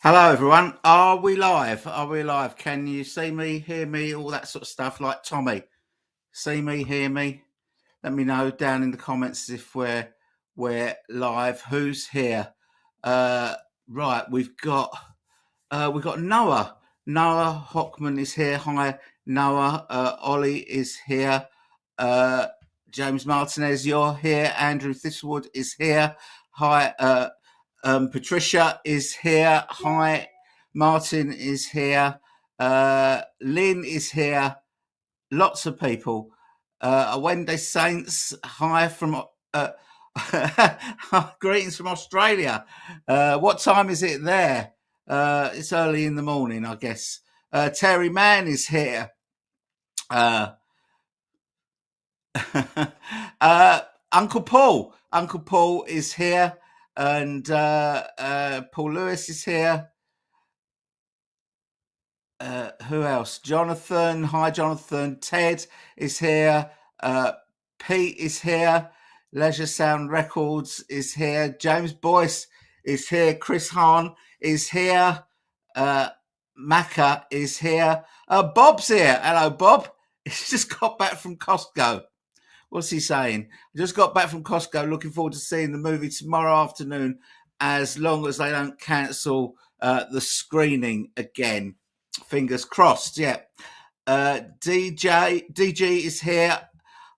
Hello, everyone. Are we live? Are we live? Can you see me, hear me, all that sort of stuff? Like Tommy, see me, hear me. Let me know down in the comments if we're live. Who's here? Uh, right, we've got Noah. Noah Hockman is here. Hi, Noah. Ollie is here. Uh, James Martinez, you're here. Andrew Thistlewood is here. Hi, Patricia is here. Hi, Martin is here. Lynn is here. Lots of people. Wendy Saints, hi from greetings from Australia. What time is it there? It's early in the morning, I guess. Terry Mann is here. Uh, Uncle Paul. Uncle Paul is here. And Paul Lewis is here. Who else? Jonathan. Hi, Jonathan. Ted is here. Pete is here. Leisure Sound Records is here. James Boyce is here. Chris Hahn is here. Macca is here. Bob's here. Hello, Bob. He's just got back from Costco. What's he saying? Just got back from Costco. Looking forward to seeing the movie tomorrow afternoon, as long as they don't cancel the screening again. Fingers crossed. Yeah. DG is here.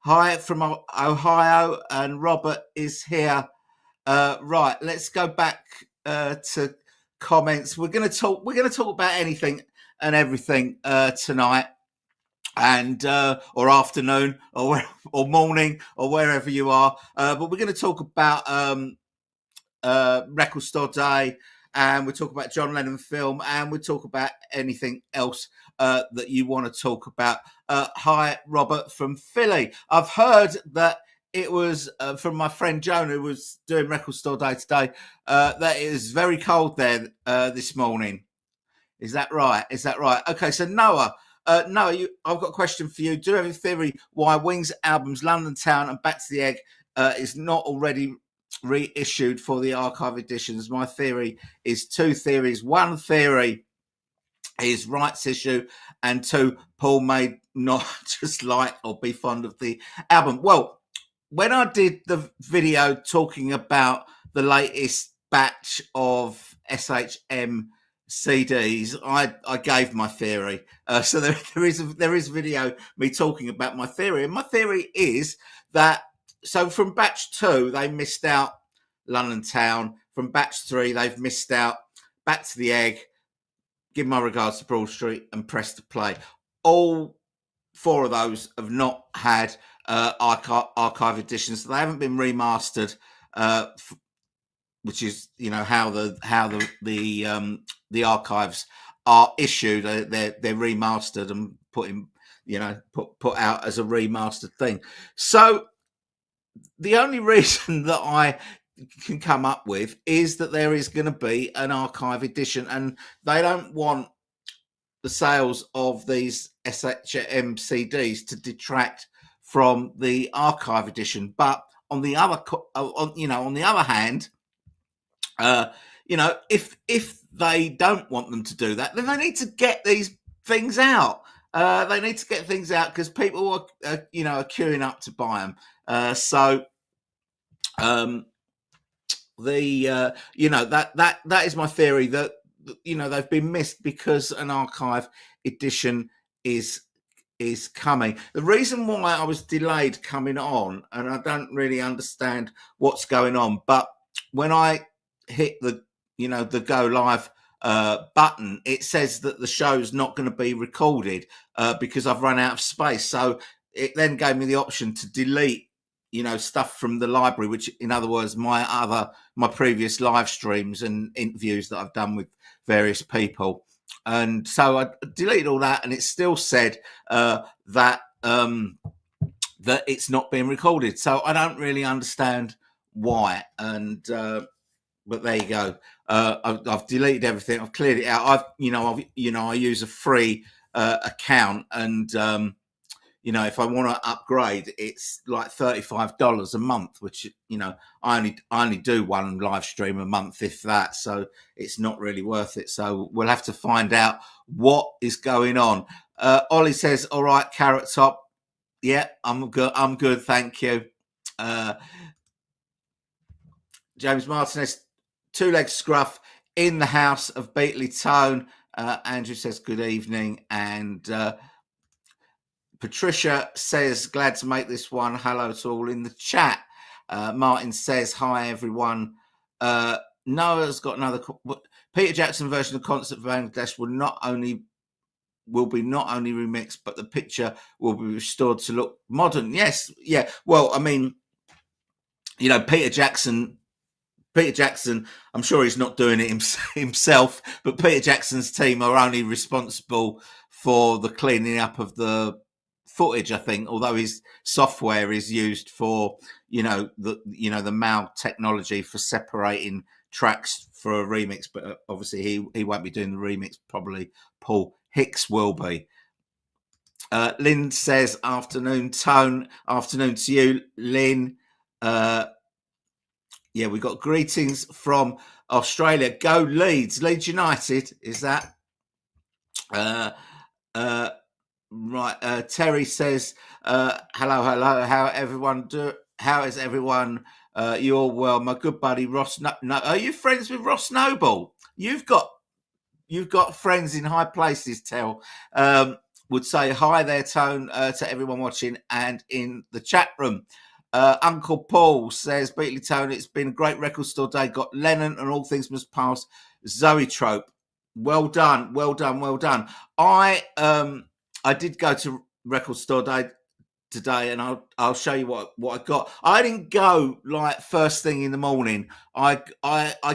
Hi from Ohio, and Robert is here. Right, let's go back to comments. We're going to talk about anything and everything tonight, and or afternoon, or morning, or wherever you are. But we're going to talk about Record Store Day, and we'll talk about John Lennon film, and we'll talk about anything else that you want to talk about. Hi, Robert from Philly. I've heard that it was from my friend Joan, who was doing Record Store Day today, that it is very cold there this morning. Is that right? Okay, so Noah. Noah, I've got a question for you. Do you have a theory why Wings' albums London Town and Back to the Egg is not already reissued for the archive editions? My theory is two theories. One theory is rights issue, and two, Paul may not just like or be fond of the album. Well, when I did the video talking about the latest batch of SHM CDs, I gave my theory. So there is a video me talking about my theory, and my theory is that from batch 2 they missed out London Town. From batch 3 they've missed out Back to the Egg, Give My Regards to Broad Street, and Press to Play. All 4 of those have not had archive editions. They haven't been remastered, which is how the archives are issued. They're remastered and put out as a remastered thing. So the only reason that I can come up with is that there is going to be an archive edition, and they don't want the sales of these SHM CDs to detract from the archive edition. But on the other hand, if they don't want them to do that, then they need to get these things out. They need to get things out because people are queuing up to buy them. That is my theory, that they've been missed because an archive edition is coming. The reason why I was delayed coming on, and I don't really understand what's going on, but when I hit the go live button, it says that the show's not going to be recorded because I've run out of space. So it then gave me the option to delete stuff from the library, which in other words my previous live streams and interviews that I've done with various people. And so I deleted all that, and it still said that it's not being recorded. So I don't really understand why. And but there you go. I've deleted everything. I've cleared it out. I use a free account, and if I want to upgrade, it's like $35 a month, which I only do one live stream a month, if that. So it's not really worth it. So we'll have to find out what is going on. Ollie says, "All right, Carrot Top. Yeah, I'm good. I'm good, thank you." James Martinez, two-leg scruff in the house of Beatley Tone. Andrew says, "Good evening," and Patricia says, "Glad to make this one. Hello to all in the chat." Martin says, "Hi everyone." Noah's got another. Peter Jackson version of Concert for Bangladesh will be not only remixed, but the picture will be restored to look modern. Yes, yeah. Well, I mean, Peter Jackson. I'm sure he's not doing it himself, but Peter Jackson's team are only responsible for the cleaning up of the footage, I think, although his software is used for the MAL technology for separating tracks for a remix, but obviously he won't be doing the remix. Probably Paul Hicks will be. Lynn says, "Afternoon, Tone. Afternoon to you, Lynn." Yeah, we got greetings from Australia. Go Leeds United, is that? Right. Terry says, "Hello. How is everyone? You all well? My good buddy Ross. Are you friends with Ross Noble? You've got friends in high places. Tell. Would say hi there, Tone, to everyone watching and in the chat room." Uncle Paul says, "Beatley Tone, it's been a great record store day. Got Lennon and All Things Must Pass. Zoetrope. Well done. I did go to record store day today, and I'll show you what I got. I didn't go like first thing in the morning. I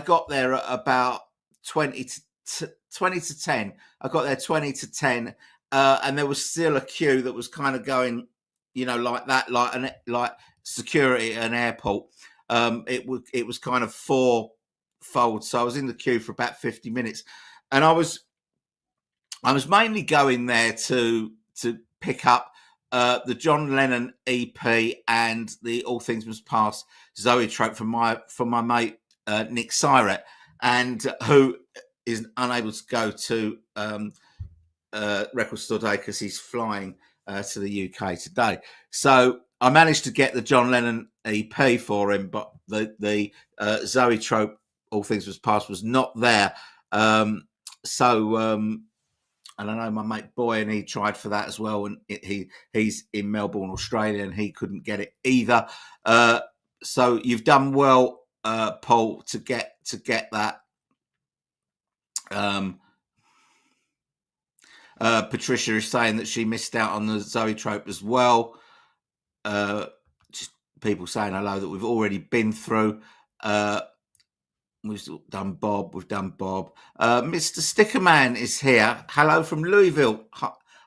got there at about 20 to 10. I got there 20 to 10, and there was still a queue that was kind of going, like that, like security at an airport. It was kind of fourfold, so I was in the queue for about 50 minutes, and I was mainly going there to pick up the John Lennon EP and the All Things Must Pass Zoetrope from my mate Nick Syret, and who is unable to go to Record Store Day because he's flying to the UK today. So I managed to get the John Lennon EP for him, but the Zoetrope All Things Must Pass was not there. And I know my mate Boy, and he tried for that as well, and he's in Melbourne, Australia, and he couldn't get it either. So you've done well, Paul, to get that. Patricia is saying that she missed out on the Zoetrope as well. Just people saying hello that we've already been through. We've done Bob. Mr. Stickerman is here. Hello from Louisville.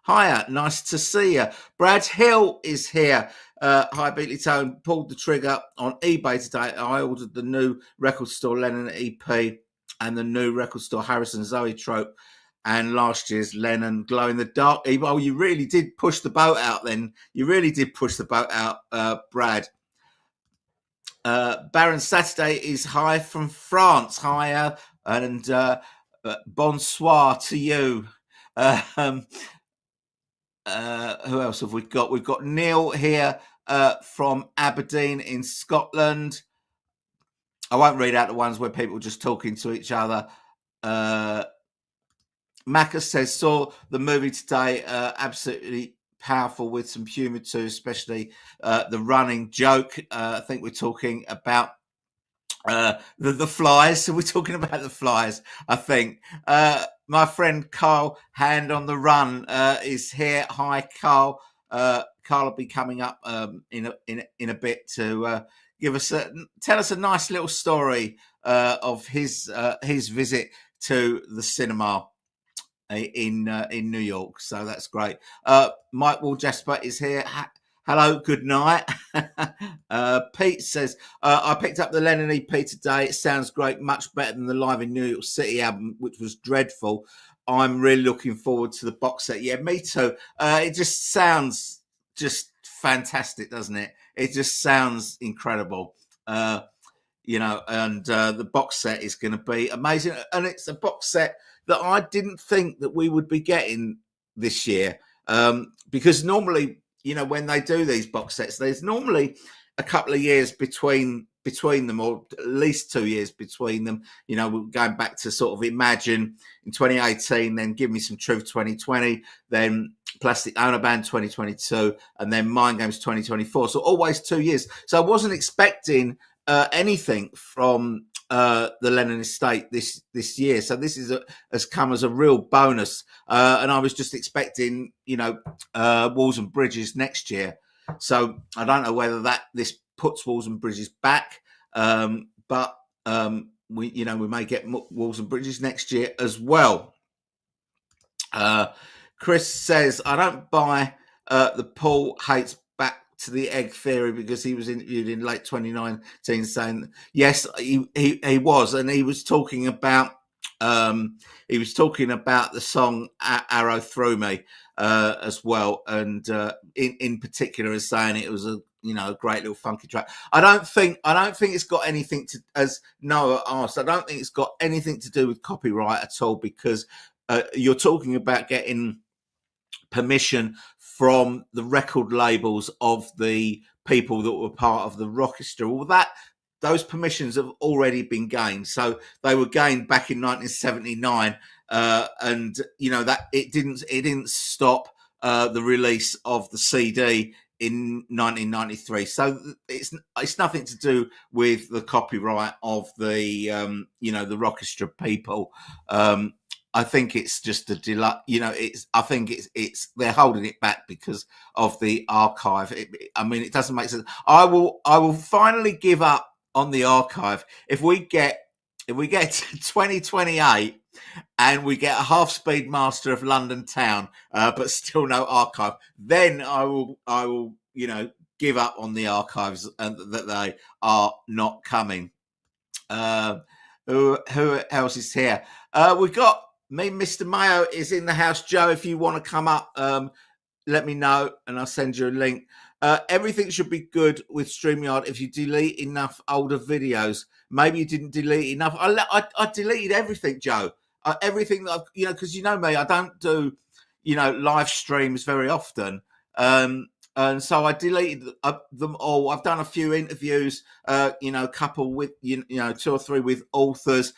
Hiya, nice to see you. Brad Hill is here. Hi, Beatley Tone. Pulled the trigger on eBay today. I ordered the new Record Store Lennon EP and the new Record Store Harrison Zoetrope and last year's Lennon Glow in the Dark. Oh, you really did push the boat out then. You really did push the boat out, Brad. Baron Saturday is hi from France. Hiya, and bonsoir to you. Who else have we got? We've got Neil here from Aberdeen in Scotland. I won't read out the ones where people are just talking to each other. Macca says, saw the movie today, absolutely powerful with some humour too, especially the running joke. I think we're talking about the flies. So we're talking about the flies, I think. My friend Carl, Hand on the Run, is here. Hi, Carl. Carl will be coming up in a bit to tell us a nice little story of his visit to the cinema in New York. So that's great. Mike Wall Jasper is here. Hello, good night. Pete says, I picked up the Lennon EP today. It sounds great, much better than the Live in New York City album, which was dreadful. I'm really looking forward to the box set. Yeah, me too. It just sounds just fantastic, doesn't it? It just sounds incredible. And the box set is going to be amazing. And it's a box set that I didn't think that we would be getting this year. Because normally, when they do these box sets, there's normally a couple of years between them, or at least 2 years between them. We're going back to sort of Imagine in 2018, then Give Me Some Truth 2020, then Plastic Ono Band 2022, and then Mind Games 2024. So always 2 years. So I wasn't expecting anything from the Lennon estate this year. So this has come as a real bonus. And I was just expecting, Walls and Bridges next year. So I don't know whether this puts Walls and Bridges back, but we may get Walls and Bridges next year as well. Chris says, I don't buy the Paul hates back to the egg theory, because he was interviewed in late 2019 saying yes, he was, and he was talking about the song Arrow Through Me as well, and in particular as saying it was a great little funky track. I don't think it's got anything to, as Noah asked, I don't think it's got anything to do with copyright at all, because you're talking about getting permission from the record labels of the people that were part of the Rockestra. Well, those permissions have already been gained. So they were gained back in 1979, and that it didn't stop the release of the CD in 1993. So it's nothing to do with the copyright of the the Rockestra people. I think it's just a delay. I think it's they're holding it back because of the archive. It doesn't make sense. I will finally give up on the archive if we get to 2028 and we get a half-speed Master of London Town, but still no archive. Then I will give up on the archives and that they are not coming. Who else is here? We've got me, Mr. Mayo is in the house. Joe, if you want to come up, let me know and I'll send you a link. Everything should be good with StreamYard if you delete enough older videos. Maybe you didn't delete enough. I deleted everything, Joe. Everything that because me, I don't do live streams very often. And so I deleted them all. I've done a few interviews, a couple with, 2 or 3 with authors.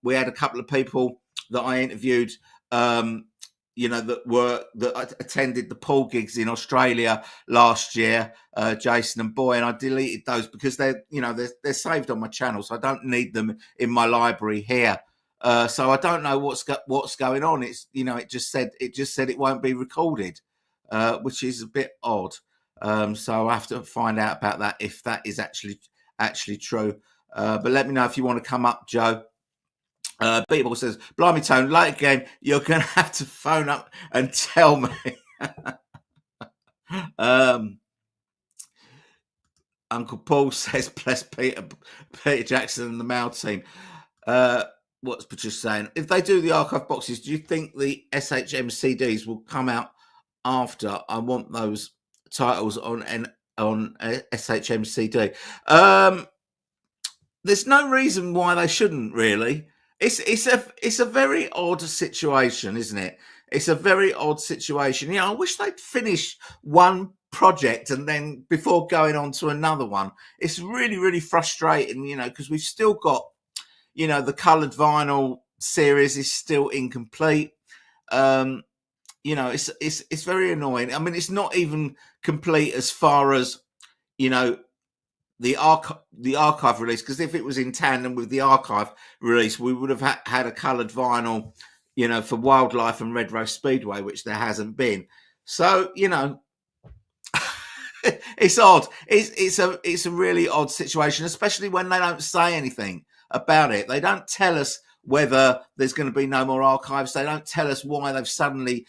We had a couple of people that I interviewed, that attended the Paul gigs in Australia last year, Jason and Boy, and I deleted those because they're saved on my channel, so I don't need them in my library here. So I don't know what's going on. It's it just said it won't be recorded. Which is a bit odd. So I have to find out about that, if that is actually true. But let me know if you want to come up, Joe. Beatles says, Blimey Tone, late game, you're going to have to phone up and tell me. Uncle Paul says, bless Peter Jackson and the Mal team. What's Patricia saying? If they do the archive boxes, do you think the SHM CDs will come out after? I want those titles on SHM CD. There's no reason why they shouldn't, really. It's a very odd situation, isn't it? It's a very odd situation. I wish they'd finish one project and then before going on to another one. It's really, really frustrating, because we've still got, the coloured vinyl series is still incomplete. It's very annoying. It's not even complete as far as, the archive release, because if it was in tandem with the archive release, we would have had a coloured vinyl, for Wildlife and Red Rose Speedway, which there hasn't been. So, it's odd. It's a really odd situation, especially when they don't say anything about it. They don't tell us whether there's going to be no more archives. They don't tell us why they've suddenly,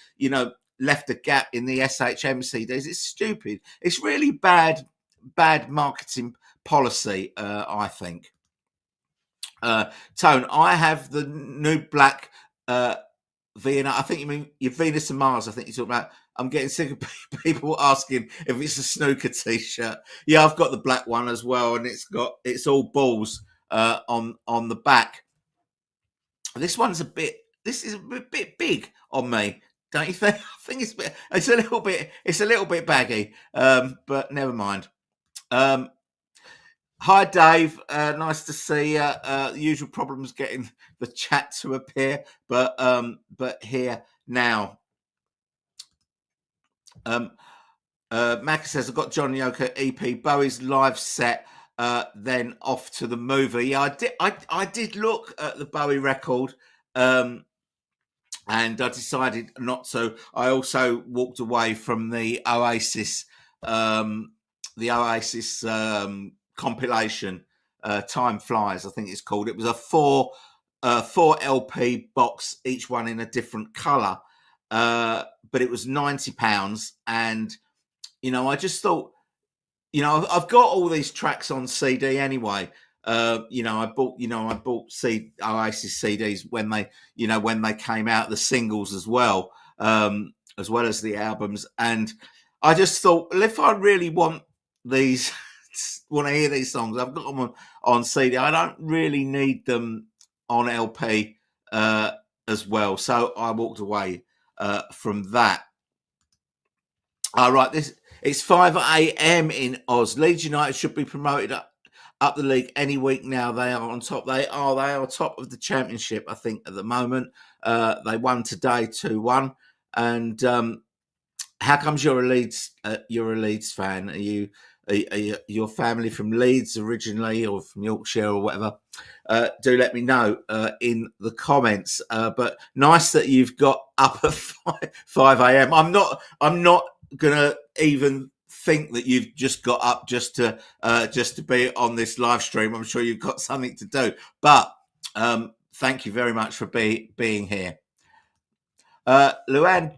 left a gap in the SHM CDs. It's stupid. It's really bad marketing policy, I think. Tone, I have the new black VNR. I think you mean your Venus and Mars. I think you're talking about. I'm getting sick of people asking if it's a snooker T-shirt. Yeah, I've got the black one as well, and it's all balls on the back. This one's this is a bit big on me, don't you think? I think it's a little bit baggy, but never mind. Hi, Dave. Nice to see you. Usual problems getting the chat to appear, but here now. Macca says, I got John Yoker EP, Bowie's live set, then off to the movie. Yeah, I did look at the Bowie record, and I decided not to. I also walked away from the Oasis, compilation, Time Flies, I think it's called. It was a four LP box, each one in a different colour, but it was £90, and I just thought, I've got all these tracks on CD anyway. I bought Oasis CDs when they came out, the singles as well as the albums. And I just thought, well, if I really want to hear these songs, I've got them on CD. I don't really need them on LP as well. So I walked away from that. All right, it's 5 a.m. in Oz. Leeds United should be promoted up the league any week now. They are on top. They are top of the championship, I think, at the moment. They won today 2-1. And how comes you're a Leeds fan? Are you your family from Leeds originally, or from Yorkshire or whatever? Do let me know in the comments. But nice that you've got up at 5 a.m. I'm not gonna even think that you've just got up just to be on this live stream. I'm sure you've got something to do, but thank you very much for being here. Luann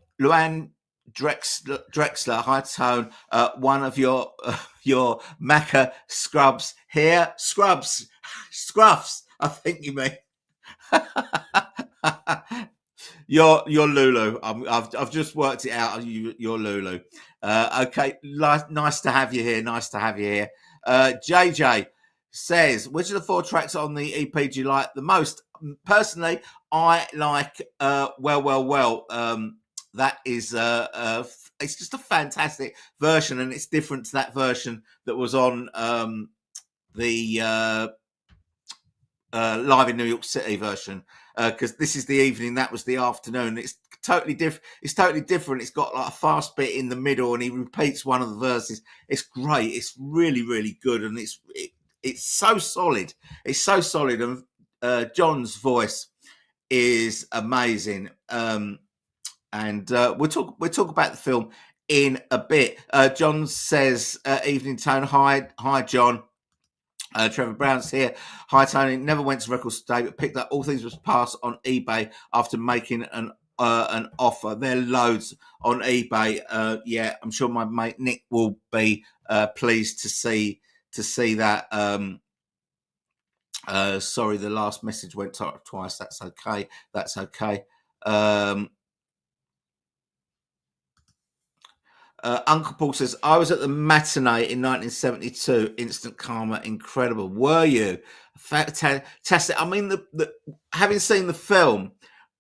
Drexler, High Tone, one of your Macca scrubs here. Scruffs, I think you mean. You're Lulu. I've just worked it out. You're Lulu. Okay, nice to have you here. JJ says, which of the 4 tracks on the EP do you like the most? Personally, I like Well. That is it's just a fantastic version, and it's different to that version that was on the Live in New York City version, because this is the evening, that was the afternoon. It's totally different. It's got like a fast bit in the middle, and he repeats one of the verses. It's great. It's really, really good, and it's so solid. It's so solid, and John's voice is amazing. And we'll talk about the film in a bit. John says, evening Tone. Hi John. Trevor Brown's here. Hi Tony. Never went to record today, but picked up All Things Must Pass on eBay after making an offer. There are loads on eBay. Yeah, I'm sure my mate Nick will be pleased to see that. Sorry, the last message went twice. That's okay. Uncle Paul says, I was at the matinee in 1972. Instant Karma, incredible. Were you? Fantastic. I mean, the having seen the film,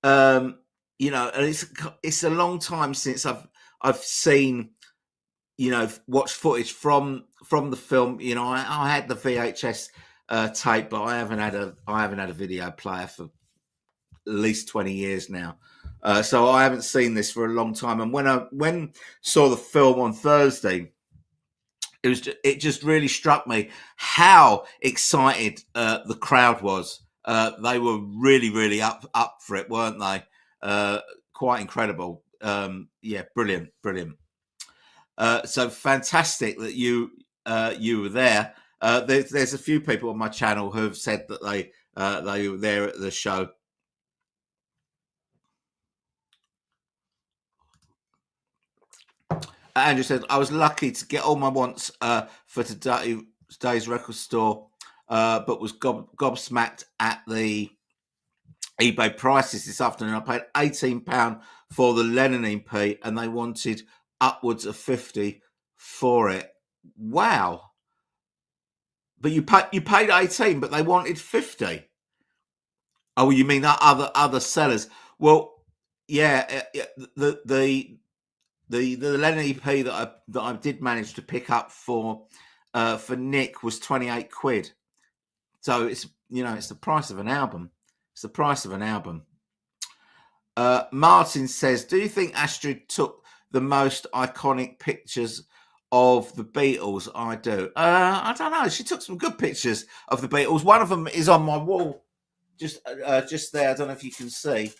and it's a long time since I've seen, watched footage from the film. I had the VHS tape, but I haven't had a video player for at least 20 years now. So I haven't seen this for a long time. And when I saw the film on Thursday, it just really struck me how excited the crowd was. They were really, really up for it, weren't they? Quite incredible. Yeah, brilliant. So fantastic that you were there. There's a few people on my channel who have said that they were there at the show. Andrew said, I was lucky to get all my wants for today's record store, but was gobsmacked at the eBay prices this afternoon. I paid £18 for the Lennon EP, and they wanted upwards of 50 for it. Wow! But you paid 18, but they wanted 50. Oh, you mean that other sellers? Well, yeah, the Lennon EP that I did manage to pick up for Nick was 28 quid. So it's it's the price of an album. It's the price of an album. Martin says, "Do you think Astrid took the most iconic pictures of the Beatles?" I do. I don't know. She took some good pictures of the Beatles. One of them is on my wall, just there. I don't know if you can see.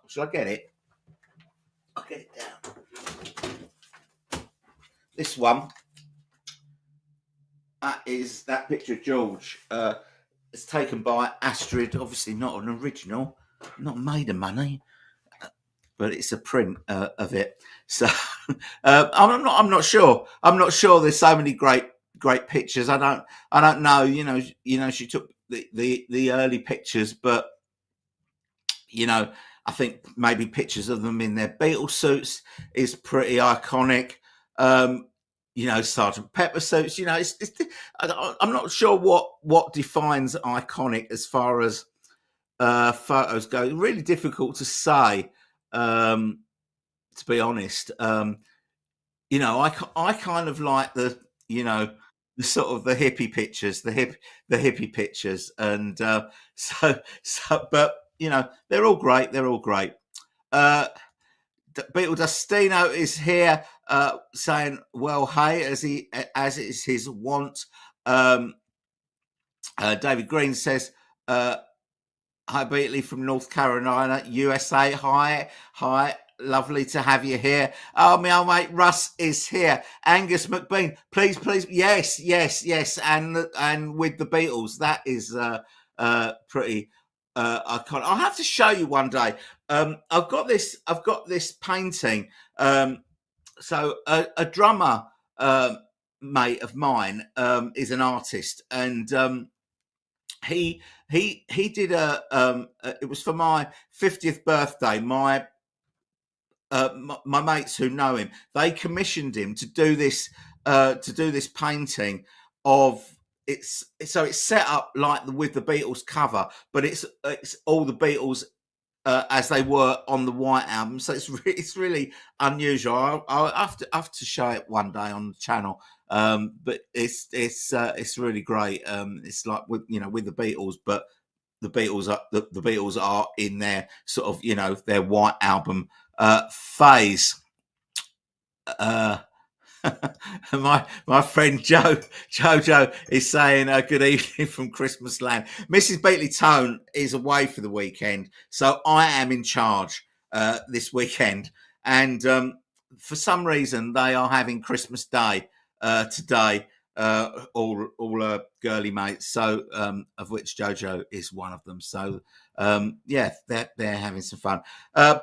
Shall I get it? I'll get it down. This one. That is that picture of George. It's taken by Astrid. Obviously, not an original, not made of money, but it's a print of it. So I'm not sure. I'm not sure. There's so many great pictures. I don't know. She took the early pictures, but I think maybe pictures of them in their Beatles suits is pretty iconic. Sergeant Pepper suits. I'm not sure what defines iconic as far as photos go. Really difficult to say, to be honest. I kind of like the sort of the hippie pictures, the hippie pictures, and but they're all great. They're all great. Beetle Dustino is here saying, "Well, hey," as is his wont. David Green says, "Hi, Beatley from North Carolina, USA. Hi, lovely to have you here. Oh, my old mate Russ is here. Angus McBean, please, yes, and with the Beatles, that is pretty iconic. I'll have to show you one day. I've got this painting. So a drummer mate of mine is an artist, and he did it was for my 50th birthday. My mates who know him, they commissioned him to do this painting of it's set up like with the Beatles cover, but it's all the Beatles as they were on the White Album. So it's really unusual. I'll have to show it one day on the channel. But it's really great. It's like with the Beatles, but the Beatles are in their sort of their White Album phase. My friend Jojo is saying good evening from Christmas Land. Mrs. Beatley Tone is away for the weekend, so I am in charge this weekend, and for some reason they are having Christmas Day today. All girly mates, so of which Jojo is one of them. So they're having some fun.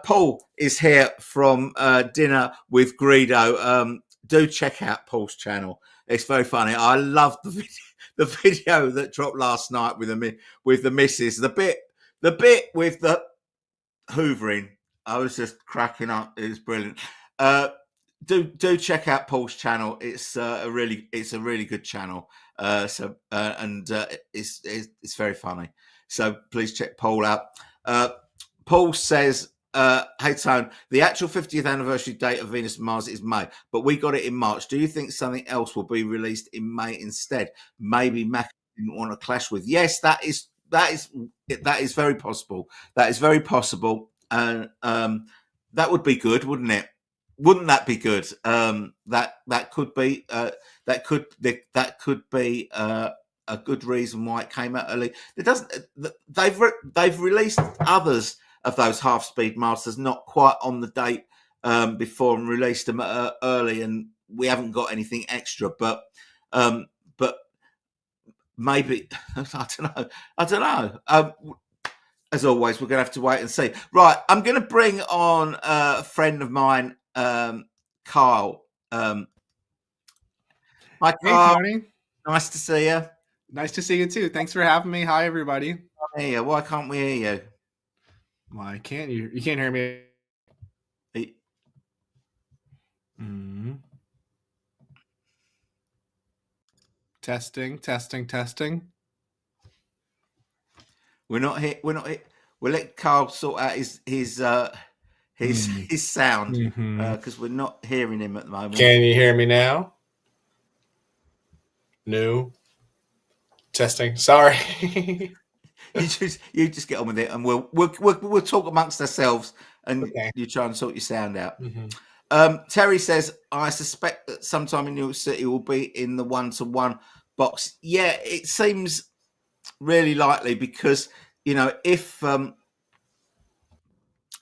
Paul is here from Dinner with Greedo. Do check out Paul's channel. It's very funny. I love the video that dropped last night with the missus. The bit with the hoovering. I was just cracking up. It was brilliant. Do check out Paul's channel. It's a really good channel. It's very funny. So please check Paul out. Paul says, "Hey Tone, the actual 50th anniversary date of Venus and Mars is May, but we got it in March. Do you think something else will be released in May instead? Maybe Mac didn't want to clash with." Yes, that is very possible. That is very possible, and that would be good, wouldn't it? Wouldn't that be good? That could be a good reason why it came out early. It doesn't. They've released others of those half-speed masters not quite on the date before and released them early, and we haven't got anything extra. But maybe I don't know. As always, we're going to have to wait and see. Right, I'm going to bring on a friend of mine, Kyle. Hi, Kyle. Hey, Tony. Nice to see you. Nice to see you too. Thanks for having me. Hi, everybody. Why can't we hear you? Why can't you? You can't hear me. He- Testing, testing, testing. We're not here. We're not here. We'll let Carl sort out his sound because we're not hearing him at the moment. Can you hear me now? No. Testing. Sorry. you just get on with it, and we'll talk amongst ourselves, and you try and sort your sound out. Terry says, I suspect that sometime in New York City will be in the 1-to-1 box. Yeah, it seems really likely because if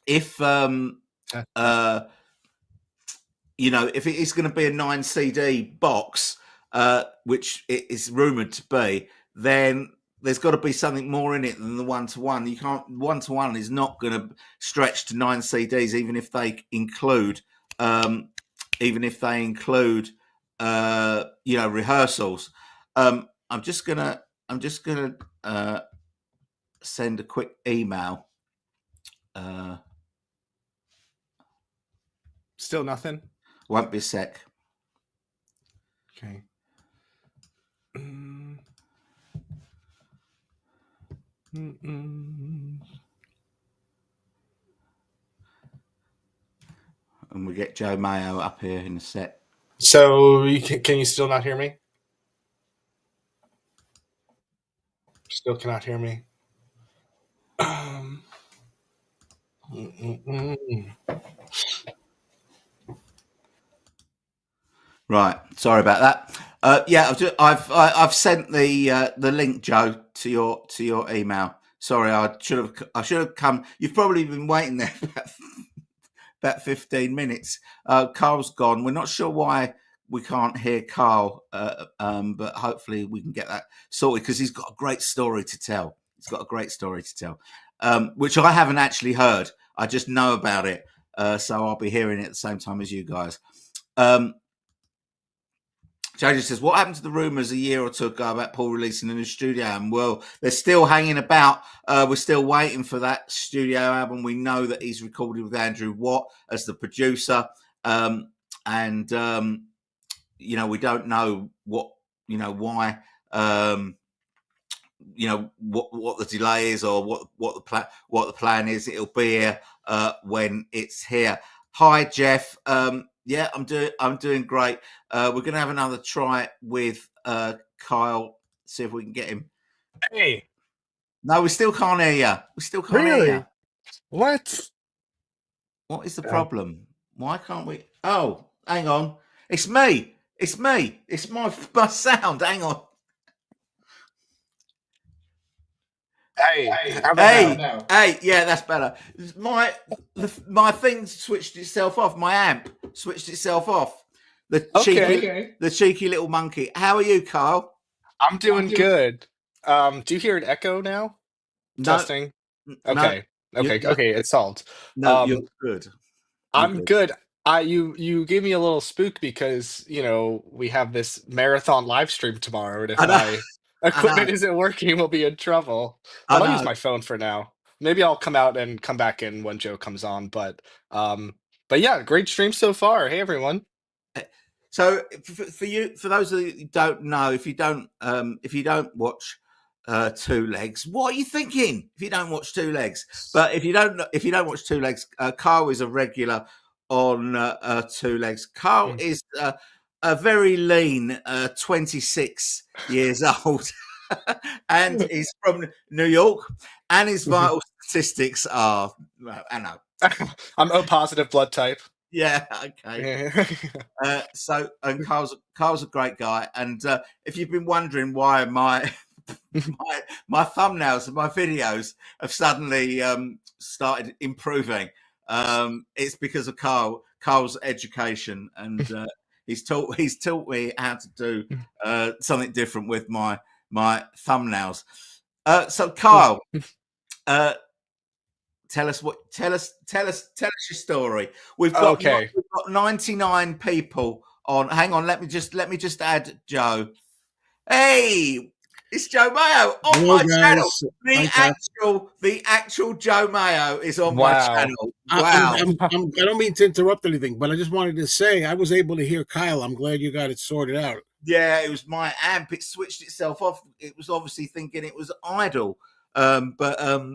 if it is going to be a 9 CD box, which it is rumored to be, then there's got to be something more in it than the 1-to-1. You can't 1-to-1 is not going to stretch to 9 CDs, even if they include rehearsals. I'm just gonna send a quick email. Still nothing? Won't be a sec. Okay. And we get Joe Mayo up here in a sec. So can you still not hear me? Still cannot hear me. Right, sorry about that. Yeah, I've sent the link, Joe, to your email. Sorry, I should have come. You've probably been waiting there for about 15 minutes. Carl's gone. We're not sure why we can't hear Carl, but hopefully we can get that sorted because he's got a great story to tell. Which I haven't actually heard. I just know about it, so I'll be hearing it at the same time as you guys. Jojo says, what happened to the rumours a year or two ago about Paul releasing a new studio album? Well, they're still hanging about. We're still waiting for that studio album. We know that he's recorded with Andrew Watt as the producer. We don't know what, why, what the delay is or what the plan is. It'll be here when it's here. Hi, Jeff. Yeah, I'm doing great. We're going to have another try with Kyle. See if we can get him. Hey. No, we still can't hear you. Really? Hear you. What? What is the problem? Why can't we? Oh, hang on. It's me. It's my sound. Hang on. Hey, Yeah, that's better. My thing switched itself off. My amp switched itself off. The cheeky little monkey. How are you, Carl? I'm doing good. Do you hear an echo now? No. Testing. Okay. No, Okay. It's solved. No, you're good. I'm good. You gave me a little spook because we have this marathon live stream tomorrow, and if my equipment isn't working, we'll be in trouble. But I'll use my phone for now. Maybe I'll come out and come back in when Joe comes on. But yeah, great stream so far. Hey everyone. So for those of you who don't know, if you don't watch Two Legs, what are you thinking? If you don't watch Two Legs, but if you don't watch Two Legs, Carl is a regular on Two Legs. Carl is a very lean 26 years old, and he's from New York, and his vital statistics are, I know. I'm O positive blood type. Yeah, okay. And Carl's a great guy, and if you've been wondering why my thumbnails of my videos have suddenly started improving, it's because of Carl's education, and he's taught me how to do something different with my thumbnails. So Carl, tell us your story. We've got 99 people on. Hang on, let me just add Joe. Hey, It's Joe Mayo on Hello, my channel. guys. The Hi, Pat. actual Joe Mayo is on my Wow. channel. I, I'm, Wow. I don't mean to interrupt anything, but I just wanted to say I was able to hear Kyle. I'm glad you got it sorted out. Yeah, it was my amp. It switched itself off. It was obviously thinking it was idle. But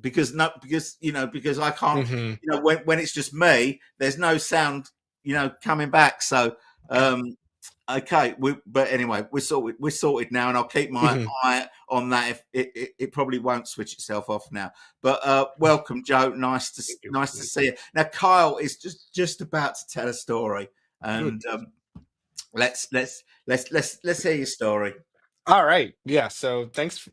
because no, because because I can't, Hmm. when it's just me, there's no sound, coming back. So um okay, but anyway, we're sorted now, and I'll keep my Hmm. eye on that. If it probably won't switch itself off now. But welcome, Joe. Thank you. Nice to Thank see you. Now, Kyle is just about to tell a story, you. Good. and let's hear your story. All right. Yeah. So thanks,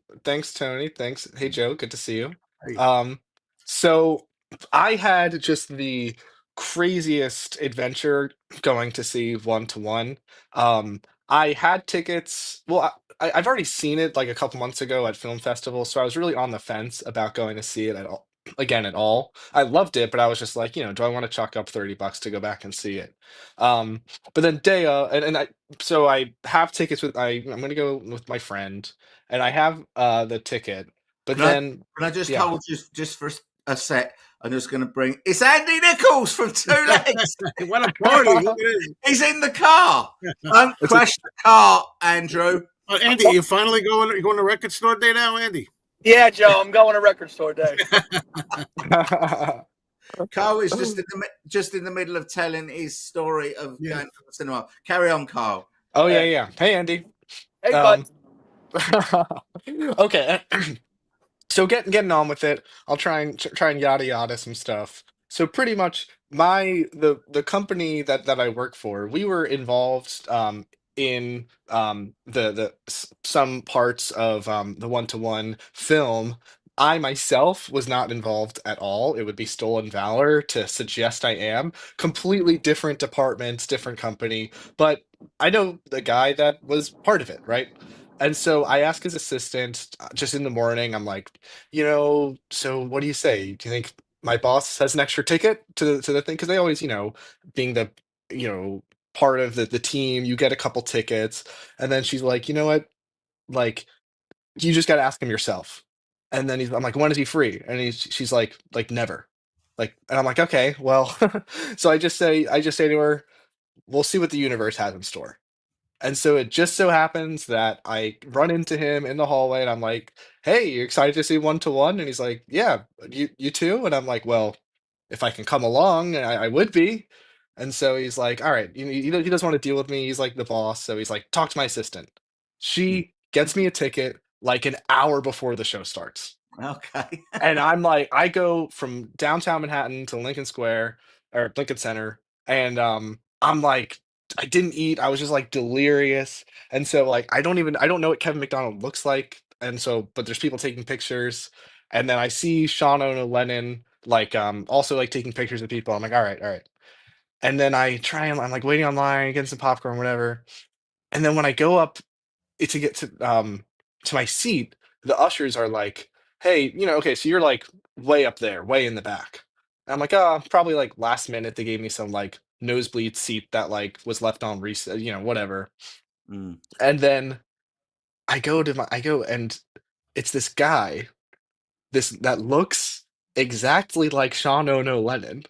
Tony. Thanks. Hey, Joe. Good to see you. Hey. Um, so I had just the craziest adventure going to see One to One. I had tickets. Well, I've already seen it like a couple months ago at film festival, so I was really on the fence about going to see it at all again at all. I loved it, but I was just like, do I want to chalk up $30 to go back and see it? Um, but then Dea and I have tickets with I'm gonna go with my friend, and I have the ticket. But Can I then, can I just yeah. hold just for a sec? I'm just going to bring. It's Andy Nichols from Two Legs. What a party! Look at He's in the car. this. Don't It's a crash the car, Andrew. Andy, you finally going? You going to record store day now, Andy? Yeah, Joe, I'm going to record store day. Carl is just in the middle of telling his story of Yeah. going to the cinema. Carry on, Carl. Oh yeah, yeah. Hey Andy. Hey, bud. Um okay. So getting on with it, I'll try and yada yada some stuff. So pretty much the company that I work for, we were involved in some parts of the one-to-one film. I myself was not involved at all. It would be stolen valor to suggest I am. Completely different departments, different company, but I know the guy that was part of it, right? And so I ask his assistant just in the morning, I'm like, so what do you say? Do you think my boss has an extra ticket to the thing? Because they always, being the, you know, part of the team, you get a couple tickets. And then she's like, you know what? Like, you just got to ask him yourself. And then I'm like, when is he free? And she's like never. And I'm like, okay, well, so I just say to her, we'll see what the universe has in store. And so it just so happens that I run into him in the hallway and I'm like, "Hey, you excited to see One to One?" And he's like, "Yeah, you too?" And I'm like, "Well, if I can come along, I would be." And so he's like, "All right." He doesn't want to deal with me. He's like the boss. So he's like, "Talk to my assistant." She gets me a ticket like an hour before the show starts. Okay. And I'm like, I go from downtown Manhattan to Lincoln Square or Lincoln Center, and I'm like, I didn't eat. I was just like delirious, and so like I don't know what Kevin McDonald looks like, and so but there's people taking pictures, and then I see Sean Ono Lennon like also like taking pictures of people. I'm like, all right, and then I'm like waiting online, getting some popcorn, whatever, and then when I go up to get to my seat, the ushers are like, "Hey, okay, so you're like way up there, way in the back." And I'm like, "Oh, probably like last minute they gave me some like nosebleed seat that like was left on reset, whatever." Mm. And then I go and it's this guy, this that looks exactly like Sean Ono Lennon,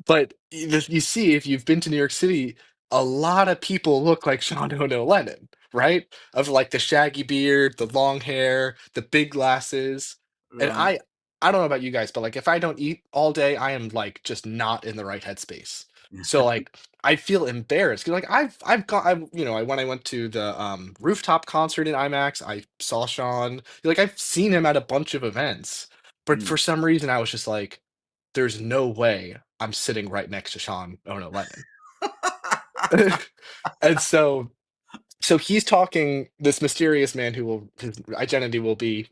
but you see, if you've been to New York City, a lot of people look like Sean Ono Lennon, right? Of like the shaggy beard, the long hair, the big glasses. And Right. I don't know about you guys, but like if I don't eat all day, I am like just not in the right headspace. So like I feel embarrassed because like I've got when I went to the rooftop concert in IMAX, I saw Sean. Like I've seen him at a bunch of events, but Mm. for some reason I was just like, there's no way I'm sitting right next to Sean Ono Lennon. And so he's talking this mysterious man who will his identity will be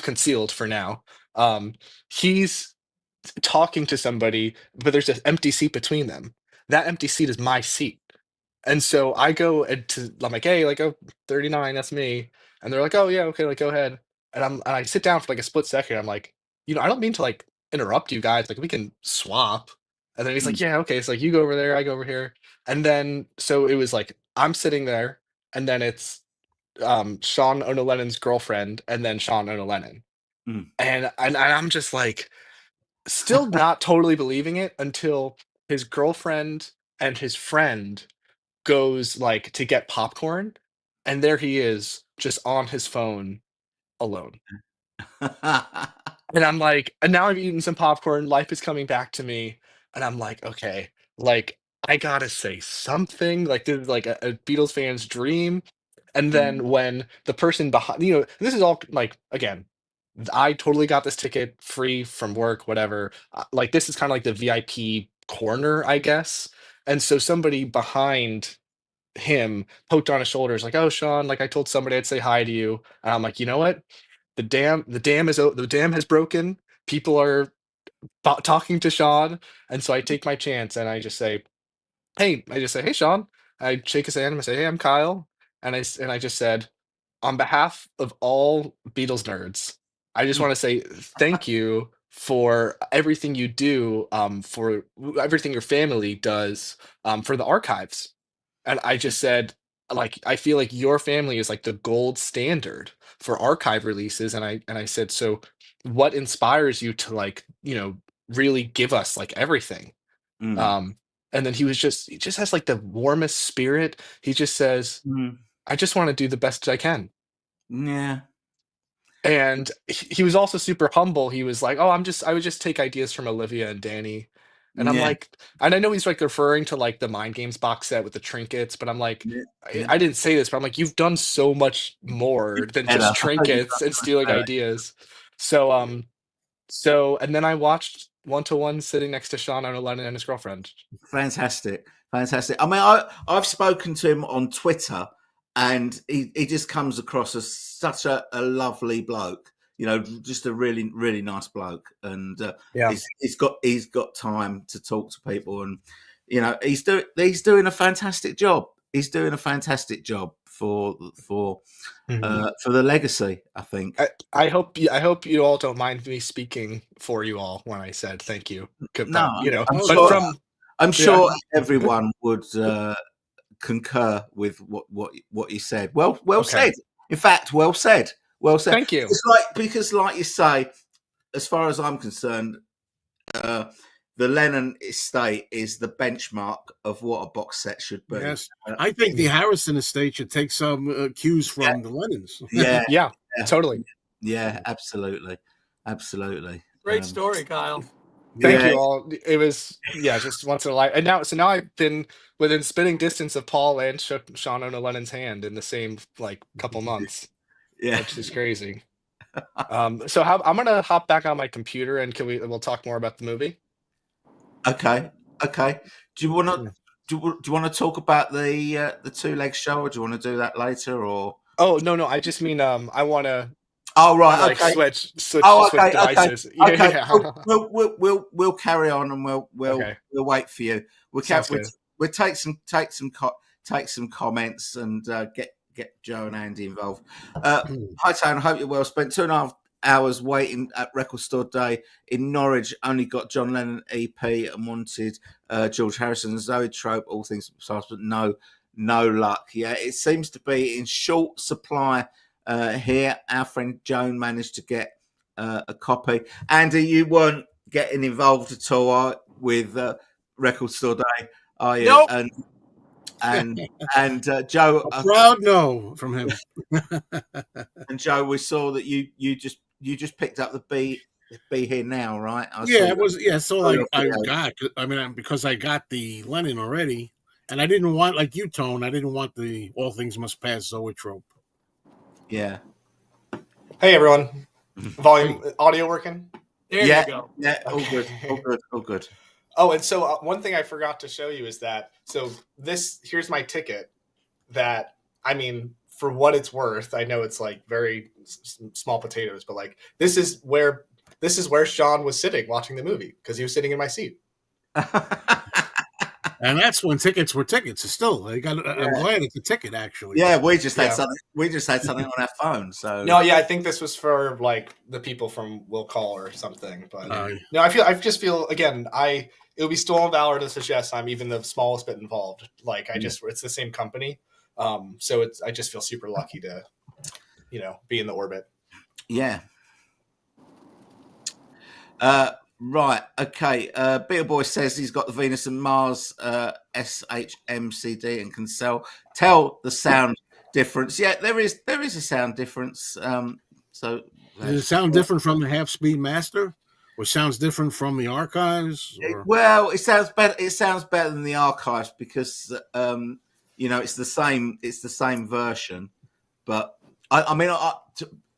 concealed for now. He's talking to somebody, but there's an empty seat between them. That empty seat is my seat. And so I'm like, hey, like, oh, 39, that's me. And they're like, oh yeah, okay, like go ahead. And I sit down for like a split second. I'm like, I don't mean to like interrupt you guys. Like we can swap. And then he's Mm. like, yeah, okay. So like you go over there, I go over here. And then so it was like I'm sitting there, and then it's Sean Ono Lennon's girlfriend, and then Sean Ono Lennon. Mm. And I'm just like still not totally believing it until his girlfriend and his friend goes like to get popcorn, and there he is just on his phone alone. And I'm like, and now I've eaten some popcorn, life is coming back to me, and I'm like, okay, like I gotta say something. Like this is like a Beatles fan's dream. And Mm, then when the person behind, this is all like again, I totally got this ticket free from work, whatever. Like this is kind of like the VIP corner, I guess. And so somebody behind him poked on his shoulders, like, "Oh, Sean, like I told somebody I'd say hi to you." And I'm like, you know what? The dam has broken. People are talking to Sean, and so I take my chance and I just say, "Hey, Sean." I shake his hand and I say, "Hey, I'm Kyle," and I just said, on behalf of all Beatles nerds, I just mm, want to say thank you for everything you do, for everything your family does, for the archives. And I just said, like, I feel like your family is like the gold standard for archive releases. And I said, so what inspires you to like, really give us like everything? mm, Um, and then he just has like the warmest spirit. He just says, mm. I just want to do the best I can. Yeah, And he was also super humble. He was like, "Oh, I would just take ideas from Olivia and Danny." And I'm yeah, like, and I know he's like referring to like the Mind Games box set with the trinkets, but I'm like, yeah, I, yeah. I didn't say this, but I'm like, you've done so much more than Better. just trinkets and stealing Better. ideas. So, and then I watched One to One sitting next to Sean Lennon and his girlfriend. Fantastic, fantastic. I mean, I've spoken to him on Twitter, and he just comes across as such a lovely bloke. You know, just a really really nice bloke, and Yeah. he's got time to talk to people, and you know he's doing a fantastic job. He's doing a fantastic job for the legacy. I think. I hope you all don't mind me speaking for you all when I said thank you. No, But I'm Oh but sure. no. from I'm yeah, sure everyone would concur with what you said. Well okay. said. In fact, well said. Well said. Thank you. It's because, like you say, as far as I'm concerned, uh, the Lennon estate is the benchmark of what a box set should be. Yes, I think the Harrison estate should take some cues Yeah, from the Lennons. yeah, Yeah, yeah, totally. yeah. Absolutely, absolutely. Great story, Kyle. Thank Yeah, you all. It was just once in a life. And now I've been within spitting distance of Paul and shook Sean Ono Lennon's hand in the same like couple months, yeah. which is crazy. So I'm gonna hop back on my computer and we'll talk more about the movie. Okay, okay. Do you want to? Hmm. Do you want to talk about the two leg show, or do you want to do that later? Or Oh no, I just mean I wanna oh, right, like okay. switch Okay, okay, devices. Yeah, okay. yeah. We'll carry on, and Okay. we'll wait for you. Sounds good. We'll take some comments and get Joe and Andy involved. Hi, Tone. I hope you're well. Spent 2.5 hours waiting at Record Store Day in Norwich. Only got John Lennon EP and wanted George Harrison and Zoe Trope. All things besides, but no luck. Yeah, it seems to be in short supply. Here, our friend Joan managed to get a copy. Andy, you weren't getting involved at all with Record Store Day, are you? Nope. And Joe, A proud no from him. and Joe, we saw that you just picked up the Be Here Now, right? Yeah, it was. Yeah, so saw like your I video. got. I mean, because I got the Lennon already, and I didn't want like you, Tone. I didn't want the All Things Must Pass zoetrope. Yeah, Hey everyone. Volume audio working? There yeah, you go. yeah. All good, Okay. all good, all good. Oh, and so one thing I forgot to show you is that here's my ticket that I mean for what it's worth, I know it's like very small potatoes, but like this is where Sean was sitting watching the movie because he was sitting in my seat. And that's when tickets were tickets. Still, I got. I'm Yeah. glad it's a ticket actually. Yeah, we just had Yeah. something. We just had something on our phone. So No, yeah, I think this was for like the people from Will Call or something. But Uh, no, I just feel again, it would be stolen valor to suggest I'm even the smallest bit involved. Like it's the same company. So I just feel super lucky to, be in the orbit. Yeah. Right. Okay. Beetle Boy says he's got the Venus and Mars SHMCD and can tell the sound difference. Yeah, there is a sound difference. So does it sound different from the Half-Speed Master, or sounds different from the archives? Or? Well, it sounds better. It sounds better than the archives because it's the same. It's the same version. But I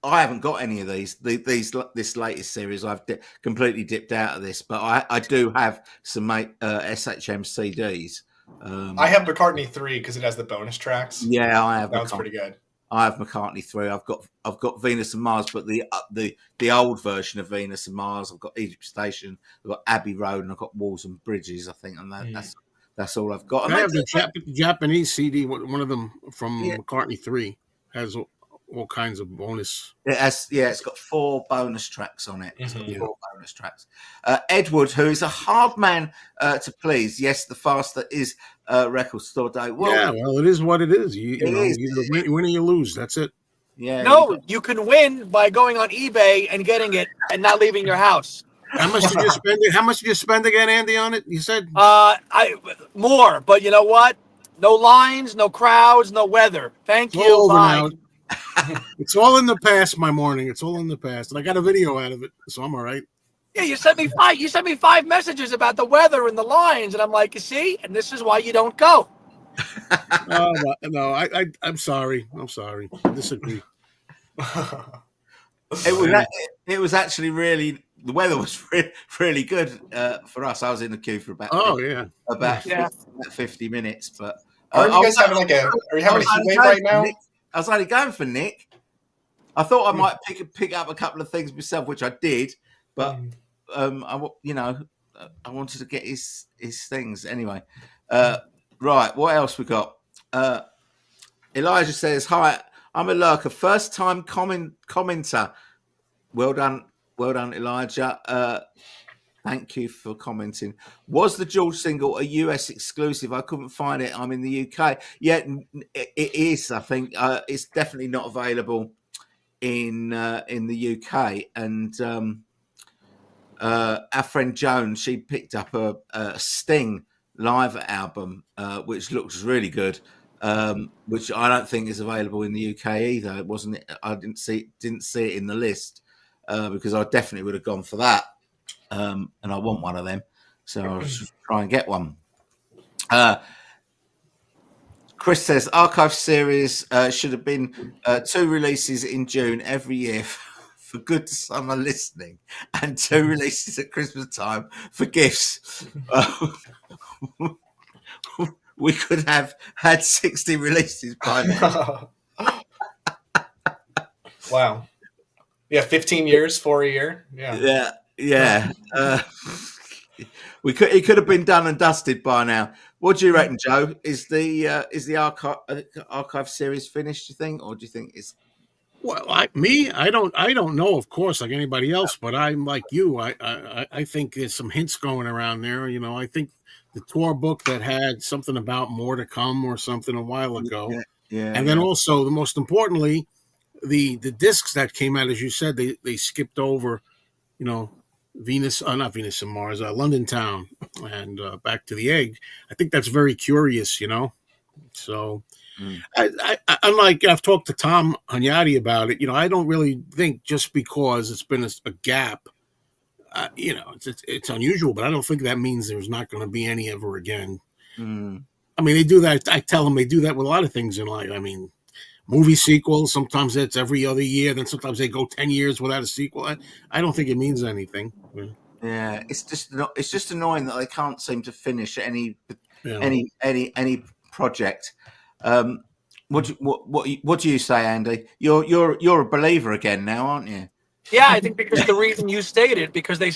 haven't got any of these. This latest series, I've completely dipped out of this. But I do have some SHM CDs. I have McCartney 3 because it has the bonus tracks. Yeah, I have. Sounds pretty good. I have McCartney 3. I've got Venus and Mars, but the old version of Venus and Mars. I've got Egypt Station. I've got Abbey Road, and I've got Walls and Bridges. I think, and that's all I've got. I have the Japanese CD. One of them from McCartney 3 has all kinds of bonus. It's got 4 bonus tracks on it. It's got 4 bonus tracks. Edward, who is a hard man to please. Yes, the faster is record store day. Well, it is what it is. You win or you lose. That's it. Yeah. No, you can win by going on eBay and getting it and not leaving your house. How much did you spend? How much did you spend again, Andy, on it? You said More, but you know what? No lines, no crowds, no weather. Thank you. Bye. It's all in the past, my morning. It's all in the past, and I got a video out of it, so I'm all right. Yeah, you sent me 5 messages about the weather and the lines, and I'm like, you see, and this is why you don't go. No, I'm sorry. I disagree. It was actually really. The weather was really good for us. I was in the queue for about 50 minutes. But are you guys having are you having a heat wave right now? I was only going for Nick. I thought I might pick up a couple of things myself, which I did, but I wanted to get his things anyway. Right, what else we got? Elijah says, "Hi, I'm a lurker, first time commenter. Well done, Elijah. Thank you for commenting. Was the George single a US exclusive? I couldn't find it. I'm in the UK. Yeah, it is. I think it's definitely not available in the UK. And our friend Joan, she picked up a Sting live album, which looks really good. Which I don't think is available in the UK either. It wasn't. I didn't see it in the list because I definitely would have gone for that. And I want one of them, so I'll just try and get one. Chris says archive series should have been 2 releases in June every year for good summer listening, and 2 releases at Christmas time for gifts. We could have had 60 releases by now. Wow. Yeah, 15 years, 4 a year. Yeah. It could have been done and dusted by now. What do you reckon, Joe? Is the archive series finished? Do you think, or do you think it's? Well, I don't know, of course, like anybody else, but I'm like you. I think there's some hints going around there. I think the tour book that had something about more to come or something a while ago. Yeah. And then also, the most importantly, the discs that came out, as you said, they skipped over, not Venus and Mars, London Town, and Back to the Egg. I think that's very curious, So, I'm like, I've talked to Tom Hunyadi about it. I don't really think just because it's been a gap, it's unusual, but I don't think that means there's not going to be any ever again. I mean, they do that. I tell them they do that with a lot of things in life. I mean, movie sequels, sometimes it's every other year. Then sometimes they go 10 years without a sequel. I don't think it means anything. Yeah, it's just annoying that they can't seem to finish any project. What do you say, Andy? You're a believer again now, aren't you? Yeah, I think because the reason you stated, because they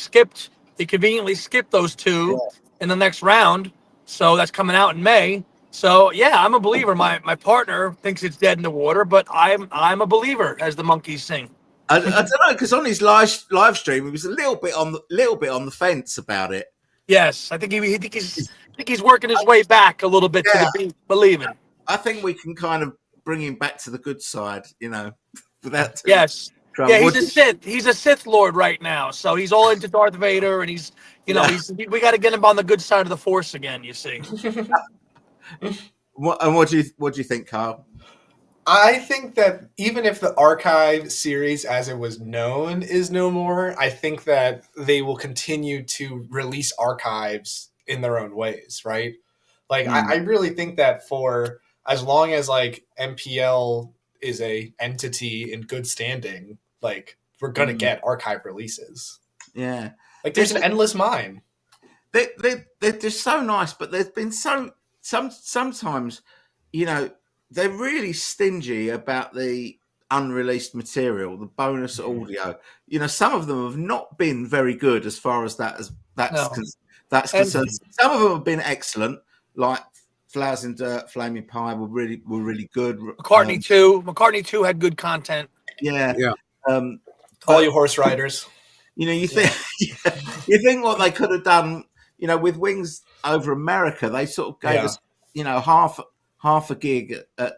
conveniently skipped those 2 in the next round. So that's coming out in May. So yeah, I'm a believer. My partner thinks it's dead in the water, but I'm a believer, as the monkeys sing. I don't know, because on his live stream, he was a little bit on the fence about it. Yes, I think he's working his way back a little bit to the beat, believing. I think we can kind of bring him back to the good side, without too much Yes. trouble. Yeah, he's a Sith. He's a Sith Lord right now. So he's all into Darth Vader, and he's, we got to get him on the good side of the Force again. You see. What do you think, Carl? I think that even if the archive series as it was known is no more, I think that they will continue to release archives in their own ways, right? Like, I really think that for as long as, like, MPL is a entity in good standing, like, we're going to get archive releases. Yeah. Like, there's an endless mine. They're just so nice, but there's been sometimes, they're really stingy about the unreleased material, the bonus audio. Some of them have not been very good as far as that's concerned. Some of them have been excellent, like Flowers in Dirt, Flaming Pie were really good. McCartney 2 had good content. Yeah. All you horse riders. You think what they could have done, with Wings Over America, they sort of gave us, half a gig at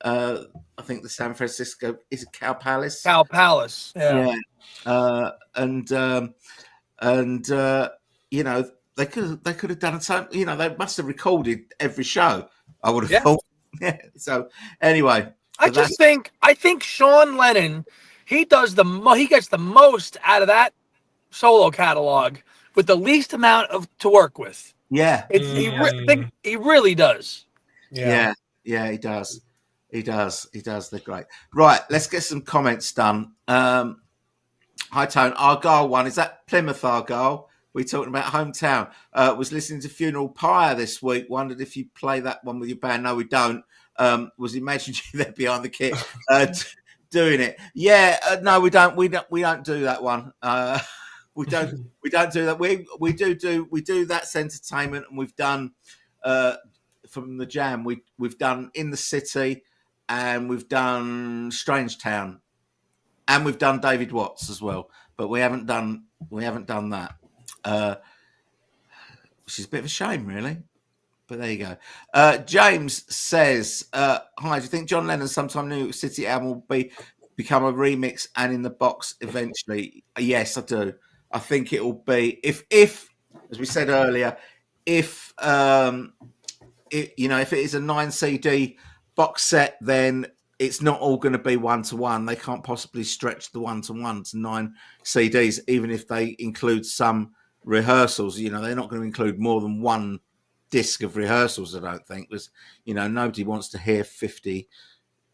I think the San Francisco, is it Cow Palace? Cow Palace, yeah. They could have done something. They must have recorded every show, I would have thought. Yeah. So anyway, I think Sean Lennon, he gets the most out of that solo catalog with the least amount to work with. Yeah. He really does. Yeah, he does. He does. They're great. Right, let's get some comments done. Hi, Tone. Argyle one. Is that Plymouth Argyle? We're talking about hometown. Was listening to Funeral Pyre this week. Wondered if you play that one with your band. No, we don't. Was imagining you there behind the kit doing it. Yeah, no, we don't. We don't do that one. We don't do that. We do That's Entertainment, and we've done from the Jam. We've done In the City, and we've done Strange Town, and we've done David Watts as well. But we haven't done that, which is a bit of a shame, really. But there you go. James says, "Hi, do you think John Lennon's Sometime New York City album will become a remix and in the box eventually?" Yes, I do. I think it will be if as we said earlier, if it is a 9 CD box set, then it's not all going to be 1-to-1. They can't possibly stretch the 1-to-1 to 9 CDs, even if they include some rehearsals. They're not going to include more than one disc of rehearsals, I don't think. Because nobody wants to hear 50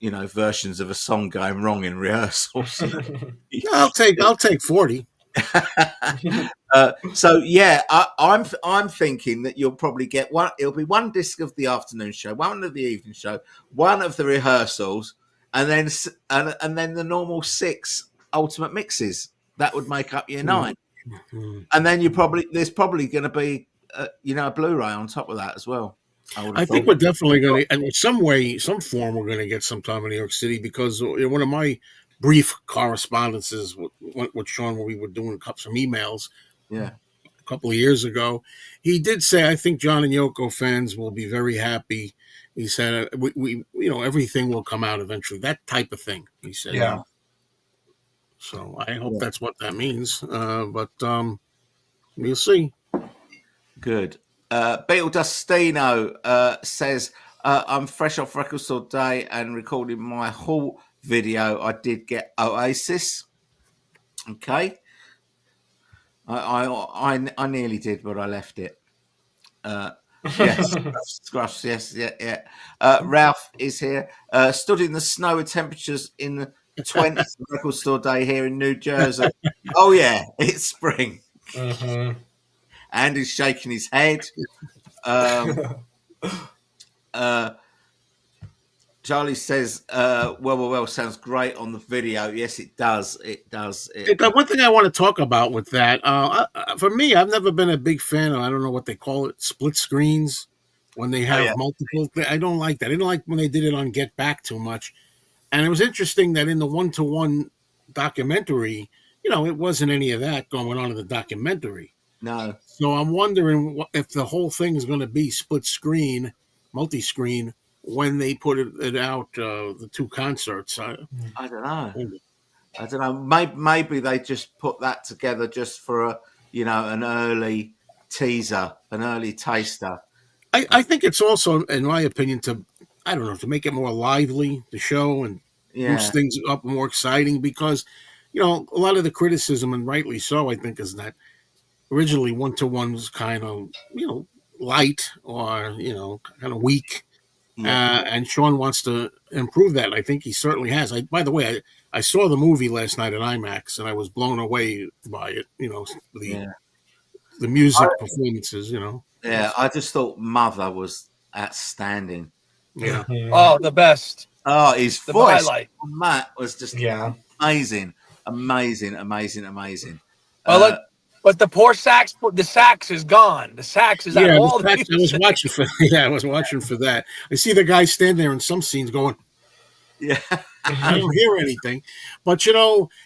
versions of a song going wrong in rehearsals. I'll take 40. So yeah, I'm thinking that you'll probably get one. It'll be one disc of the afternoon show, one of the evening show, one of the rehearsals, and then the normal 6 ultimate mixes. That would make up your 9. And then there's probably going to be a Blu-ray on top of that as well. I think we're definitely going to, and in some form, we're going to get sometime in New York City, because one of my brief correspondences with Sean, when we were doing some emails, a couple of years ago, he did say, "I think John and Yoko fans will be very happy." He said, "We everything will come out eventually." That type of thing. He said, "Yeah." So I hope that's what that means. But we'll see. Good. Beetle Dustino says, "I'm fresh off Record Store Day and recording my haul video. I did get Oasis." Okay. I nearly did, but I left it. Yes, Scruffs. Yes, yeah. Ralph is here. Stood in the snow with temperatures in the 20th Record Store Day here in New Jersey. Oh yeah, it's spring. Andy's shaking his head. Charlie says, well, sounds great on the video. Yes, it does. It does. One thing I want to talk about with that, for me, I've never been a big fan of, I don't know what they call it, split screens, when they have multiple. I don't like that. I didn't like when they did it on Get Back too much. And it was interesting that in the 1-to-1 documentary, it wasn't any of that going on in the documentary. No. So I'm wondering if the whole thing is going to be split screen, multi-screen, when they put it out, the two concerts. I don't know. I don't know. Maybe they just put that together just for an early teaser, an early taster. I think it's also, in my opinion, to make it more lively, the show, and boost things up, more exciting, because a lot of the criticism, and rightly so, I think, is that originally 1-to-1 was kind of light, or kind of weak. And Sean wants to improve that. I think he certainly has. By the way, I saw the movie last night at IMAX, and I was blown away by it. The music performances. Yeah, I just thought Mother was outstanding. Yeah. Oh, the best. Oh, his The voice highlight. on that was just amazing. But the poor sax, the sax is gone. The sax is Yeah, out all I was watching for. Yeah, I was watching for that. I see the guy stand there in some scenes going, Yeah. I don't hear anything. But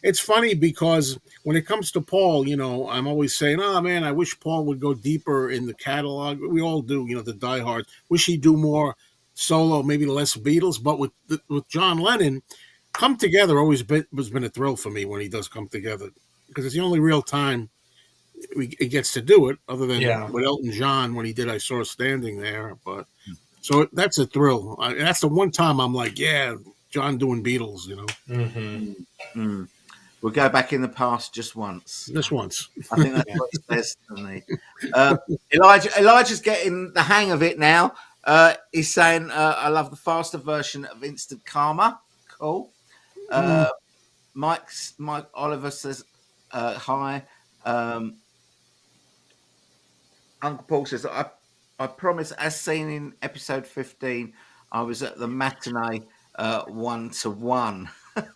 it's funny, because when it comes to Paul, I'm always saying, oh man, I wish Paul would go deeper in the catalog. We all do, the diehards. Wish he'd do more solo, maybe less Beatles. But with John Lennon, Come Together has been a thrill for me when he does come together, because it's the only real time he gets to do it, other than with Elton John when he did I Saw Her Standing There. But so that's a thrill. That's the one time I'm like, yeah, John doing Beatles, We'll go back in the past just once. Just once. I think that's what it says to me. Elijah's getting the hang of it now. He's saying, I love the faster version of Instant Karma. Cool. Mike Oliver says, hi. Uncle Paul says, I promise, as seen in episode 15, I was at the matinee 1-to-1.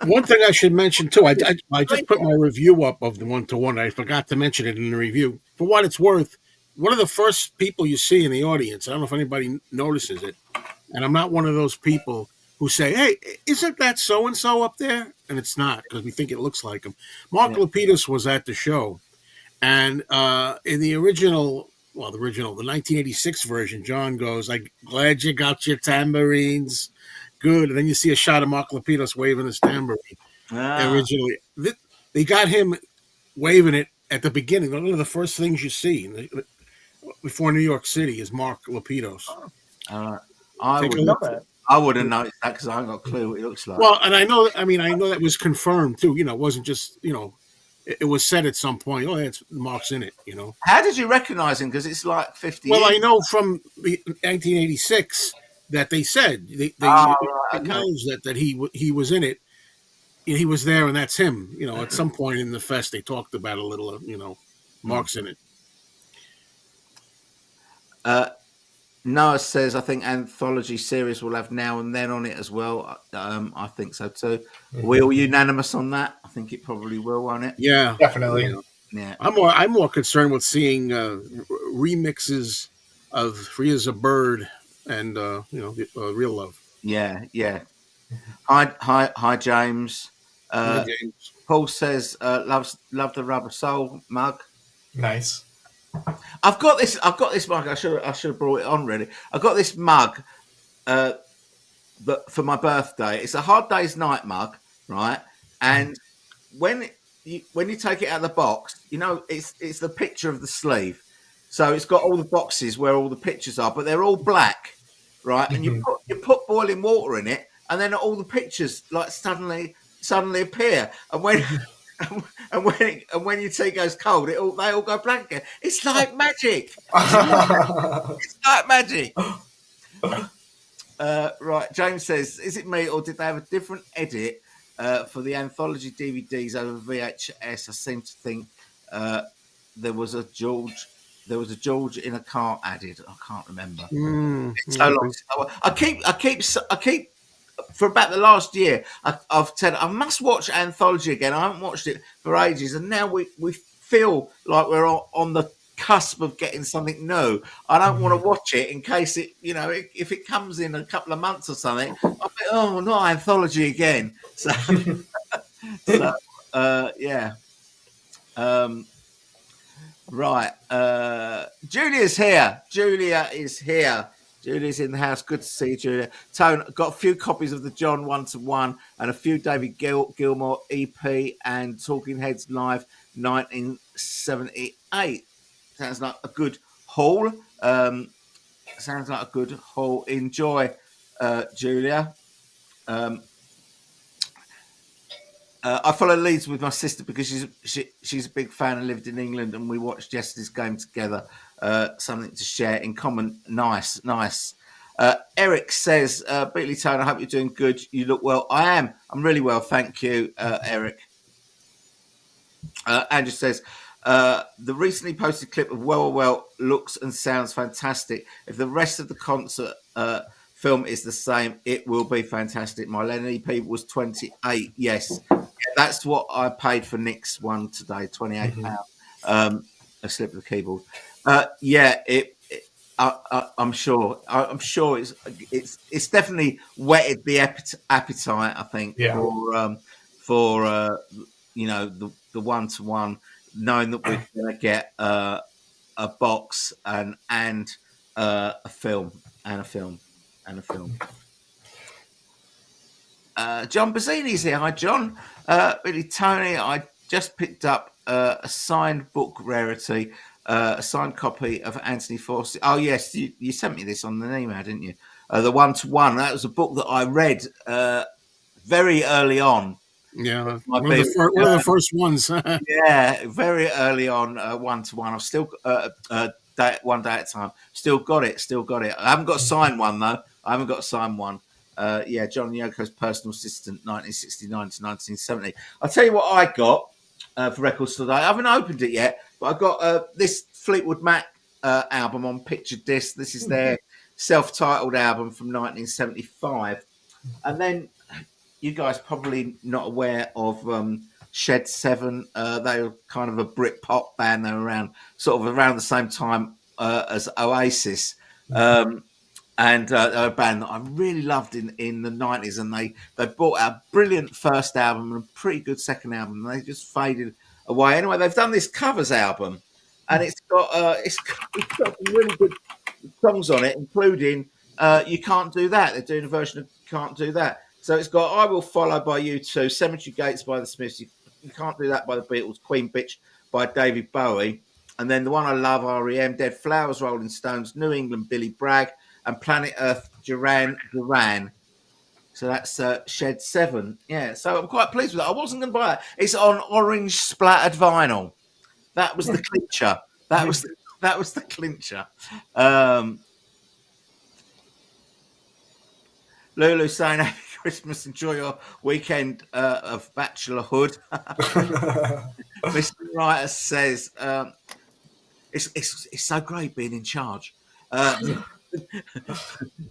One thing I should mention too, I just put my review up of the 1-to-1. I forgot to mention it in the review. For what it's worth, one of the first people you see in the audience, I don't know if anybody notices it, and I'm not one of those people who say, hey, isn't that so-and-so up there? And it's not, because we think it looks like him. Mark Lapidus was at the show, and in the the 1986 version, John goes, I'm glad you got your tambourines. Good. And then you see a shot of Mark Lapidus waving his tambourine. Originally, they got him waving it at the beginning. One of the first things you see before New York City is Mark Lapidus. I wouldn't notice that, because I haven't got a clue what it looks like. Well, and I know that was confirmed too. It wasn't just, it was said at some point, oh, that's Mark's in it, How did you recognize him? Because it's like 50 years. Well, I know from the 1986 that they said, they acknowledged that he was in it. He was there, and that's him. At some point in the fest, they talked about a little, Mark's in it. Noah says, I think anthology series will have Now and Then on it as well. I think so too. Are we all unanimous on that? I think it probably will, won't it? Yeah, definitely. Yeah. I'm more concerned with seeing remixes of Free as a Bird and Real Love. Yeah. Hi, James. James. Paul says, love the Rubber Soul mug. Nice. I've got this mug. I should have brought it on, really. I've got this mug for my birthday. It's a Hard Day's Night mug, right? And when you take it out of the box, it's the picture of the sleeve. So it's got all the boxes where all the pictures are, but they're all black, right? And you put boiling water in it, and then all the pictures like suddenly appear. And when your tea goes cold, they all go blank again. It's like magic. It's like magic. Right, James says, is it me, or did they have a different edit for the anthology DVDs over VHS? I seem to think there was a George in a car added. I can't remember. It's so long. I keep for about the last year, I've said I must watch Anthology again. I haven't watched it for ages, and now we feel like we're on the cusp of getting something new. I don't want to watch it in case it, if it comes in a couple of months or something, I'll be, oh, not Anthology again. So, yeah. Right. Julia is here. Julia's in the house. Good to see you, Julia. Tone, got a few copies of the John 1-to-1 and a few David Gilmour EP and Talking Heads Live 1978. Sounds like a good haul. Sounds like a good haul. Enjoy, Julia. I follow Leeds with my sister because she's a big fan and lived in England, and we watched yesterday's game together. Something to share in common. Nice. Eric says, Beatley Tone, I hope you're doing good. You look well. I am. I'm really well. Thank you, Eric. Andrew says, the recently posted clip of Well looks and sounds fantastic. If the rest of the concert film is the same, it will be fantastic. My Lennon EP was 28. Yes. That's what I paid for Nick's one today, £28. A slip of the keyboard. I'm sure. I'm sure it's definitely whetted the appetite. I think for the 1-to-1, knowing that we're going to get a box and a film. John Bazzini's here. Hi, John. Really, Tony, I just picked up a signed book rarity, a signed copy of Anthony Fawcett. Oh, yes, you sent me this on the email, didn't you? The 1-to-1. That was a book that I read very early on. Yeah, one of the first ones. Yeah, very early on, 1-to-1. I've still one day at a time. Still got it. I haven't got a signed one, though. John Yoko's personal assistant, 1969 to 1970. I'll tell you what I got for records today. I haven't opened it yet, but I got this Fleetwood Mac album on picture disc. This is their self-titled album from 1975. And then you guys probably not aware of Shed 7. They were kind of a Britpop band. They were around the same time as Oasis. And a band that I really loved in the 90s, and they brought out a brilliant first album and a pretty good second album, and they just faded away. Anyway, they've done this covers album, and it's got some really good songs on it, including You Can't Do That. They're doing a version of Can't Do That. So it's got I Will Follow by U2, Cemetery Gates by the Smiths, You Can't Do That by the Beatles, Queen Bitch by David Bowie, and then the one I love, R.E.M., Dead Flowers, Rolling Stones, New England, Billy Bragg, and Planet Earth, Duran Duran. So that's Shed 7. Yeah, so I'm quite pleased with that. I wasn't going to buy it. It's on orange splattered vinyl. That was the clincher. That was the clincher. Lulu saying, Happy Christmas, enjoy your weekend of bachelorhood. Mr. Writer says, it's so great being in charge.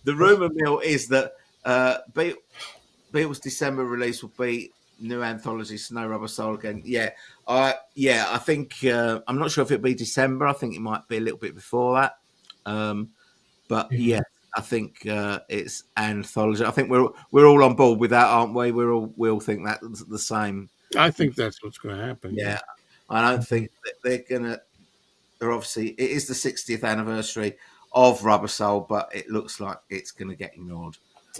The rumour mill is that Beatles' December release will be new anthology Snow Rubber Soul again. I think I'm not sure if it'll be December. I think it might be a little bit before that. I think it's anthology. I think we're all on board with that, aren't we? We all think that's the same. I think that's what's going to happen. Yeah, I don't think that they're gonna. They're obviously it is the 60th anniversary of Rubber Soul, but it looks like it's going to get ignored.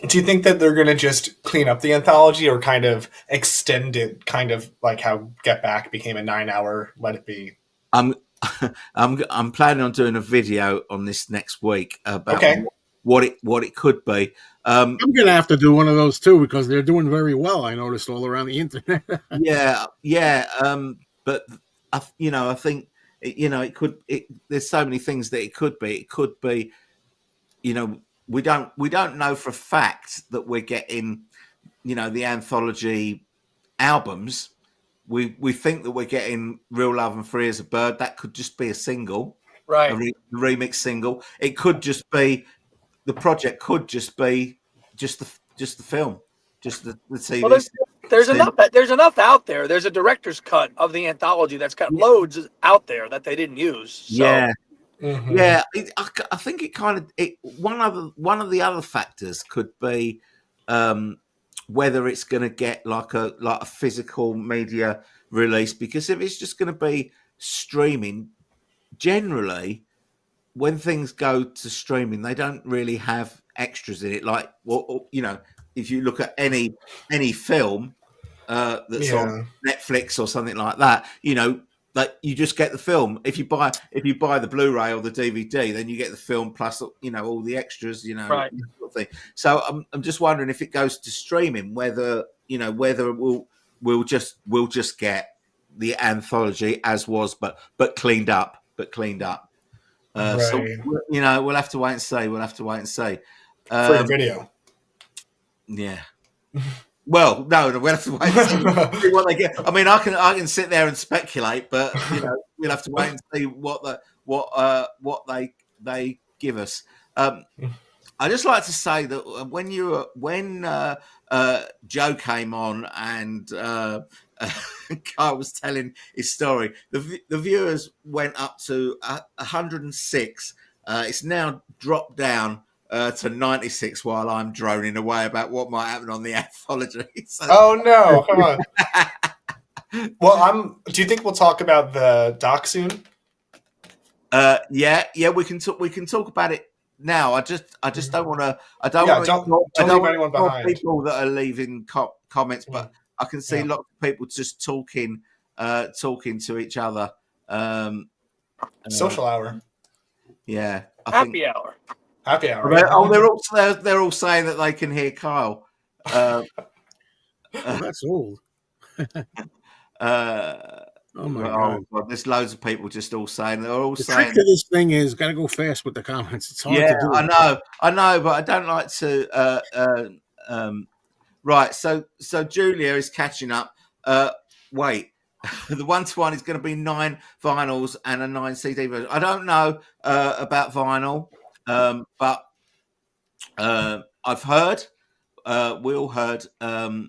Do you think that they're going to just clean up the anthology or kind of extend it, kind of like how Get Back became a 9-hour Let It Be? I'm planning on doing a video on this next week about what it could be. I'm going to have to do one of those too because they're doing very well. I noticed all around the internet. But I think it could. There's so many things that it could be. It could be, we don't know for a fact that we're getting, the anthology albums. We think that we're getting Real Love and Free as a Bird. That could just be a single, right? A remix single. It could just be the project. Could just be just the film, just the TV. Well, there's enough out there. There's a director's cut of the anthology that's got loads out there that they didn't use. So. Yeah. Mm-hmm. Yeah, I think it kind of one of the other factors could be whether it's going to get like a physical media release, because if it's just going to be streaming, generally when things go to streaming, they don't really have extras in it. Like, well, if you look at any film that's on Yeah. Netflix or something like that, like you just get the film. If you buy the Blu-ray or the DVD, then you get the film plus all the extras, Right. sort of thing. So I'm just wondering if it goes to streaming, whether we'll just get the anthology as was, but cleaned up. Right. So we'll have to wait and see. For your video. Yeah. Well, no, we'll have to wait and see what they get. I mean, I can sit there and speculate, but we'll have to wait and see what they give us. I just like to say that when Joe came on and Guy was telling his story, the viewers went up to 106. It's now dropped down to 96 while I'm droning away about what might happen on the anthology. So, oh no! Come on. Well, do you think we'll talk about the doc soon? Yeah, we can talk about it now. I just don't want to. I don't leave anyone behind. People that are leaving comments, but I can see lots of people just talking to each other. Social hour. Yeah, Happy hour. Happy hour. They're all saying that they can hear Kyle. That's old. Oh my God! There's loads of people just all saying. They're all saying. The trick to this thing is got to go fast with the comments. It's hard to do. I know, but I don't like to. Right, so Julia is catching up. Wait, the 1-to-1 is going to be 9 vinyls and a 9 CD version. I don't know about vinyl, but I've heard. We all heard Andrew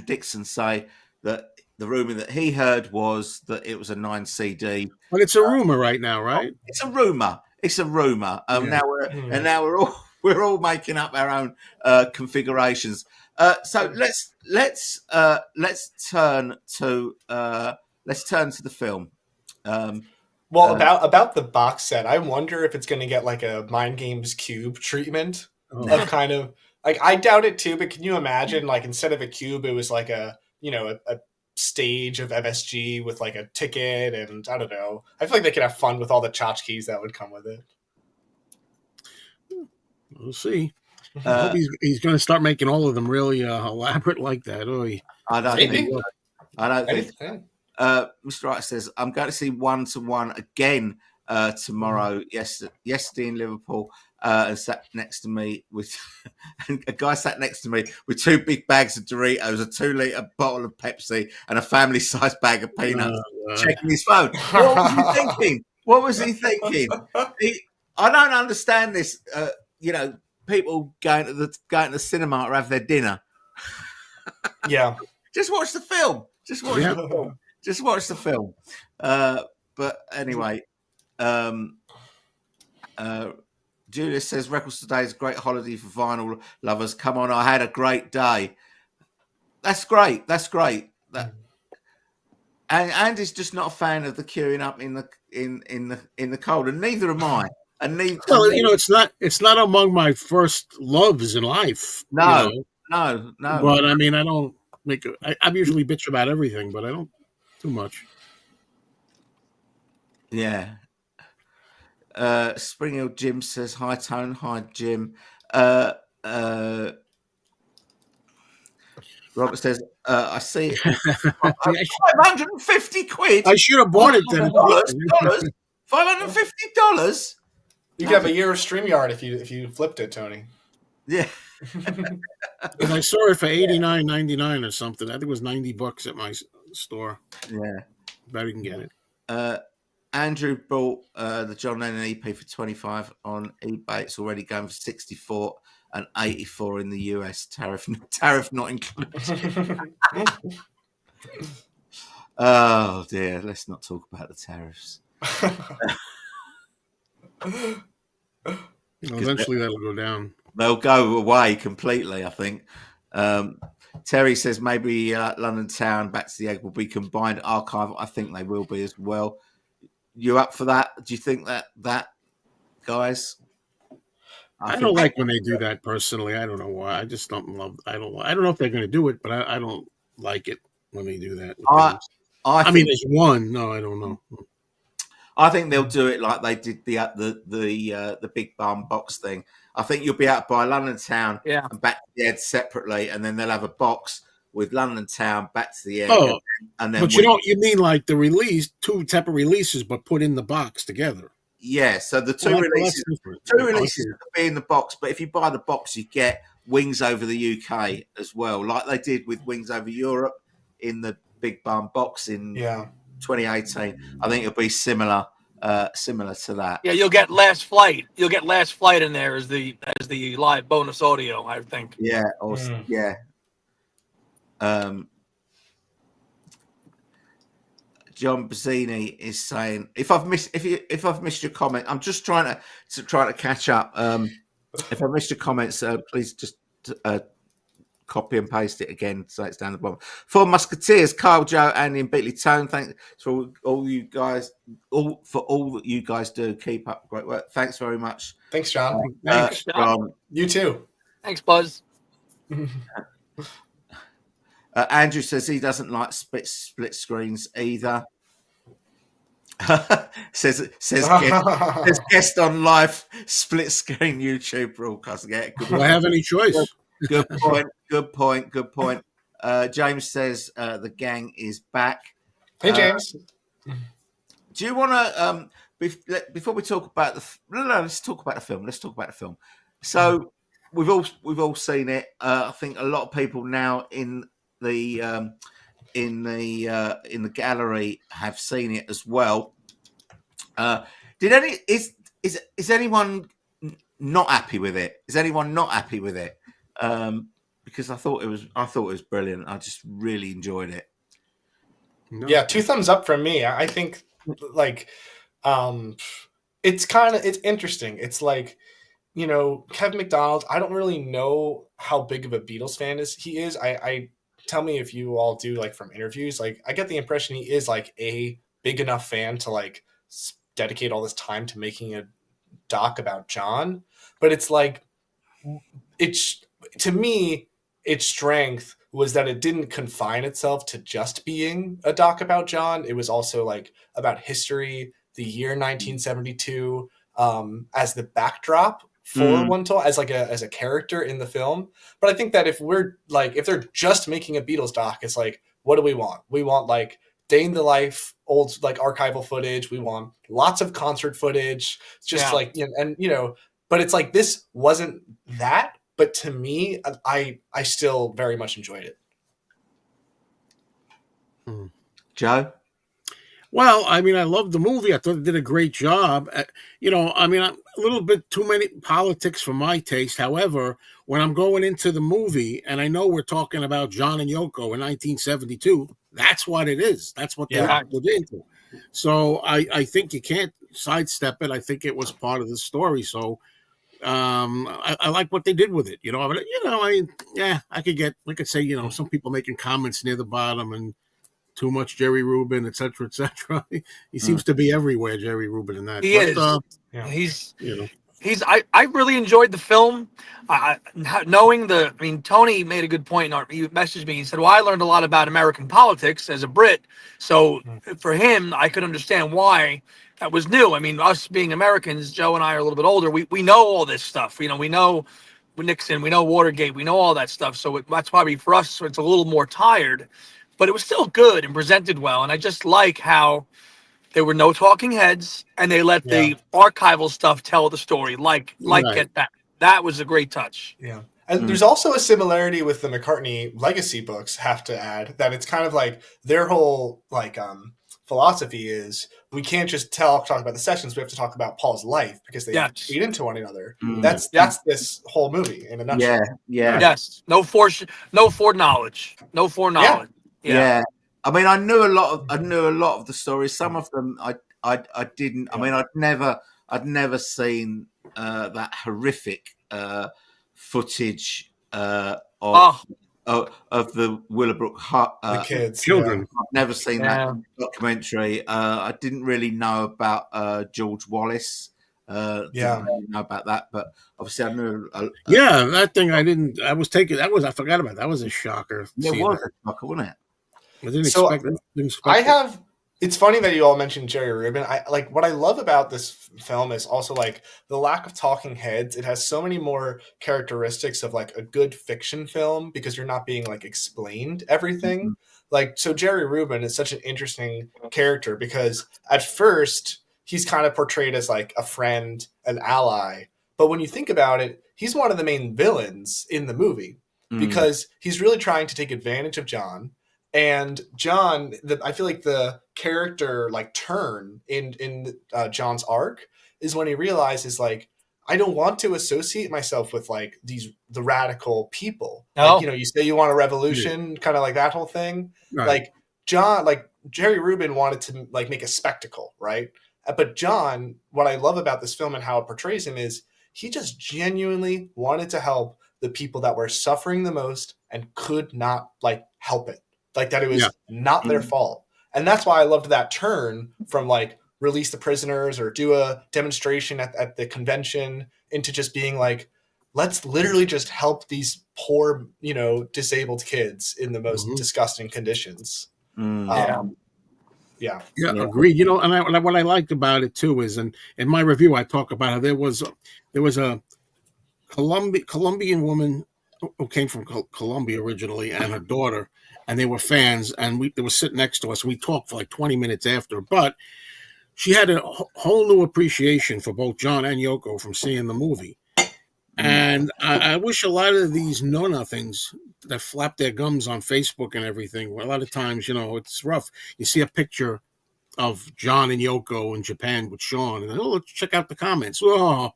Dixon say that the rumor that he heard was that it was a 9 CD. But it's a rumor right now, right? It's a rumor. Now we're all making up our own configurations. So let's turn to the film. About the box set, I wonder if it's going to get like a Mind Games Cube treatment of kind of like, I doubt it too. But can you imagine, like, instead of a cube, it was like a stage of MSG with like a ticket, and I don't know. I feel like they could have fun with all the tchotchkes that would come with it. We'll see. I hope he's going to start making all of them really elaborate like that. I don't think. Mr. Wright says, I'm going to see 1-to-1 again tomorrow. Yesterday in Liverpool, and sat next to me with a guy sat next to me with 2 big bags of Doritos, a 2-liter bottle of Pepsi, and a family-sized bag of peanuts. Checking his phone. What was he thinking? I don't understand this. People going to the cinema to have their dinner. Yeah. Just watch the film. Just watch the film. But anyway, Julius says, Records Today is a great holiday for vinyl lovers. Come on, I had a great day. That's great. And Andy's just not a fan of the queuing up in the cold, and neither am I. It's not among my first loves in life. No. But I mean, I don't make it. I usually bitch about everything, but I don't too much. Yeah. Spring Hill Jim says, hi Tone, hi Jim. Robert says, I see 550 quid. I should have bought it then. $550. You could have a year of StreamYard if you flipped it, Tony. Yeah. And I saw it for $89.99 or something. I think it was $90 at my store. Yeah. Bet you can get it. Andrew bought the John Lennon EP for $25 on eBay. It's already going for $64 and $84 in the US. Tariff not included. Oh dear, let's not talk about the tariffs. Eventually that'll go down. They'll go away completely, I think. Terry says maybe London Town, Back to the Egg will be combined archive. I think they will be as well. you up for that? Do you think that guys? I don't like when they do that personally. I don't know why. I just don't love. I don't know if they're going to do it, but I don't like it when they do that with things. I mean, there's one. No, I don't know. I think they'll do it like they did the Big Barn Box thing. I think you'll be out by London Town and back to the Egg separately, and then they'll have a box with London Town back to the Egg. Oh, and then but you mean like the release, two separate releases, but put in the box together. Yeah, so the two releases will be in the box, but if you buy the box, you get Wings Over the UK as well, like they did with Wings Over Europe in the Big Barn Box in 2018. I think it'll be similar to that. Yeah, you'll get Last Flight. You'll get Last Flight in there as the live bonus audio, I think. Yeah, yeah. John Bazzini is saying, if I've missed your comment, I'm just trying to catch up. If I missed your comments, please just copy and paste it again so it's down the bottom. For Musketeers, Kyle, Joe, Andy, and Beatley Tone, thanks for all you guys, all that you guys do. Keep up great work. Thanks very much. Thanks, John. Thanks, John. You too. Thanks, Buzz. Andrew says he doesn't like split screens either. says guest on live split screen YouTube broadcast. Yeah, do I have any choice? Good point. James says the gang is back. Hey, James. Do you want to before we talk about let's talk about the film. So we've all seen it. I think a lot of people now in the gallery have seen it as well. Is anyone not happy with it? Is anyone not happy with it? Because I thought it was brilliant. I just really enjoyed it. No. Yeah, 2 thumbs up from me. I think it's interesting. It's like, Kevin McDonald, I don't really know how big of a Beatles fan he is. I tell me if you all do, like, from interviews, like, I get the impression he is like a big enough fan to like dedicate all this time to making a doc about John. But it's like, to me, its strength was that it didn't confine itself to just being a doc about John. It was also like about history, the year 1972, as the backdrop for one told, as a character in the film. But I think that if they're just making a Beatles doc, it's like, what do we want? We want like day in the life, old like archival footage. We want lots of concert footage. Just but it's like, this wasn't that. But to me, I still very much enjoyed it. Joe? Well, I mean, I loved the movie. I thought it did a great job. A little bit too many politics for my taste. However, when I'm going into the movie and I know we're talking about John and Yoko in 1972, that's what it is. That's what they're into. So I think you can't sidestep it. I think it was part of the story. So I like what they did with it. I could say, some people making comments near the bottom and too much Jerry Rubin, et cetera, et cetera. He seems to be everywhere, Jerry Rubin, in that. He is. I really enjoyed the film. Tony made a good point. He messaged me. He said, well, I learned a lot about American politics as a Brit. So for him, I could understand why that was new. I mean, us being Americans, Joe and I are a little bit older. We know all this stuff. We know Nixon, we know Watergate, we know all that stuff. So that's probably for us, it's a little more tired. But it was still good and presented well. And I just like how there were no talking heads and they let the archival stuff tell the story. Get that. That was a great touch. Yeah. And there's also a similarity with the McCartney legacy books, have to add, that it's kind of like their whole philosophy is we can't just talk about the sessions. We have to talk about Paul's life because they feed into one another. That's this whole movie in a nutshell. Yeah. Yes. No foreknowledge. No foreknowledge. Yeah. I mean, I knew a lot of the stories. Some of them I didn't. I mean, I'd never seen that horrific footage of of the Willowbrook Hut. The kids, children. I've never seen Yeah. that documentary. I didn't really know about George Wallace. Didn't really know about that, but obviously I knew. Yeah, that thing I didn't. I was taking. I forgot about. That was a shocker. It was a shocker, wasn't it? I didn't So, expect it. I have. It's funny that you all mentioned Jerry Rubin. I like what I love about this film is also like the lack of talking heads. It has so many more characteristics of like a good fiction film because you're not being like explained everything. Mm-hmm. Like, so Jerry Rubin is such an interesting character because at first he's kind of portrayed as like a friend, an ally. But when you think about it, he's one of the main villains in the movie because he's really trying to take advantage of John. And John, I feel like the character like turn in John's arc is when he realizes like, I don't want to associate myself with like the radical people. No. Like, you say you want a revolution, kind of like that whole thing. Right. Like Jerry Rubin wanted to like make a spectacle, right? But John, what I love about this film and how it portrays him is he just genuinely wanted to help the people that were suffering the most and could not like help it. Like that it was not their fault. And that's why I loved that turn from like release the prisoners or do a demonstration at the convention into just being like, let's literally just help these poor, disabled kids in the most disgusting conditions. Yeah, Yeah. agreed. And what I liked about it too is, and in my review, I talk about how there was a Colombian woman who came from Colombia originally, and her daughter, and they were fans, and they were sitting next to us. We talked for like 20 minutes after, but she had a whole new appreciation for both John and Yoko from seeing the movie. And I wish a lot of these know-nothings that flap their gums on Facebook and everything, a lot of times, it's rough. You see a picture of John and Yoko in Japan with Sean, and let's check out the comments. Oh,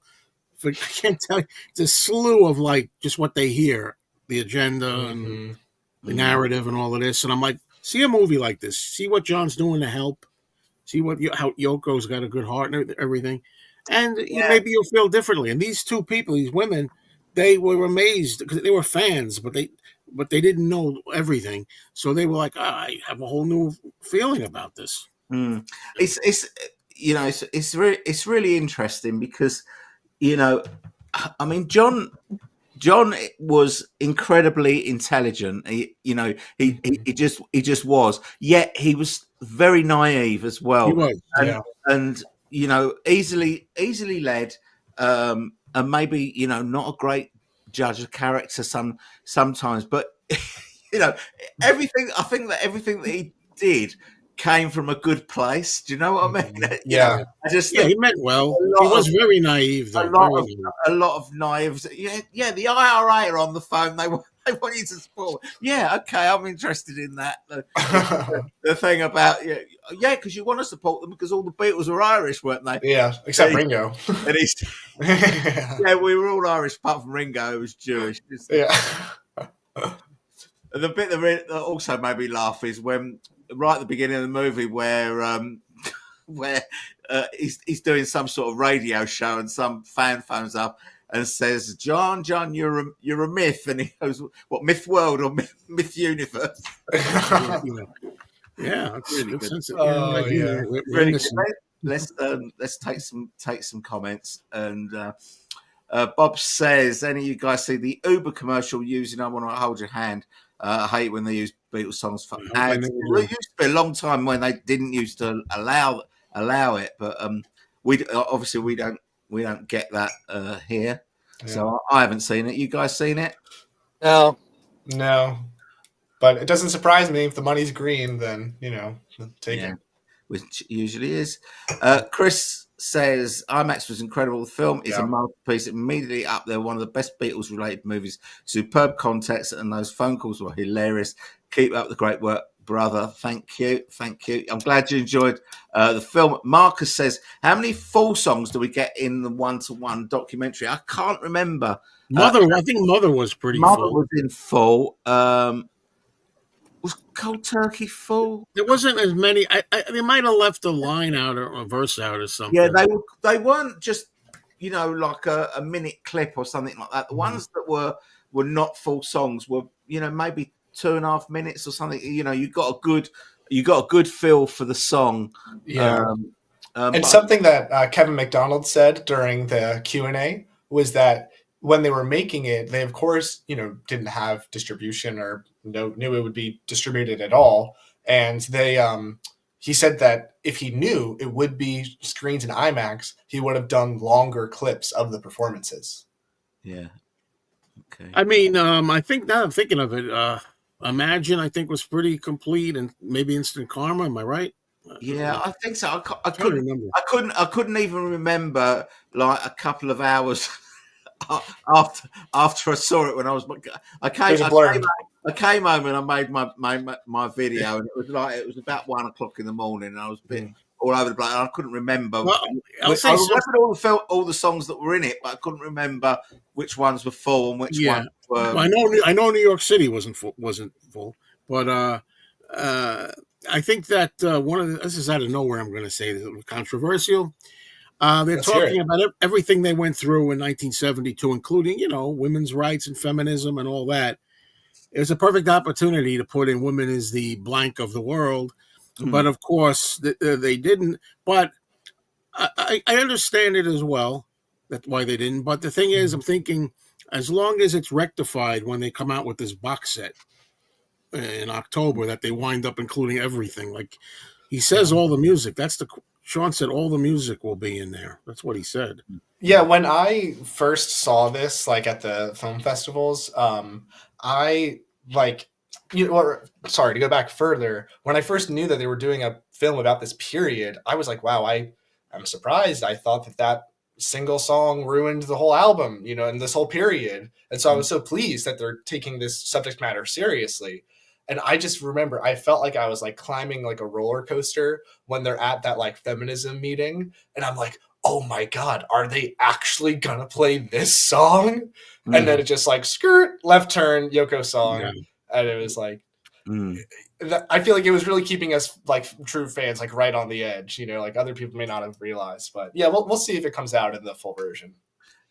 I can't tell you. It's a slew of like just what they hear, the agenda and the narrative and all of this. And I'm like, see a movie like this. See what John's doing to help. See how Yoko's got a good heart and everything. And maybe you'll feel differently. And these two people, these women, they were amazed because they were fans, but they didn't know everything. So they were like, I have a whole new feeling about this. It's really interesting because, I mean, John was incredibly intelligent. He just was. Yet he was very naive as well. He was, and easily led, and maybe not a great judge of character sometimes. But everything that he did came from a good place. Do you know what I mean? Yeah. I just think he meant well. He was very naive, though. A lot of naives. Yeah. The IRA are on the phone. They want you to support. Yeah, okay, I'm interested in that. The thing about because you want to support them because all the Beatles were Irish, weren't they? Yeah, except Ringo. And we were all Irish apart from Ringo, who was Jewish. Yeah. The bit that also made me laugh is when right at the beginning of the movie where he's doing some sort of radio show and some fan phones up and says, John, you're a myth. And he goes, what, Myth World or Myth Universe? Yeah, that's really good. Really good. Let's take some comments. And Bob says, any of you guys see the Uber commercial using I Want to Hold Your Hand? I hate when they use Beatles songs for ads. It used to be a long time when they didn't used to allow it, but we don't get that here. Yeah. So I haven't seen it. You guys seen it? No. But it doesn't surprise me if the money's green. Then take it, which usually is. Chris says IMAX was incredible. The film is a masterpiece, immediately up there. One of the best Beatles related movies. Superb context, and those phone calls were hilarious. Keep up the great work, brother. Thank you. I'm glad you enjoyed the film. Marcus says, how many full songs do we get in the 1-to-1 documentary? I can't remember. I think Mother was pretty full. Mother was in full. Was Cold Turkey full? There wasn't as many. They might have left a line out or a verse out or something. Yeah, they weren't just like a minute clip or something like that. The ones that were were not full songs, were maybe 2.5 minutes or something. You got a good feel for the song. Yeah. And something that Kevin McDonald said during the Q&A was that when they were making it, they of course didn't have distribution or knew it would be distributed at all, and they he said that if he knew it would be screens in IMAX, he would have done longer clips of the performances. Yeah. Okay. I mean, I think now I'm thinking of it. Imagine, I think, was pretty complete, and maybe Instant Karma. Am I right? Yeah, I think so. I couldn't remember. I couldn't even remember like a couple of hours after I saw it when I was. I came home and I made my video, and it was about 1 o'clock in the morning, and I was a bit all over the place. And I couldn't remember. Well, I remembered all the songs that were in it, but I couldn't remember which ones were full and which ones were. Well, I know New York City wasn't full, but I think that this is out of nowhere. I'm going to say this, controversial. They're talking about everything they went through in 1972, including women's rights and feminism and all that. It was a perfect opportunity to put in women as the blank of the world, but of course they didn't. But I understand it as well. That's why they didn't. But the thing is, I'm thinking, as long as it's rectified when they come out with this box set in October, that they wind up including everything. Like he says, all the music. Sean said all the music will be in there. That's what he said. Yeah, when I first saw this, like at the film festivals, I sorry to go back further. When I first knew that they were doing a film about this period, I was like, wow, I'm surprised. I thought that single song ruined the whole album, and this whole period. And so I was so pleased that they're taking this subject matter seriously. And I just remember I felt like I was like climbing like a roller coaster when they're at that like feminism meeting. And I'm like, oh my God, are they actually going to play this song? And then it just like skirt, left turn, Yoko song. Yeah. And it was like, I feel like it was really keeping us like true fans, like right on the edge, like other people may not have realized, but yeah, we'll see if it comes out in the full version.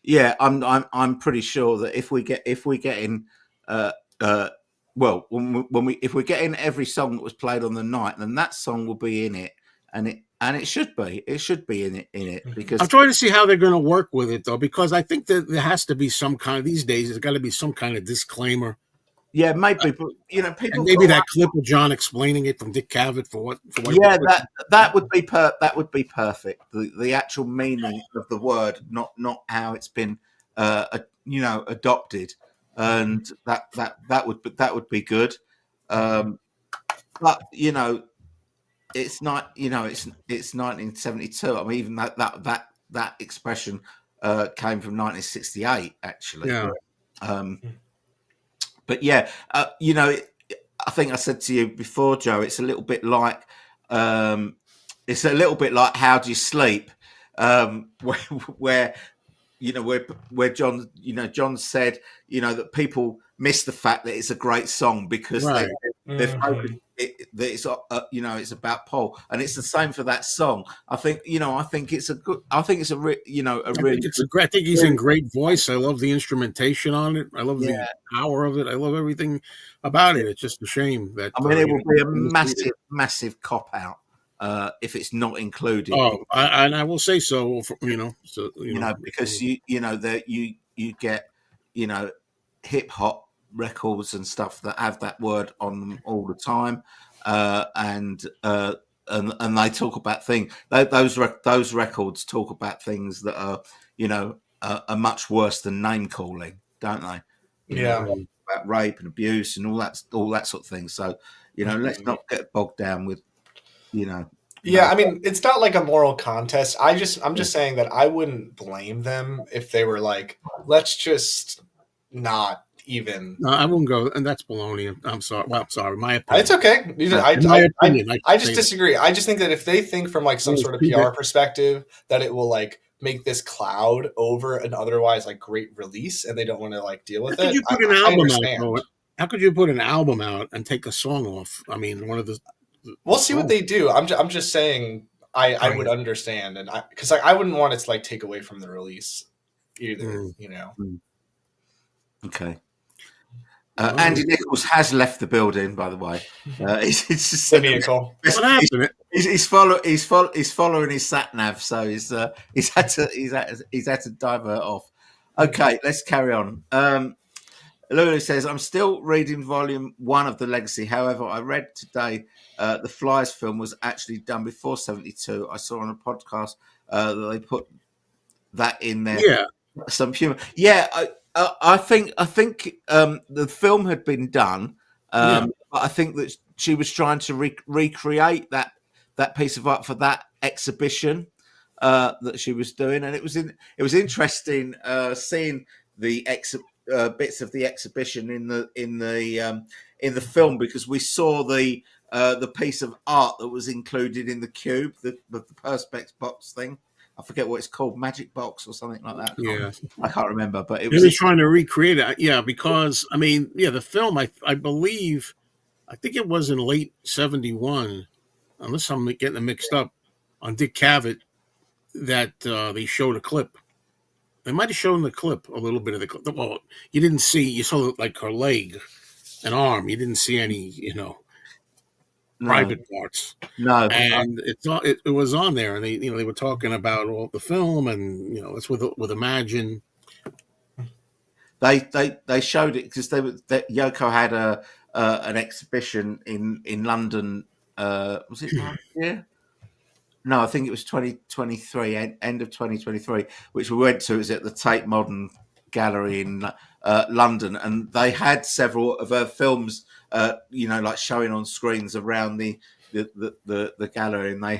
Yeah. I'm pretty sure that if we get in, if we're getting every song that was played on the night, then that song will be in it, and it should be in it because I'm trying to see how they're going to work with it though, because I think that there has to be some kind of these days. There's got to be some kind of disclaimer. Yeah, maybe people. Maybe that clip of John explaining it from Dick Cavett for what. Yeah, that would be perfect. The actual meaning of the word, not how it's been, adopted. And that would be good, but it's not. It's 1972. I mean, even that expression came from 1968, actually. Yeah. But yeah, I think I said to you before, Joe. It's a little bit like How Do You Sleep, where John said, that people miss the fact that it's a great song because they're focused that it's about Paul, and it's the same for that song. I think it's a good. I think it's a really. I think he's in great voice. I love the instrumentation on it. I love the power of it. I love everything about it. It's just a shame that it will be a massive cop out if it's not included. Oh, and I will say so. Because you get hip hop records and stuff that have that word on them all the time, and they talk about things. Those records talk about things that are much worse than name calling, don't they? About rape and abuse and all that sort of thing. So let's not get bogged down with Yeah, I mean, it's not like a moral contest. I'm just saying that I wouldn't blame them if they were like, let's just not even. No, I wouldn't go, and that's baloney. I'm sorry. Well, I'm sorry. My opinion. It's okay. I just disagree. I just think that if they think from like some sort of PR perspective that it will like make this cloud over an otherwise like great release, and they don't want to like deal with it. How could you put an album out and take a song off? I mean, one of the. We'll see what they do. I'm just saying I would understand, and because I wouldn't want it to like take away from the release either. Okay. Andy Nichols has left the building, by the way. He's just The vehicle. What happened? He's following his sat nav, so he's had to divert off. Okay, let's carry on. Lulu says, I'm still reading volume 1 of The Legacy. However, I read today the Flyers film was actually done before 72. I saw on a podcast that they put that in there. Yeah. Some humor. Yeah, I think the film had been done, but I think that she was trying to recreate that piece of art for that exhibition that she was doing, and it was interesting seeing the bits of the exhibition in the film, because we saw the piece of art that was included in the cube, the perspex box thing. I forget what it's called, magic box or something like that. I can't remember, but it was trying to recreate it. Yeah, because the film, I believe, I think it was in late 71, unless I'm getting them mixed up, on Dick Cavett, that they showed a clip. They might have shown the clip, a little bit of the clip. Well, you saw like her leg and arm. You didn't see any, private parts. No, and it was on there, and they were talking about all the film, and it's with Imagine. They showed it because Yoko had an exhibition in London. Was it last year? No, I think it was 2023, end of 2023, which we went to. It was at the Tate Modern Gallery in London, and they had several of her films, like showing on screens around the gallery, and they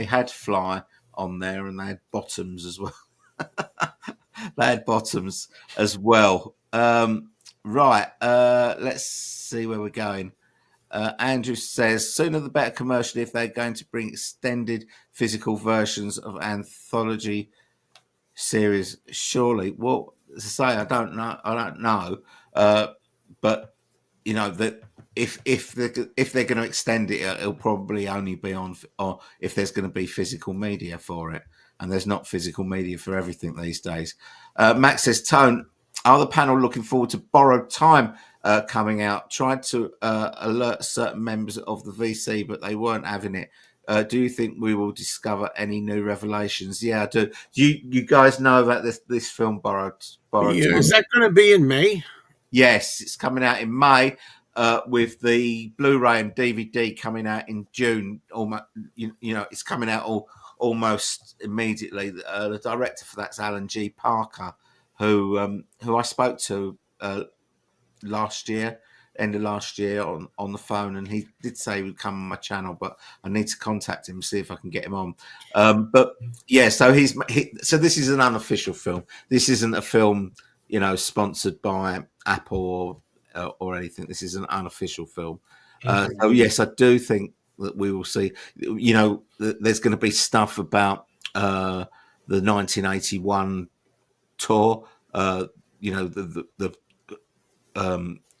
had Fly on there, and they had Bottoms as well. They had Bottoms as well. Right, let's see where we're going. Andrew says, sooner the better commercially if they're going to bring extended physical versions of anthology series. Surely, well, as I say, I don't know. But that if they're going to extend it, it'll probably only be on, or if there's going to be physical media for it, and there's not physical media for everything these days. Max says, Tone, are the panel looking forward to Borrowed Time coming out? Tried to alert certain members of the VC, but they weren't having it. Do you think we will discover any new revelations? Yeah, I do. You guys know about this film, Borrowed Time? Is that going to be in May? Yes, it's coming out in May, with the Blu-ray and DVD coming out in June. Almost, it's coming out almost immediately. The director for that's Alan G. Parker, who I spoke to end of last year on the phone, and he did say he would come on my channel, but I need to contact him, see if I can get him on. But yeah, so so this is an unofficial film. This isn't a film, sponsored by Apple or anything. This is an unofficial film. So yes, I do think that we will see. There's going to be stuff about the 1981 tour.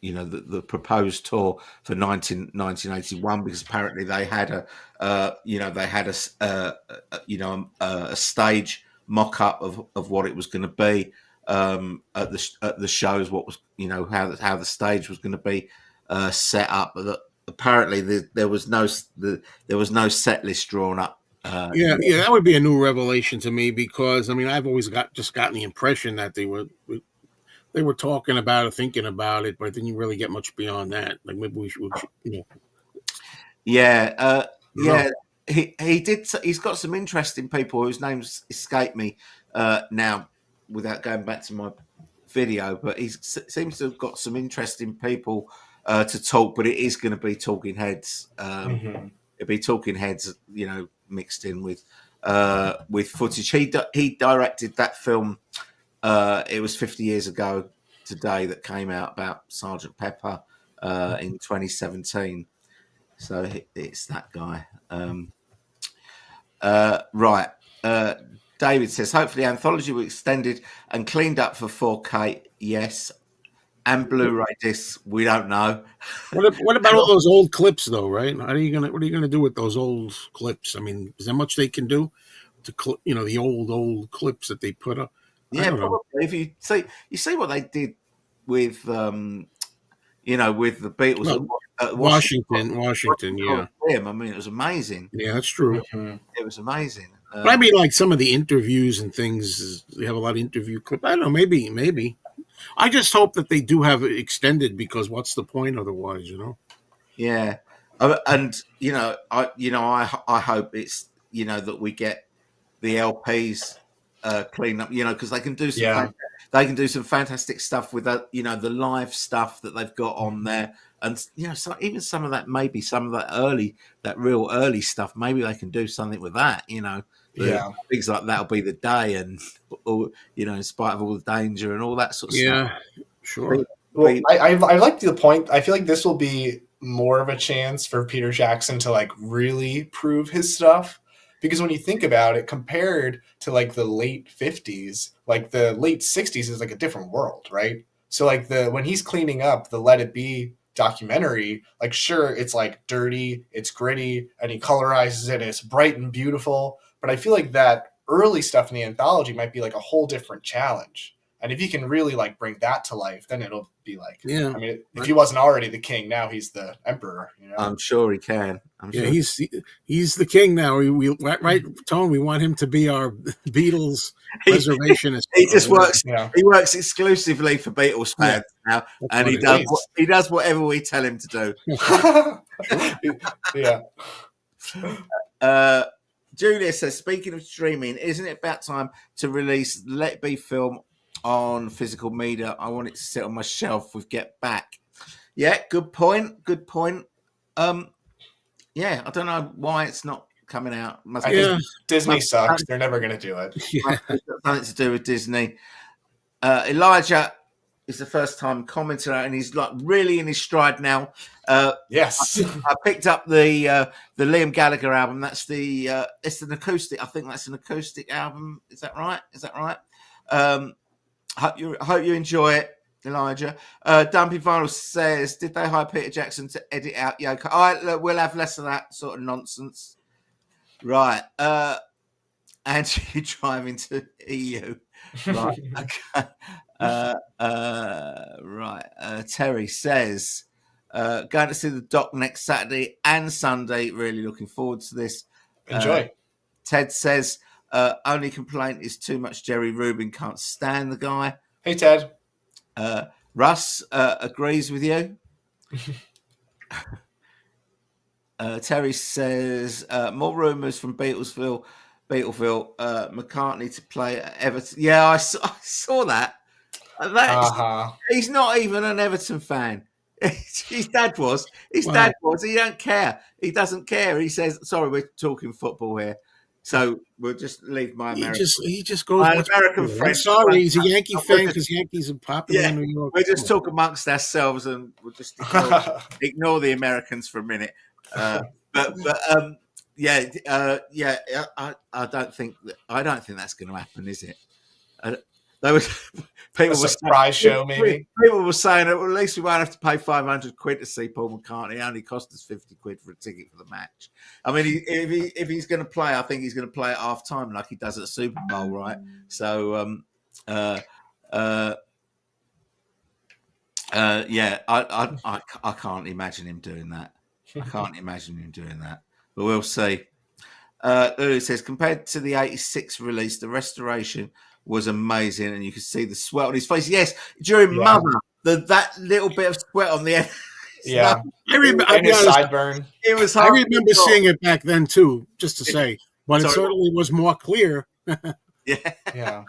The proposed tour for 1981, because apparently they had a stage mock-up of what it was going to be at the shows. What was how the stage was going to be set up. Apparently there was no set list drawn up. That would be a new revelation to me, because I've always gotten the impression that they were talking about it, thinking about it, but I didn't really get much beyond that. Like maybe we should. Yeah. He did. He's got some interesting people whose names escape me now, without going back to my video. But he seems to have got some interesting people to talk. But it is going to be talking heads. It'll be talking heads, mixed in with footage. He directed that film. It was 50 years ago today that came out about Sergeant Pepper in 2017. So it's that guy. Right. David says, hopefully anthology will be extended and cleaned up for 4K. Yes. And Blu-ray discs, we don't know. What about all those old clips, though? Right? What are you gonna do with those old clips? Is there much they can do to the old clips that they put up? Yeah, probably. If you see what they did with with the Beatles Well, at Washington, yeah. Coliseum. I mean, it was amazing. Yeah, that's true. Mhm. It was amazing. But I mean, like some of the interviews and things, they have a lot of interview clips. I don't know, maybe. I just hope that they do have it extended, because what's the point otherwise, Yeah, and I hope it's that we get the LPs cleaned up, because they can do some Yeah. fantastic stuff with that, the live stuff that they've got on there, and so even some of that, maybe some of that real early stuff, maybe they can do something with that, Yeah. things like that'll be the day, and in spite of all the danger and all that sort of stuff. Yeah, sure. Well, I like the point. I feel like this will be more of a chance for Peter Jackson to like really prove his stuff, because when you think about it, compared to like the late 50s, like the late 60s is like a different world, right? So like when he's cleaning up the Let It Be documentary, like sure, it's like dirty, it's gritty, and he colorizes it, and it's bright and beautiful. But I feel like that early stuff in the anthology might be like a whole different challenge. And if he can really like bring that to life, then it'll be like, Yeah. I mean, if he wasn't already the king, now he's the emperor. I'm sure he can. Yeah, he's the king now. We right, Tone. We want him to be our Beatles reservationist. He just works. Yeah. He works exclusively for Beatles fans now, and he does whatever we tell him to do. Yeah. Julia says, speaking of streaming, isn't it about time to release Let It Be film on physical media? I want it to sit on my shelf with Get Back. Yeah, good point. Yeah, I don't know why it's not coming out. Disney sucks. They're never going to do it. Yeah. Something to do with Disney. Elijah is the first time commenter, and he's like really in his stride now. Yes, I picked up the Liam Gallagher album. That's it's an acoustic. I think that's an acoustic album. Is that right? Hope you enjoy it, Elijah. Dumpy Vinyl says, did they hire Peter Jackson to edit out Yoko? All right, look, we'll have less of that sort of nonsense. Right. And you driving to EU. Right. Okay. Right. Terry says, going to see the Doc next Saturday and Sunday. Really looking forward to this. Enjoy. Ted says, only complaint is too much Jerry Rubin. Can't stand the guy. Hey, Ted. Russ agrees with you. Terry says, more rumours from Beatlesville, McCartney to play at Everton. Yeah, I saw that. He's not even an Everton fan. His dad was. He don't care. He doesn't care. He says, sorry, we're talking football here. So we'll just leave my American. He just goes. My American friend. I'm sorry, he's a Yankee fan because Yankees are popular in New York. We just talk amongst ourselves and we'll just ignore the Americans for a minute. I don't think that's going to happen, is it? People were surprise show, maybe. People were saying, well, at least we won't have to pay 500 quid to see Paul McCartney. It only cost us 50 quid for a ticket for the match. I mean, if he's going to play, I think he's going to play at half time like he does at Super Bowl, right? So, I can't imagine him doing that. But we'll see. Lulu says, compared to the 86 release, the restoration was amazing, and you could see the sweat on his face. Yes, during Mother, that little bit of sweat on the end. Yeah, I remember sideburn. It was. I remember seeing it back then too. Just to say, but it certainly was more clear. Yeah.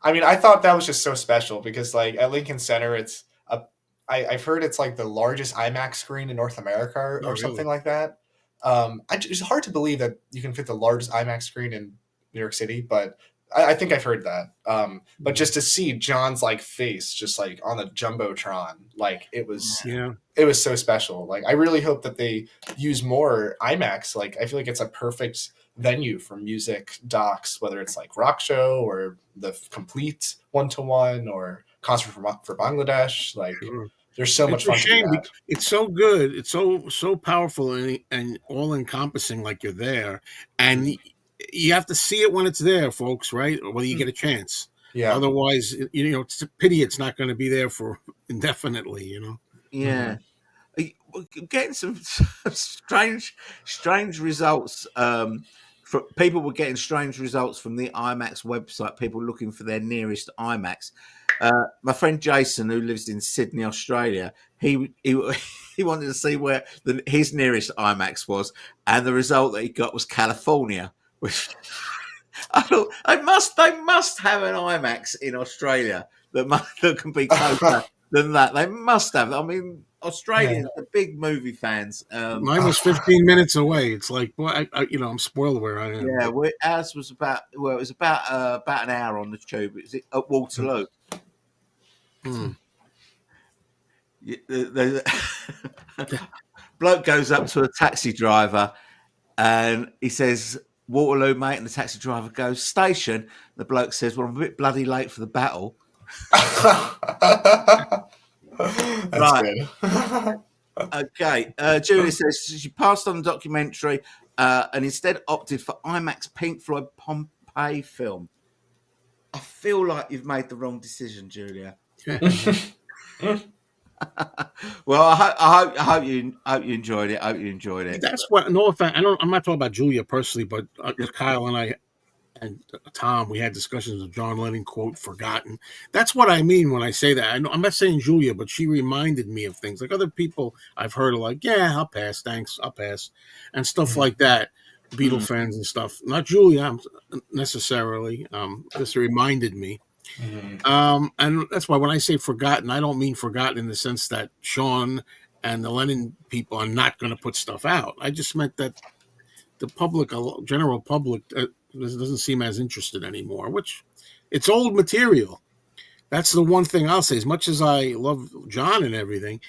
I mean, I thought that was just so special because, like, at Lincoln Center, it's I've heard it's like the largest IMAX screen in North America or something like that. It's hard to believe that you can fit the largest IMAX screen in New York City, but I think I've heard that. But just to see John's like face, just like on the jumbotron, like it was so special. Like I really hope that they use more IMAX. Like I feel like it's a perfect venue for music docs, whether it's like rock show or the complete 1-to-1 or concert for Bangladesh. Like there's so much fun. It's a shame. It's so good. It's so powerful and all encompassing. Like you're there and. You have to see it when it's there, folks, right? Or whether you get a chance. Yeah. Otherwise, it's a pity it's not going to be there for indefinitely, Yeah. We're getting some strange results. People were getting strange results from the IMAX website. People looking for their nearest IMAX. My friend Jason, who lives in Sydney, Australia, he he wanted to see where his nearest IMAX was, and the result that he got was California. Which I thought they must have an IMAX in Australia that can be closer than that. They must have. I mean, Australians are big movie fans. Mine was 15 minutes away. It's like, well, I'm spoiled where I am. Yeah, ours was about an hour on the tube. It's at Waterloo. The bloke goes up to a taxi driver and he says, "Waterloo, mate," and the taxi driver goes, "Station." The bloke says, "Well, I'm a bit bloody late for the battle." That's Right. good. Okay. Julie says she passed on the documentary and instead opted for IMAX Pink Floyd Pompeii film. I feel like you've made the wrong decision, Julia. Well, I hope you enjoyed it. I hope you enjoyed it. That's what. No offense. I'm not talking about Julia personally, but Kyle and I and Tom, we had discussions of John Lennon quote "forgotten." That's what I mean when I say that. I'm not saying Julia, but she reminded me of things like other people I've heard are like, "Yeah, I'll pass, thanks, I'll pass," and stuff like that. Beatle fans and stuff. Not Julia necessarily. Just reminded me. And that's why when I say forgotten, I don't mean forgotten in the sense that Sean and the Lennon people are not going to put stuff out. I just meant that the public, general public, doesn't seem as interested anymore, which it's old material. That's the one thing I'll say. As much as I love John and everything,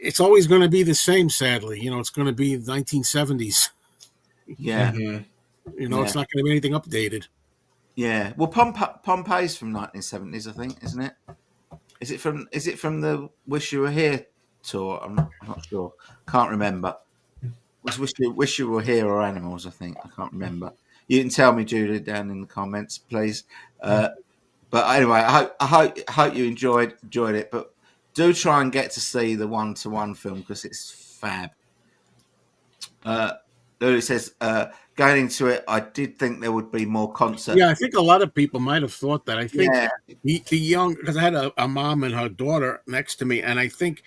it's always going to be the same, sadly. It's going to be the 1970s. Yeah. It's not going to be anything updated. Yeah. Well, Pompeii's from 1970s, I think, isn't it? Is it from the Wish You Were Here tour? I'm not sure. Can't remember. Was Wish You Were Here or Animals? I think I can't remember. You can tell me, Julie, down in the comments, please. But anyway, I hope you enjoyed it. But do try and get to see the 1-to-1 film because it's fab. Lily says, going into it, I did think there would be more concerts. Yeah, I think a lot of people might have thought that. I think the young, because I had a mom and her daughter next to me, and I think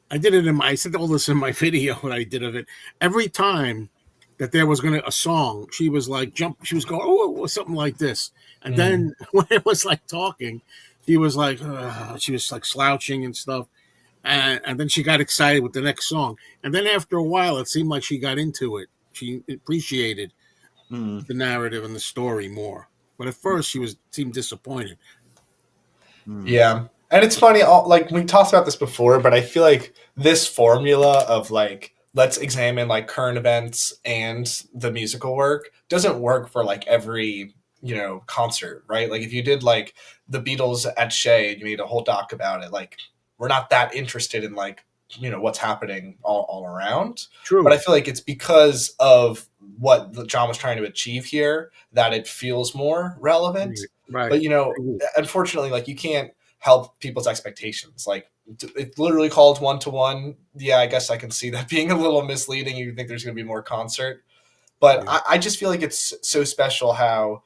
I did it I said all this in my video what I did of it. Every time that there was a song, she was like she was going, oh, something like this. And then when it was like talking, she was like slouching and stuff. And then she got excited with the next song. And then after a while, it seemed like she got into it. She appreciated the narrative and the story more. But at first, she seemed disappointed. Yeah. And it's funny, like we talked about this before, but I feel like this formula of like, let's examine like current events and the musical work doesn't work for like every, concert, right? Like if you did like the Beatles at Shea and you made a whole doc about it, like we're not that interested in like, what's happening all around. True. But I feel like it's because of what John was trying to achieve here that it feels more relevant. Right. But, unfortunately, like you can't help people's expectations. Like it literally called 1-to-1. Yeah, I guess I can see that being a little misleading. You think there's going to be more concert, but I just feel like it's so special how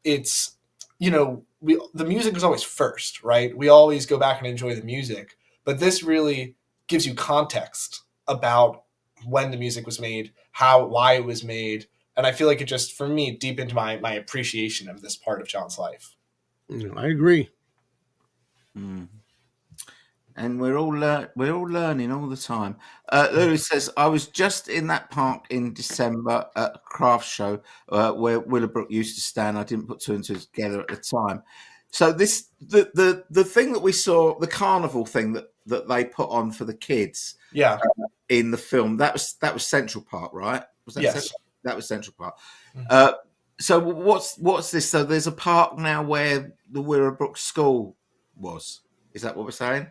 it's, the music is always first, right? We always go back and enjoy the music, but this really gives you context about when the music was made, why it was made. And I feel like it just, for me, deep into my appreciation of this part of John's life. I agree. And we're all learning all the time. Lulu says, I was just in that park in December at a craft show where Willowbrook used to stand. I didn't put two and two together at the time. So the thing that we saw, the carnival thing that they put on for the kids, in the film, that was Central Park, right? Was that yes, that was Central Park. So what's this? So there's a park now where the Willowbrook School was. Is that what we're saying?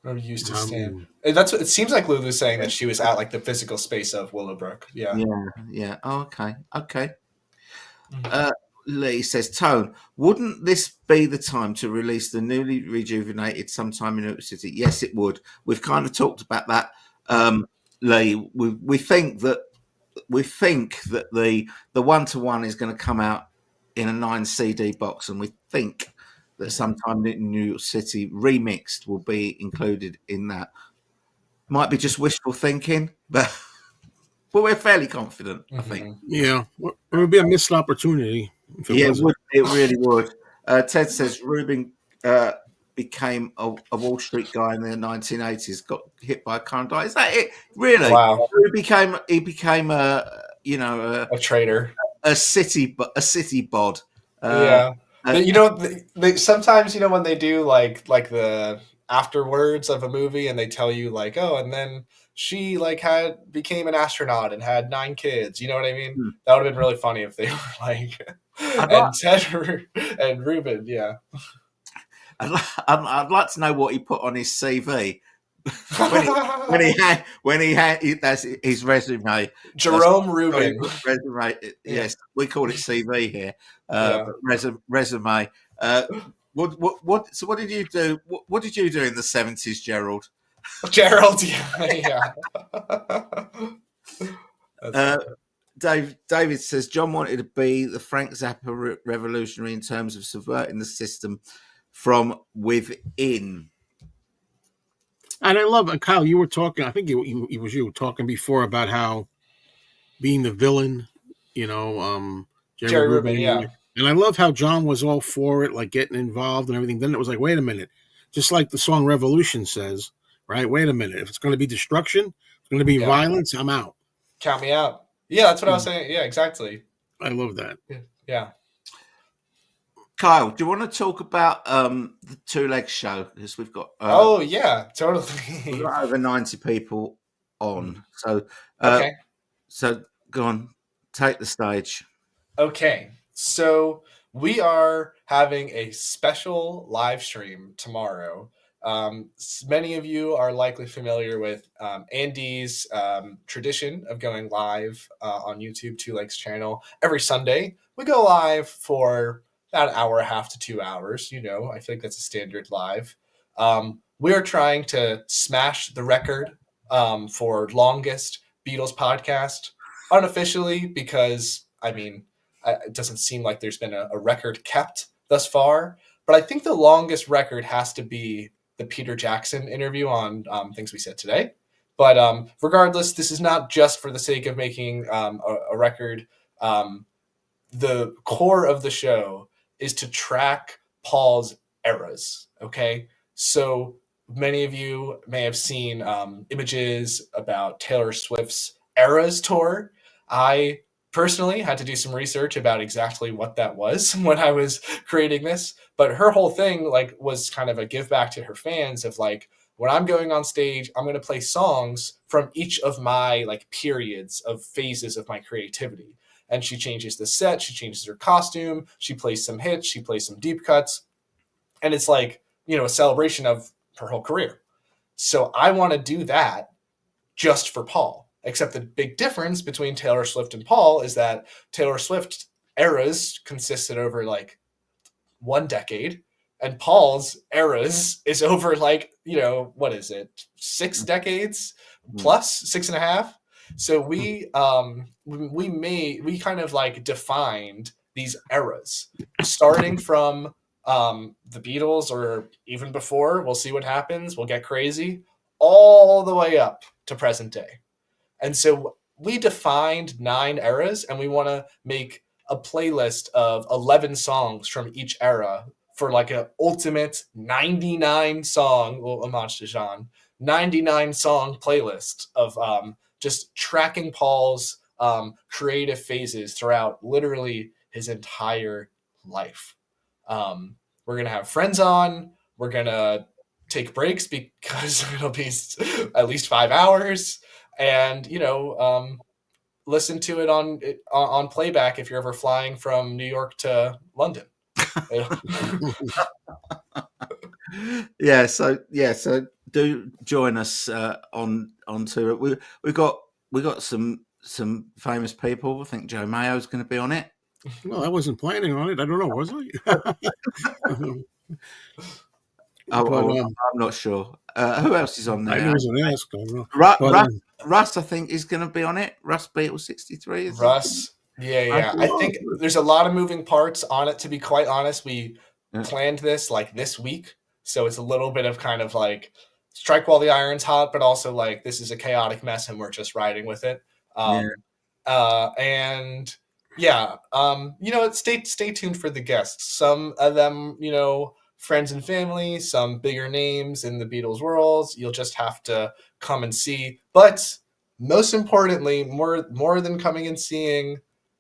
Or used to stand. That's what it seems like. Lulu's saying that she was at like the physical space of Willowbrook. Yeah. Yeah. Oh, okay. Lee says, Tone, wouldn't this be the time to release the newly rejuvenated Sometime in New York City? Yes, it would. We've kind of talked about that, Lee. We think that the 1-to-1 is going to come out in a 9 CD box, and we think that Sometime in New York City remixed will be included in that. Might be just wishful thinking, but we're fairly confident, I think. Yeah, it would be a missed opportunity. If it wasn't. It really would. Ted says Rubin became a Wall Street guy in the 1980s, got hit by a car and died. Is that it? Really? Wow. He became a traitor, a city bod. Yeah. They sometimes, when they do like the afterwards of a movie and they tell you like, oh, and then she like became an astronaut and had 9 kids. You know what I mean? That would have been really funny if they were like, and Ted and Ruben, yeah. I'd like to know what he put on his CV when he had that's his resume. Jerome Rubin resume. Yes, we call it CV here. Resume. So what did you do? What did you do in the 70s, Gerald? Gerald, yeah. David says John wanted to be the Frank Zappa revolutionary in terms of subverting the system from within. And I love, Kyle, you were talking, I think it was you talking before about how being the villain, Jerry Rubin, yeah. And I love how John was all for it, like getting involved and everything. Then it was like, wait a minute. Just like the song Revolution says, right? Wait a minute. If it's going to be destruction, it's going to be violence, I'm out. Count me out. Yeah, that's what I was saying. Yeah, exactly. I love that. Yeah. Kyle, do you want to talk about the Two Legs show? Because we've got yeah, totally. We've got over 90 people on. So okay. So go on, take the stage. Okay. So we are having a special live stream tomorrow. Many of you are likely familiar with Andy's tradition of going live on YouTube, Two Legs channel. Every Sunday, we go live for about an hour and a half to 2 hours. I think that's a standard live. We are trying to smash the record for longest Beatles podcast unofficially because, it doesn't seem like there's been a record kept thus far. But I think the longest record has to be the Peter Jackson interview on Things We Said Today. But regardless, this is not just for the sake of making a record. The core of the show is to track Paul's eras, okay? So many of you may have seen images about Taylor Swift's Eras tour. I personally had to do some research about exactly what that was when I was creating this, but her whole thing was kind of a give back to her fans of when I'm going on stage, I'm going to play songs from each of my periods of phases of my creativity. And she changes the set, she changes her costume, she plays some hits, she plays some deep cuts. And it's a celebration of her whole career. So I want to do that just for Paul. Except the big difference between Taylor Swift and Paul is that Taylor Swift eras consisted over 1 decade, and Paul's eras is over what is it, 6 decades plus 6.5. So we kind of defined these eras starting from the Beatles or even before. We'll see what happens. We'll get crazy all the way up to present day. And so we defined 9 eras, and we want to make a playlist of 11 songs from each era for an ultimate 99 song, homage to Jean, 99 song playlist of just tracking Paul's creative phases throughout literally his entire life. We're going to have friends on. We're going to take breaks because it'll be at least 5 hours. And listen to it on playback if you're ever flying from New York to London. So do join us on tour. We got some famous people. I think Joe Mayo's going to be on it. Well, I wasn't planning on it. I don't know, was I? But I'm not sure. Who else is on I there? wasn't asked. I don't know. But Russ, I think, is going to be on it. Russ Beatles 63. Is Russ. Yeah. I think there's a lot of moving parts on it, to be quite honest. We planned this like this week. So it's a little bit of kind of like strike while the iron's hot, but also like this is a chaotic mess and we're just riding with it. And yeah, you know, stay tuned for the guests. Some of them, you know, friends and family, some bigger names in the Beatles world. You'll just have to come and see. But most importantly, more than coming and seeing,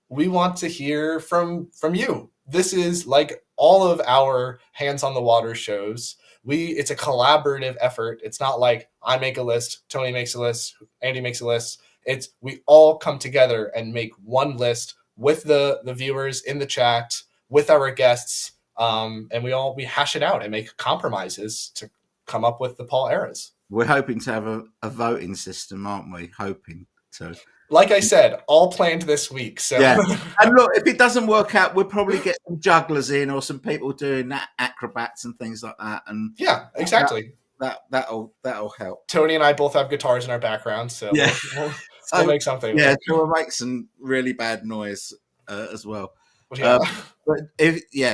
we want to hear from you. This is like all of our hands on the water shows. It's a collaborative effort. It's not like I make a list, Tony makes a list, Andy makes a list. It's we all come together and make one list with the viewers in the chat, with our guests, and we hash it out and make compromises to come up with the Paul eras. We're hoping to have a voting system, aren't we? Hoping to. Like I said, all planned this week. So yeah, and look, if it doesn't work out, we'll probably get some jugglers in or some people doing that, acrobats and things like that. And yeah, exactly. That'll help. Tony and I both have guitars in our background, so yeah. we'll make something. Yeah, we'll make some really bad noise as well. Yeah.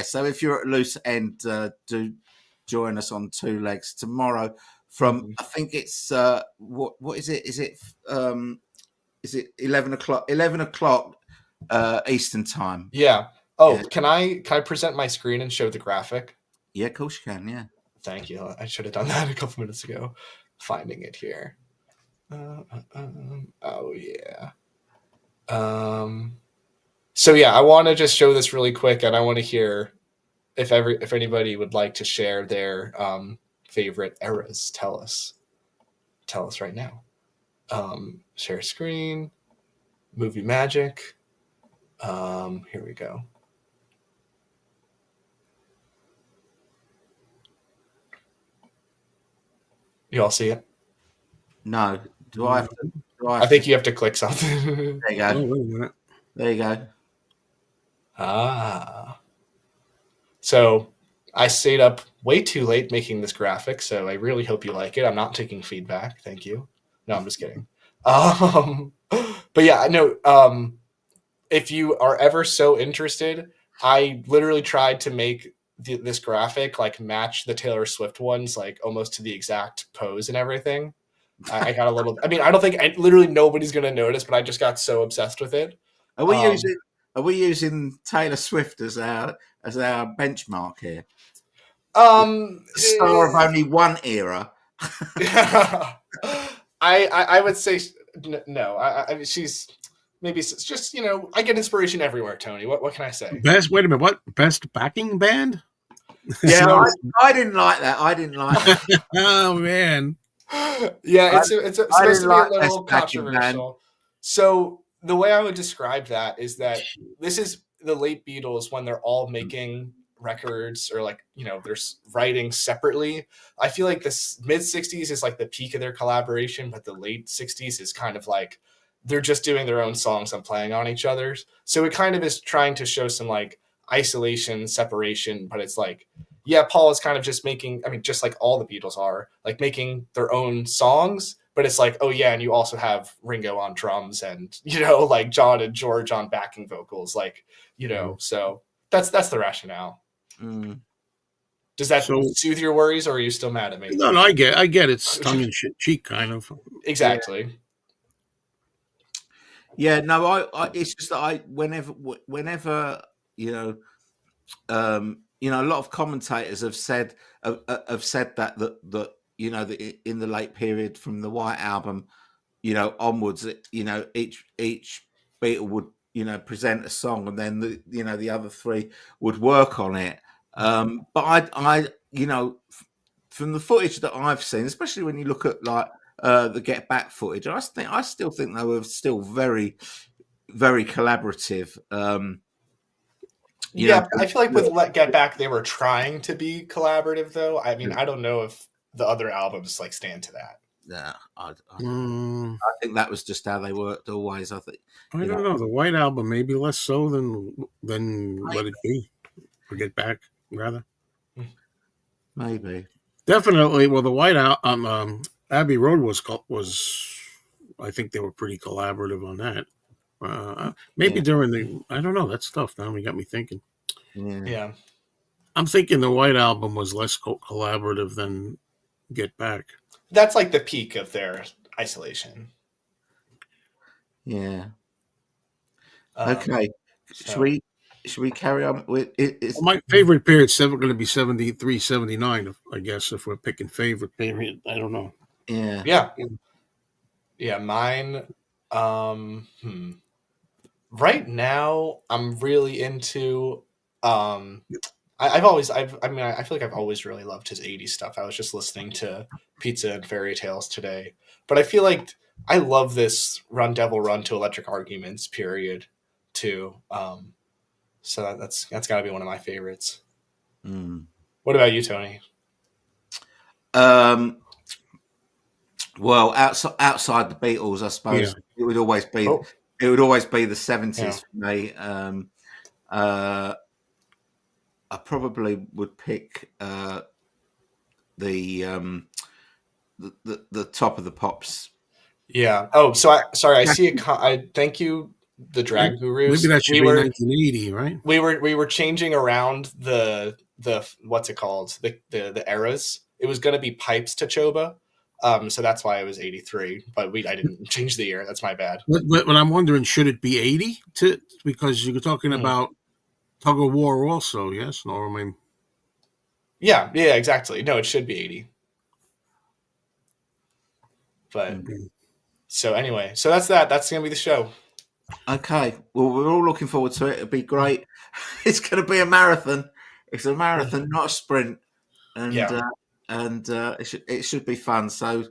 So if you're at Loose End, do join us on Two Legs tomorrow from I think it's what is it? Is it 11 o'clock? 11 o'clock Eastern time. Yeah. Oh, yeah. Can I present my screen and show the graphic? Yeah, of course you can. Yeah. Thank you. I should have done that a couple minutes ago. Finding it here. Oh yeah. So yeah, I want to just show this really quick, and I want to hear if anybody would like to share their favorite eras. Tell us right now. Share screen, movie magic. Here we go. You all see it? No. Do I have to? I think you have to click something. There you go. Oh, wait a minute. There you go. So I stayed up way too late making this graphic, so I really hope you like it. I'm not taking feedback. Thank you. No, I'm just kidding. But yeah, no. If you are ever so interested, I literally tried to make this graphic like match the Taylor Swift ones, like almost to the exact pose and everything. I got a little. I mean, I don't think literally nobody's gonna notice, but I just got so obsessed with it. Are we using Taylor Swift as our benchmark here? Star of only one era. I would say no. I she's maybe it's just I get inspiration everywhere. Tony, what can I say? Wait a minute. What best backing band? Yeah, I didn't like that. I didn't like that. Oh man. Yeah, it's supposed to be a little controversial. So the way I would describe that is that this is the late Beatles when they're all making records or they're writing separately. I feel like this mid 60s is like the peak of their collaboration, but the late 60s is kind of like they're just doing their own songs and playing on each other's. So it kind of is trying to show some like isolation, separation, but it's like, yeah, Paul is kind of just making, just like all the Beatles are, like making their own songs, but it's like, oh yeah, and you also have Ringo on drums and, like John and George on backing vocals, like, so that's the rationale. Mm. Does that soothe your worries, or are you still mad at me? No, I get it's tongue in cheek, kind of. Exactly. Yeah, no, I it's just that whenever a lot of commentators have said that in the late period from the White Album, onwards, each Beatle would present a song and then the other three would work on it. But I from the footage that I've seen, especially when you look at like the Get Back footage, I still think they were still very, very collaborative. I feel like with Get Back, they were trying to be collaborative, though. I mean, I don't know if the other albums stand to that. Yeah, I Mm, think that was just how they worked always. I think. I You don't know, know. The White Album maybe less so than Let It Be or Get Back rather. maybe. Definitely. Well, the White Album, Abbey Road was I think they were pretty collaborative on that. Maybe Yeah, during I don't know. That's tough. Now you got me thinking. yeah, Yeah. I'm thinking the White Album was less collaborative than Get Back. That's like the peak of their isolation. yeah. Um, Okay, should so we carry on with it? Well, my favorite period's going to be 73, 79, I guess, if we're picking favorite period. I don't know. Yeah, yeah, mine. Right now, I'm really into. I feel like I've always really loved his '80s stuff. I was just listening to Pizza and Fairy Tales today, but I feel like I love this Run Devil Run to Electric Arguments period too. So that's got to be one of my favorites. mm. What about you, Tony? Well, outside the Beatles, I suppose it would always be Oh, the 70s yeah. for me. I probably would pick the top of the Pops. Yeah. Oh, so I see a. I thank you, the Drag Gurus. Maybe that should be 1980, right? We were changing around the what's it called, the eras. It was going to be Pipes to Choba, so that's why it was 83. But I didn't change the year. That's my bad. But I'm wondering, should it be 80? Because you're talking about Tug of War also, yes? No, I mean, yeah, exactly. No, it should be 80. But so anyway, so that's that. That's going to be the show. Okay, well, we're all looking forward to it. It'll be great. It's going to be a marathon. It's a marathon, not a sprint, and it should be fun. So,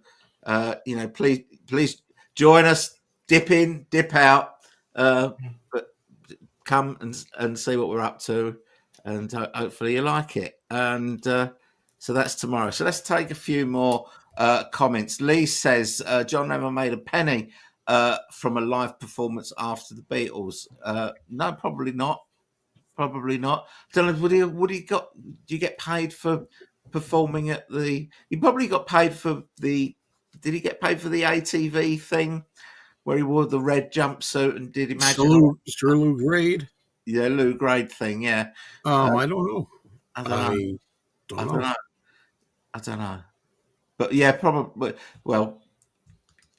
please join us. Dip in, dip out, but come and see what we're up to, and hopefully you like it. And so that's tomorrow. So let's take a few more comments. Lee says John never made a penny from a live performance after the Beatles. No, probably not. Probably not. Don't know. Would he got? Do you get paid for performing at the? He probably got paid for the. Did he get paid for the ATV thing where he wore the red jumpsuit and did Imagine? Sir Lou Grade. Yeah, Lou Grade thing. Yeah. I don't know. I don't know. But yeah, probably. Well,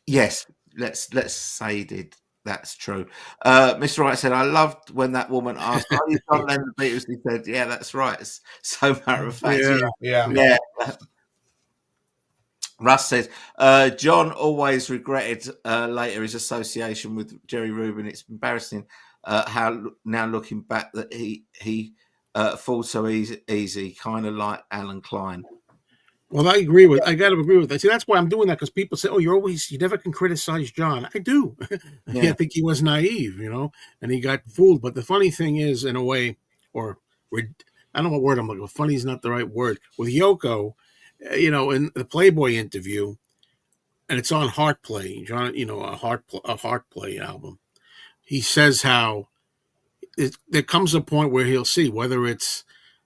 yes. Let's say he did. That's true. Mr. Wright said, I loved when that woman asked, are you John Lennon the Beatles? He said, yeah, that's right. It's so matter of fact. Yeah. Russ says, John always regretted later his association with Jerry Rubin. It's embarrassing how now looking back that he falls so easy, kind of like Alan Klein. Well, I got to agree with that. See, that's why I'm doing that, because people say, "Oh, you never can criticize John." I do. Yeah. I think he was naive, and he got fooled. But the funny thing is, in a way, I don't know what word I'm looking for. Funny is not the right word. With Yoko, in the Playboy interview, and it's on Heart Play, John, a Heart Play album. He says how there comes a point where he'll see whether it's,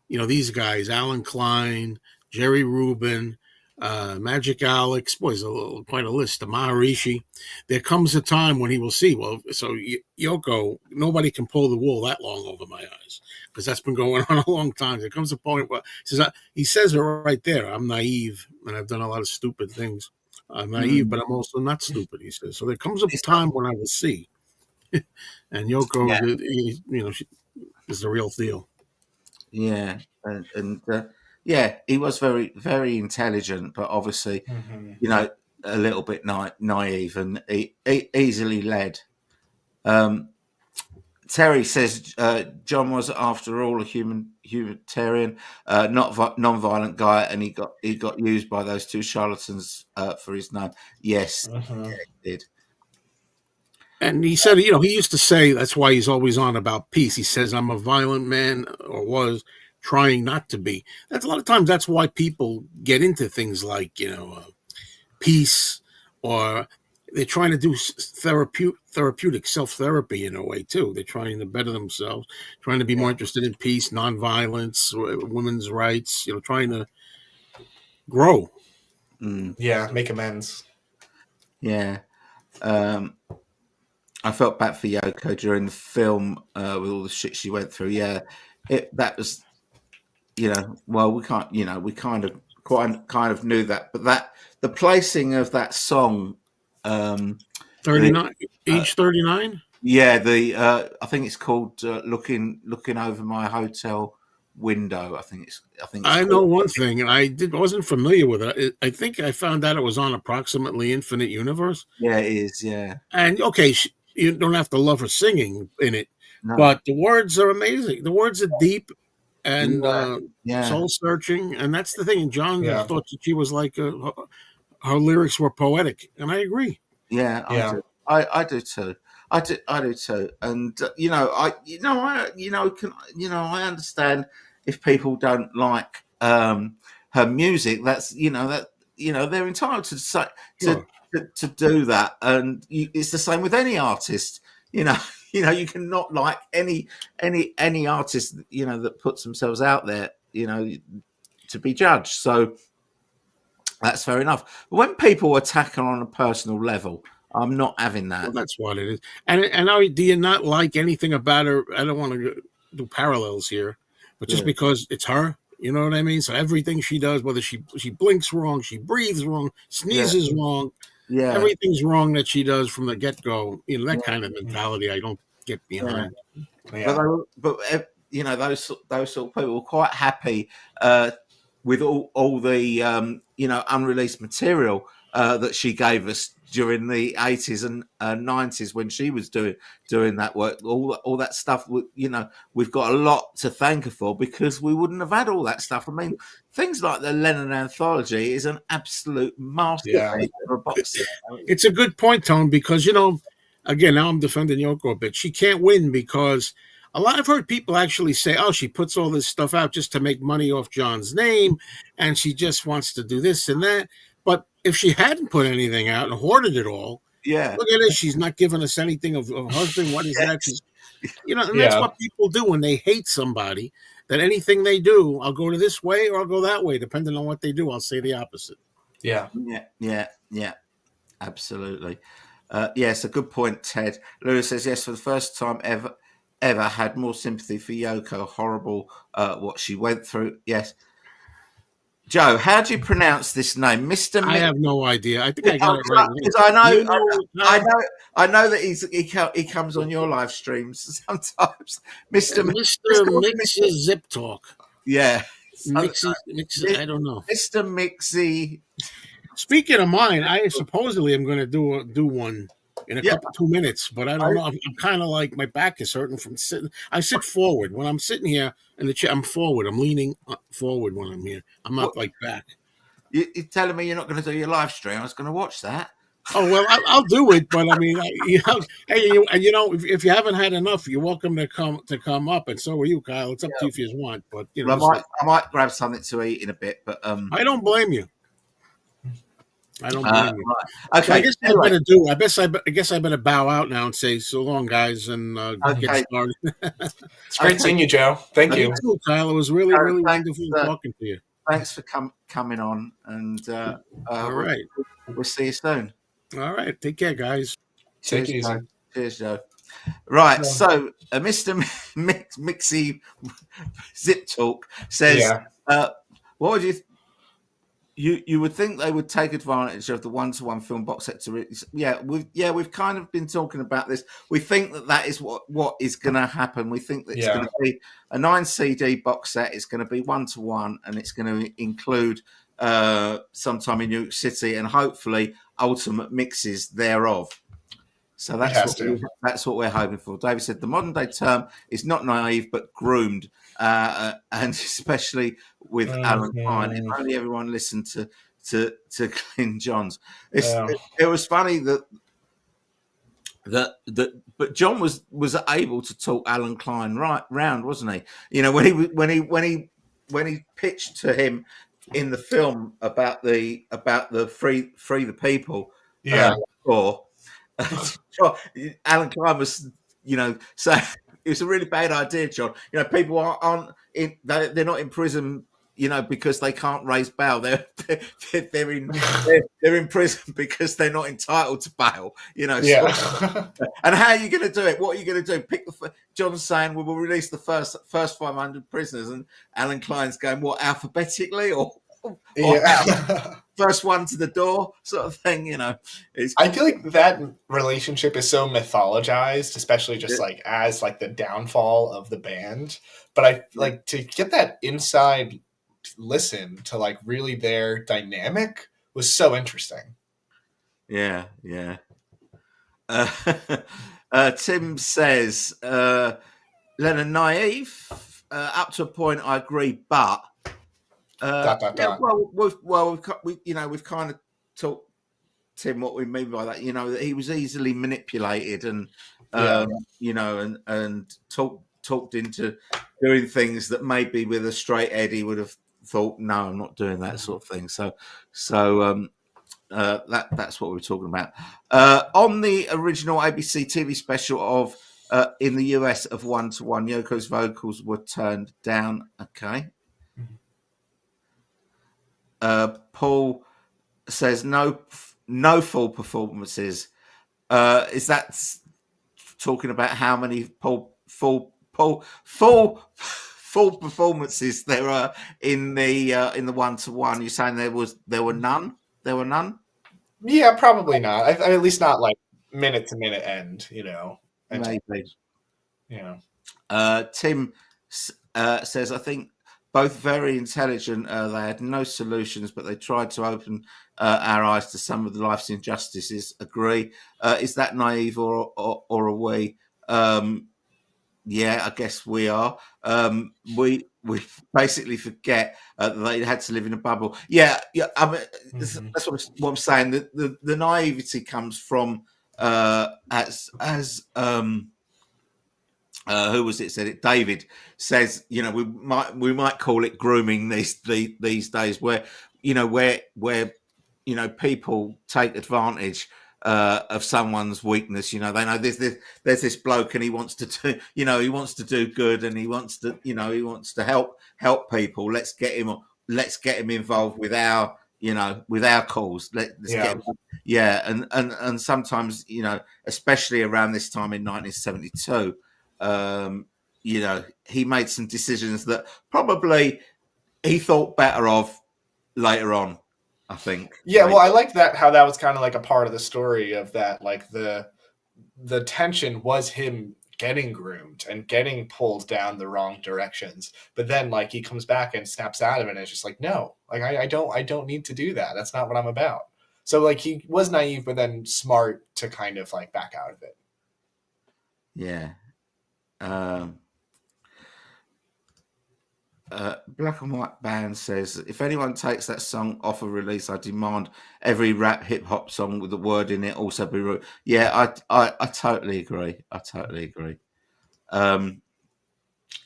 these guys, Alan Klein, Jerry Rubin, Magic Alex, boy, there's quite a list, the Maharishi. There comes a time when he will see, well, so Yoko, nobody can pull the wool that long over my eyes, because that's been going on a long time. There comes a point where he says it right there, I'm naive, and I've done a lot of stupid things. I'm naive, but I'm also not stupid, he says. So there comes a time when I will see. And Yoko, she is the real deal. Yeah, and he was very, very intelligent, but obviously, a little bit naive and easily led. Terry says John was, after all, a humanitarian, not non-violent guy, and he got used by those two charlatans for his name. Yes, he did. And he said, he used to say, that's why he's always on about peace. He says, I'm a violent man, or was trying not to be. That's a lot of times, that's why people get into things like, peace, or they're trying to do therapeutic self-therapy in a way too. They're trying to better themselves, trying to be more interested in peace, nonviolence, women's rights, trying to grow. Yeah, make amends. Yeah. I felt bad for Yoko during the film with all the shit she went through. Yeah, that was, well, we can't, we kind of knew that, but the placing of that song, 39, age 39. Yeah, I think it's called looking over my hotel window. I know one thing, and I wasn't familiar with it. I think I found out it was on Approximately Infinite Universe. Yeah, it is. Yeah, and okay, you don't have to love her singing in it, no. but the words are amazing. The words are deep and soul searching, and that's the thing. And John thought that she was like her lyrics were poetic, and I agree. Yeah, I do too. I do too. And I understand if people don't like her music. That's they're entitled to say to do that, and it's the same with any artist. You can not like any artist that puts themselves out there. To be judged. So that's fair enough. But when people attack her on a personal level, I'm not having that. Well, that's what it is. And do you not like anything about her? I don't want to do parallels here, but just because it's her, you know what I mean? So everything she does, whether she blinks wrong, she breathes wrong, sneezes wrong, everything's wrong that she does from the get-go. That kind of mentality I don't get behind. Yeah. But those sort of people were quite happy with all the unreleased material that she gave us during the 80s and 90s when she was doing that work. All that stuff, we've got a lot to thank her for, because we wouldn't have had all that stuff. I mean, things like the Lennon anthology is an absolute masterpiece for a box set. It's a good point, Tone, because again, now I'm defending Yoko a bit. She can't win because I've heard people actually say, "Oh, she puts all this stuff out just to make money off John's name, and she just wants to do this and that." But if she hadn't put anything out and hoarded it all, look at this. She's not giving us anything of husband. What is that? She's, and that's what people do when they hate somebody. That anything they do, I'll go to this way or I'll go that way, depending on what they do. I'll say the opposite. Yeah, absolutely. Yes, a good point, Ted. Lewis says yes, for the first time ever had more sympathy for Yoko. Horrible what she went through. Yes. Joe, how do you pronounce this name, Mr. I have no idea. I think I got it right. Because I know that he comes on your live streams sometimes, Mr. Mixy Zip Talk. Yeah, Mixy. I don't know, Mr. Mixy. Speaking of mine, I supposedly am going to do one in a couple 2 minutes, but I don't know. I'm kind of like my back is hurting from sitting. I sit forward when I'm sitting here in the chair. I'm forward. I'm leaning forward when I'm here. I'm not like back. You're telling me you're not going to do your live stream? I was going to watch that. Oh well, I'll do it. But I mean, if you haven't had enough, you're welcome to come up, and so are you, Kyle. It's up to you if you want. But I might grab something to eat in a bit. But I don't blame you. I don't blame you. Right. Okay. So I guess I better bow out now and say so long, guys, and get started. It's great seeing you, Joe. Thank you. Too, Kyle. It was really wonderful talking to you. Thanks for coming on, and all right, we'll see you soon. All right, take care, guys. Take it easy. Cheers, Joe. Right, so Mr. Mixy Zip Talk says, "What would you?" You would think they would take advantage of the one-to-one film box set to release. We've kind of been talking about this. We think that is what is going to happen. We think that it's going to be a 9 CD box set. It's going to be one-to-one, and it's going to include sometime in New York City, and hopefully ultimate mixes thereof. So that's what we're hoping for. David said the modern day term is not naive but groomed, and especially with Alan Klein. If only everyone listened to Clint Johns. It was funny but John was able to talk Alan Klein round, wasn't he? When he pitched to him in the film about the free the people. Yeah. Or John, Alan Klein was, so it was a really bad idea, John. People aren't in, they're not in prison, because they can't raise bail. They're in prison because they're not entitled to bail. Yeah. And how are you going to do it? What are you going to do? John's saying, well, we'll release the first 500 prisoners, and Alan Klein's going, what, alphabetically or Yeah. first one to the door sort of thing, I feel like that relationship is so mythologized, especially just like as like the downfall of the band. But I like to get that inside listen to like really their dynamic was so interesting. Yeah. Tim says, Lennon naive, up to a point I agree, but we've kind of talked, Tim, what we mean by that, that he was easily manipulated and and talked into doing things that maybe with a straight Eddie would have thought, no, I'm not doing that sort of thing. So that's what we're talking about. On the original ABC TV special of in the US of One to One, Yoko's vocals were turned down. Okay. Paul says no full performances. Is that talking about how many full performances there are in the One to One? You're saying there were none? There were none? Yeah, probably not. I at least not like minute to minute end. Maybe. Yeah. Tim says, I think both very intelligent. They had no solutions, but they tried to open our eyes to some of the life's injustices. Agree. Is that naive or are we? Yeah, I guess we are. We basically forget that they had to live in a bubble. Yeah. I mean, that's what I'm saying. The naivety comes from who was it said it? David says, we might call it grooming these days, where people take advantage of someone's weakness. They know there's this bloke and he wants to do good and he wants to help people. Let's get him involved with our cause. Let's get him, and sometimes especially around this time in 1972. He made some decisions that probably he thought better of later on, I think. Yeah, well, I liked that, how that was kind of like a part of the story of that, like the tension was him getting groomed and getting pulled down the wrong directions. But then like he comes back and snaps out of it and it's just like, no, like I don't need to do that. That's not what I'm about. So like he was naive, but then smart to kind of like back out of it. Yeah. Black and White Band says, if anyone takes that song off a release, I demand every rap hip hop song with the word in it also be rude. Yeah, I totally agree.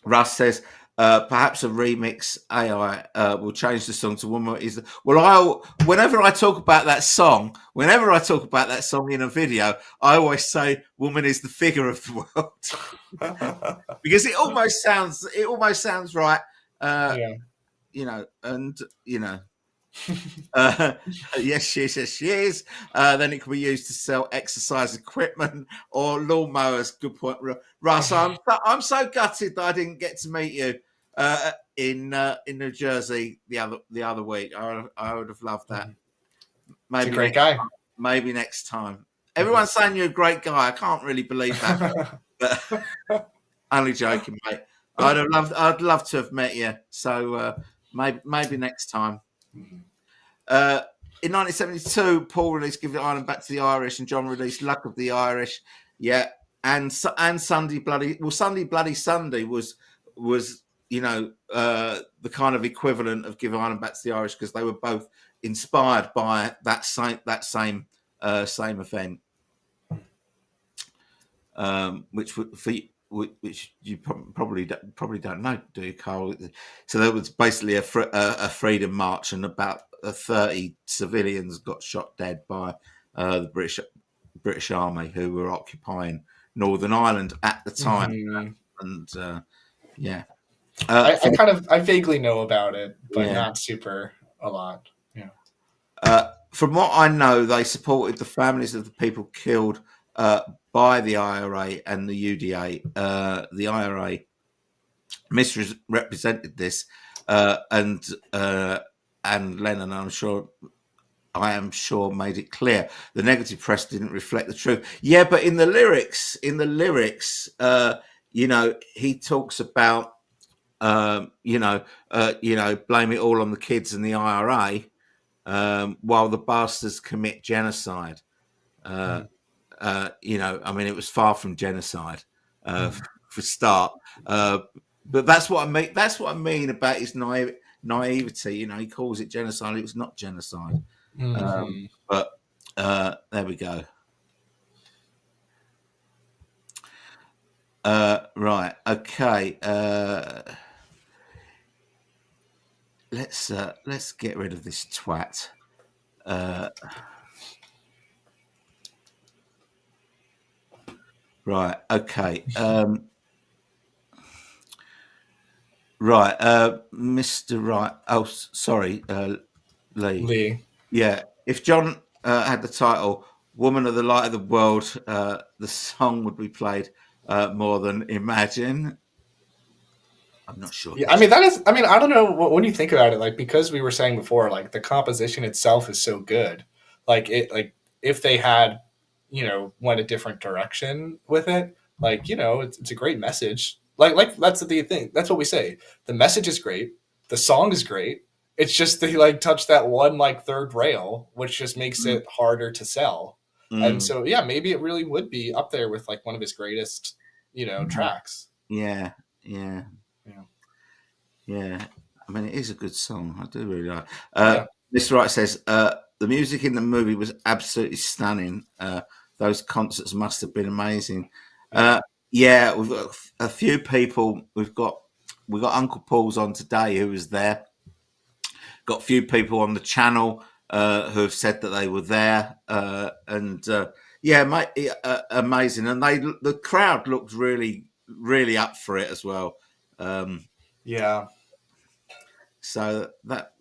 Russ says, perhaps a remix AI will change the song to Woman Is. Whenever I talk about that song in a video, I always say Woman is the figure of the world. Because it almost sounds right. Yes, she is. Then it can be used to sell exercise equipment or lawnmowers. Good point, Russ. I'm so gutted that I didn't get to meet you in New Jersey the other week. I would have loved that. Maybe he's a great guy. Maybe next time. Everyone's saying you're a great guy. I can't really believe that. But only joking, mate. I'd love to have met you. So maybe next time. In 1972, Paul released "Give the Island Back to the Irish" and John released "Luck of the Irish." Yeah, and Sunday Bloody Sunday was the kind of equivalent of "Give Ireland Back to the Irish" because they were both inspired by that same event, which you probably don't know, do you, Carl? So there was basically a freedom march, and about 30 civilians got shot dead by the British Army, who were occupying Northern Ireland at the time. Mhm. And yeah. I vaguely know about it, but Yeah. not super a lot. Yeah. From what I know, they supported the families of the people killed by the IRA and the UDA. The IRA misrepresented this, and Lennon, I am sure, made it clear the negative press didn't reflect the truth. Yeah, but in the lyrics, he talks about, blame it all on the kids and the IRA, while the bastards commit genocide. I mean, it was far from genocide for start. But that's what I mean. That's what I mean about his naivety. He calls it genocide. It was not genocide. But there we go. Right. Okay. Let's get rid of this twat. Right. Okay. Right. Mr. Right. Oh, sorry, Lee. Yeah. If John had the title "Woman of the Light of the World," the song would be played more than "Imagine." I'm not sure. Yeah, I mean I don't know when you think about it, like, because we were saying before, like, the composition itself is so good. Like if they had, went a different direction with it, like, it's a great message. Like that's the thing. That's what we say. The message is great. The song is great. It's just they like touch that one like third rail, which just makes it harder to sell. And so yeah, maybe it really would be up there with like one of his greatest, tracks. Yeah. I mean, it is a good song. I do really like. Mr. Wright says the music in the movie was absolutely stunning. Those concerts must have been amazing. Yeah, we've got a few people. We've got Uncle Paul's on today, who was there. Got a few people on the channel who have said that they were there, amazing. And the crowd looked really, really up for it as well. So that,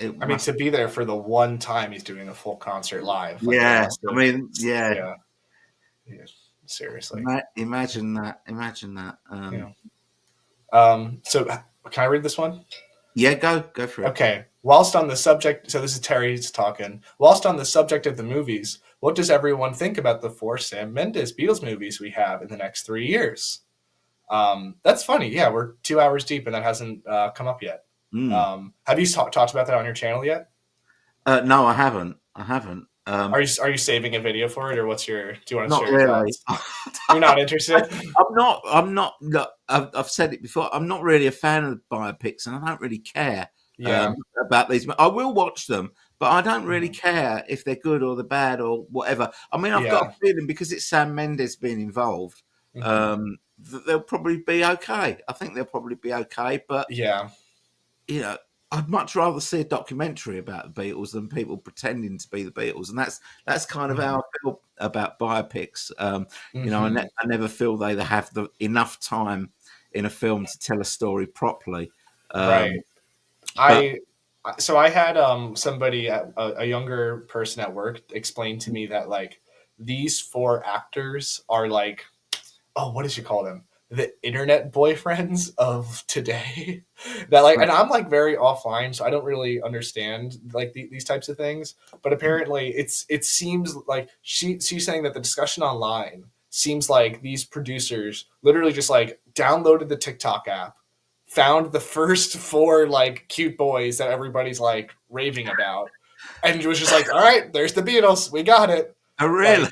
I mean, to be there for the one time he's doing a full concert live. Like, yeah, I mean, yeah. Seriously. Imagine that. So can I read this one? Yeah, go for it. Okay. Whilst on the subject, so this is Terry's talking. Whilst on the subject of the movies, what does everyone think about the 4 Sam Mendes Beatles movies we have in the next 3 years? That's funny. Yeah, we're 2 hours deep and that hasn't come up yet. Have you talked about that on your channel yet? No, I haven't. Are you saving a video for it, or what's your? Do you want to not share your really. thoughts? You're not interested. I'm not. I've said it before. I'm not really a fan of biopics, and I don't really care about these. I will watch them, but I don't really care if they're good or they're bad or whatever. I mean, I've got a feeling because it's Sam Mendes being involved, they'll probably be okay. I think they'll probably be okay, but I'd much rather see a documentary about the Beatles than people pretending to be the Beatles, and that's kind of how I feel about biopics. I never feel they have enough time in a film to tell a story properly. Right. I had somebody, a younger person at work, explain to me that like these 4 actors are like, what did you call them? The internet boyfriends of today. That like, and I'm like very offline, so I don't really understand like these types of things. But apparently, it seems like she's saying that the discussion online seems like these producers literally just like downloaded the TikTok app, found the first 4 like cute boys that everybody's like raving about, and it was just like, all right, there's the Beatles, we got it. Oh, really?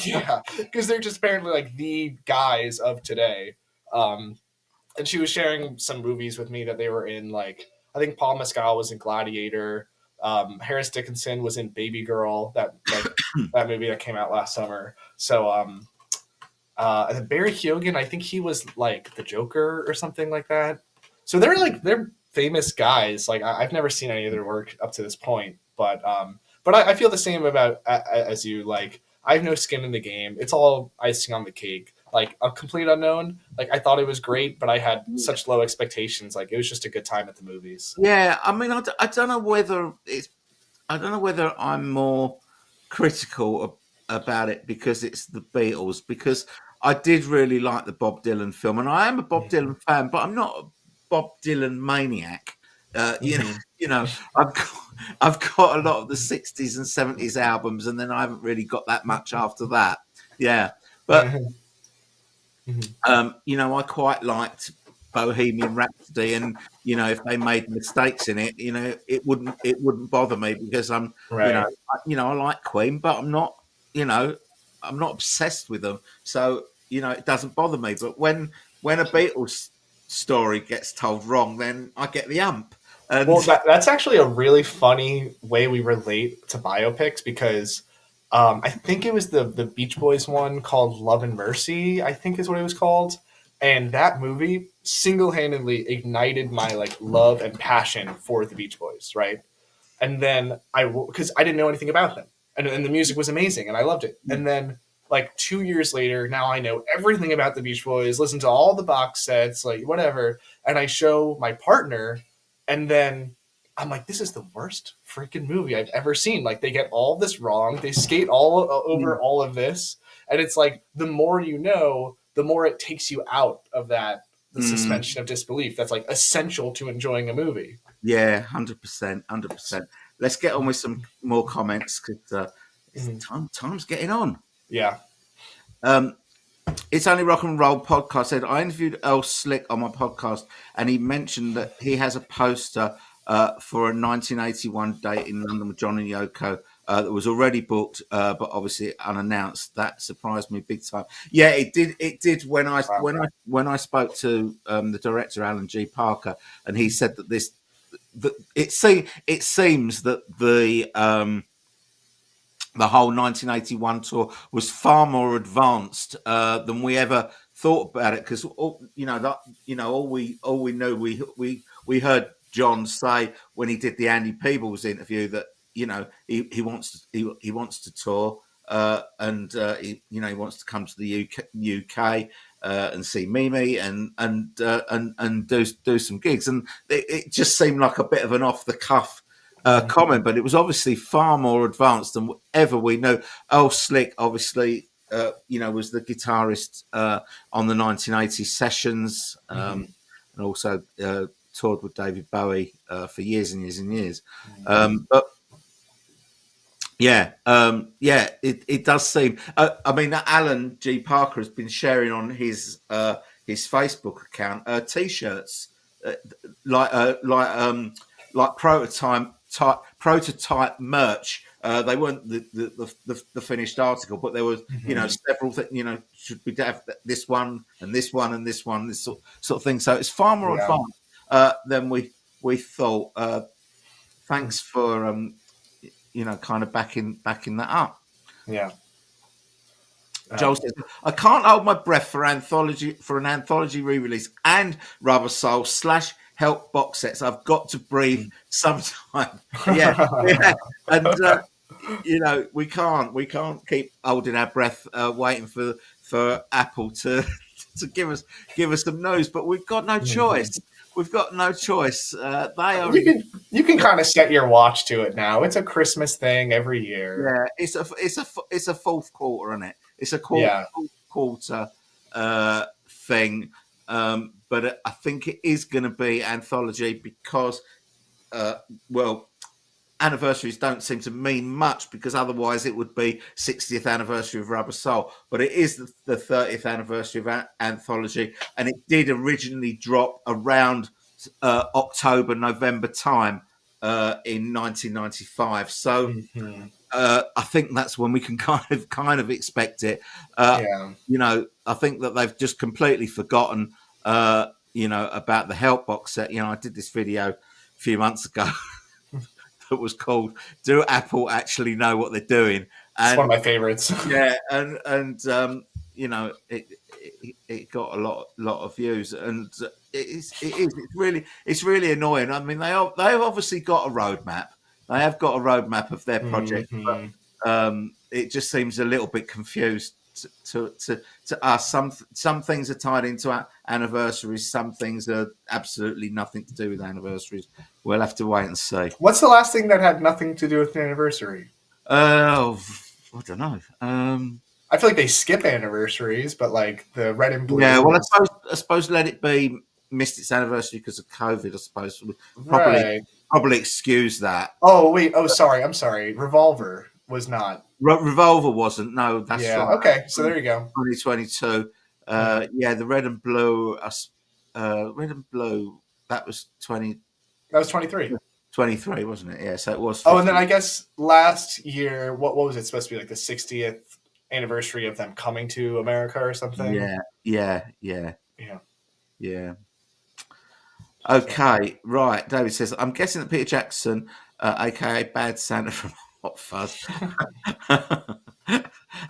Yeah, because they're just apparently like the guys of today. And she was sharing some movies with me that they were in. Like, I think Paul Mescal was in Gladiator. Harris Dickinson was in Baby Girl, that movie that came out last summer. So, and then Barry Keoghan, I think he was like the Joker or something like that. So they're famous guys. Like I've never seen any of their work up to this point, but But I feel the same about as you. Like, I have no skin in the game. It's all icing on the cake. Like, A Complete Unknown, like, I thought it was great, but I had such low expectations. Like, it was just a good time at the movies. Yeah, I mean, I don't know whether I'm more critical about it because it's the Beatles, because I did really like the Bob Dylan film, and I am a Bob Dylan fan, but I'm not a Bob Dylan maniac. I've got a lot of the '60s and '70s albums, and then I haven't really got that much after that. Yeah, but I quite liked Bohemian Rhapsody, and if they made mistakes in it, it wouldn't bother me, because I'm Right. I like Queen, but I'm not obsessed with them, so it doesn't bother me. But when a Beatles story gets told wrong, then I get the ump. And Well, that's actually a really funny way we relate to biopics, because I think it was the Beach Boys one called Love and Mercy, I think is what it was called. And that movie single-handedly ignited my like love and passion for the Beach Boys, right? And then because I didn't know anything about them, and the music was amazing, and I loved it. And then like 2 years later, now I know everything about the Beach Boys, listen to all the box sets, like whatever, and I show my partner, and then I'm like, this is the worst freaking movie I've ever seen. Like, they get all this wrong, they skate all over all of this, and it's like, the more you know, the more it takes you out of the suspension of disbelief that's like essential to enjoying a movie. Yeah, 100%. Let's get on with some more comments, because time's getting on. Yeah. It's Only Rock and Roll podcast said, I interviewed Earl Slick on my podcast, and he mentioned that he has a poster for a 1981 date in London with John and Yoko that was already booked, but obviously unannounced. That surprised me big time. Yeah, it did when I spoke to the director, Alan G. Parker, and he said that it seems that the whole 1981 tour was far more advanced than we ever thought about it, because all we know, we heard John say when he did the Andy Peebles interview that he wants to tour, and he wants to come to the UK and see Mimi and do some gigs, and it just seemed like a bit of an off the cuff comment, but it was obviously far more advanced than ever we know. Earl Slick obviously was the guitarist on the 1980 sessions, and also toured with David Bowie for years and years and years. But it does seem. I mean, Alan G. Parker has been sharing on his Facebook account T-shirts like prototype merch. They weren't the finished article, but there was several that should be this one and this one and this one, this sort of thing. So it's far more advanced than we thought. Thanks for kind of backing that up. Yeah. Joel says, I can't hold my breath for an anthology re-release and Rubber Soul / Help box sets. I've got to breathe sometime. Yeah. And we can't keep holding our breath waiting for Apple to give us some news, but we've got no choice. We've got no choice. You can kind of set your watch to it now. It's a Christmas thing every year. Yeah, it's a fourth quarter, isn't it? It's a quarter thing. But I think it is going to be anthology because, anniversaries don't seem to mean much, because otherwise it would be 60th anniversary of Rubber Soul. But it is the 30th anniversary of anthology, and it did originally drop around October, November time in 1995. So I think that's when we can kind of expect it. I think that they've just completely forgotten about the Help box set. I did this video a few months ago that was called "Do Apple Actually Know What They're Doing?" And it's one of my favorites. Yeah, and it got a lot of views, and it's really annoying. I mean, they've obviously got a roadmap. They have got a roadmap of their project, Mhm. but it just seems a little bit confused to us. Some things are tied into anniversaries. Some things are absolutely nothing to do with anniversaries. We'll have to wait and see. What's the last thing that had nothing to do with an anniversary? I don't know. I feel like they skip anniversaries, but like the red and blue. Yeah, well, I suppose Let It Be missed its anniversary because of COVID. I suppose Right. probably excuse that. Oh wait. Oh, sorry. I'm sorry. Revolver was not. Revolver wasn't. No, that's Yeah. right. Okay. So there you go. 2022. Yeah, the red and blue. Red and blue. That was That was 23. 23, wasn't it? Yeah, so it was. 50. Oh, and then I guess last year, what was it supposed to be, like the 60th anniversary of them coming to America or something? Yeah. Okay, right. David says, I'm guessing that Peter Jackson, aka Bad Santa from Hot Fuzz,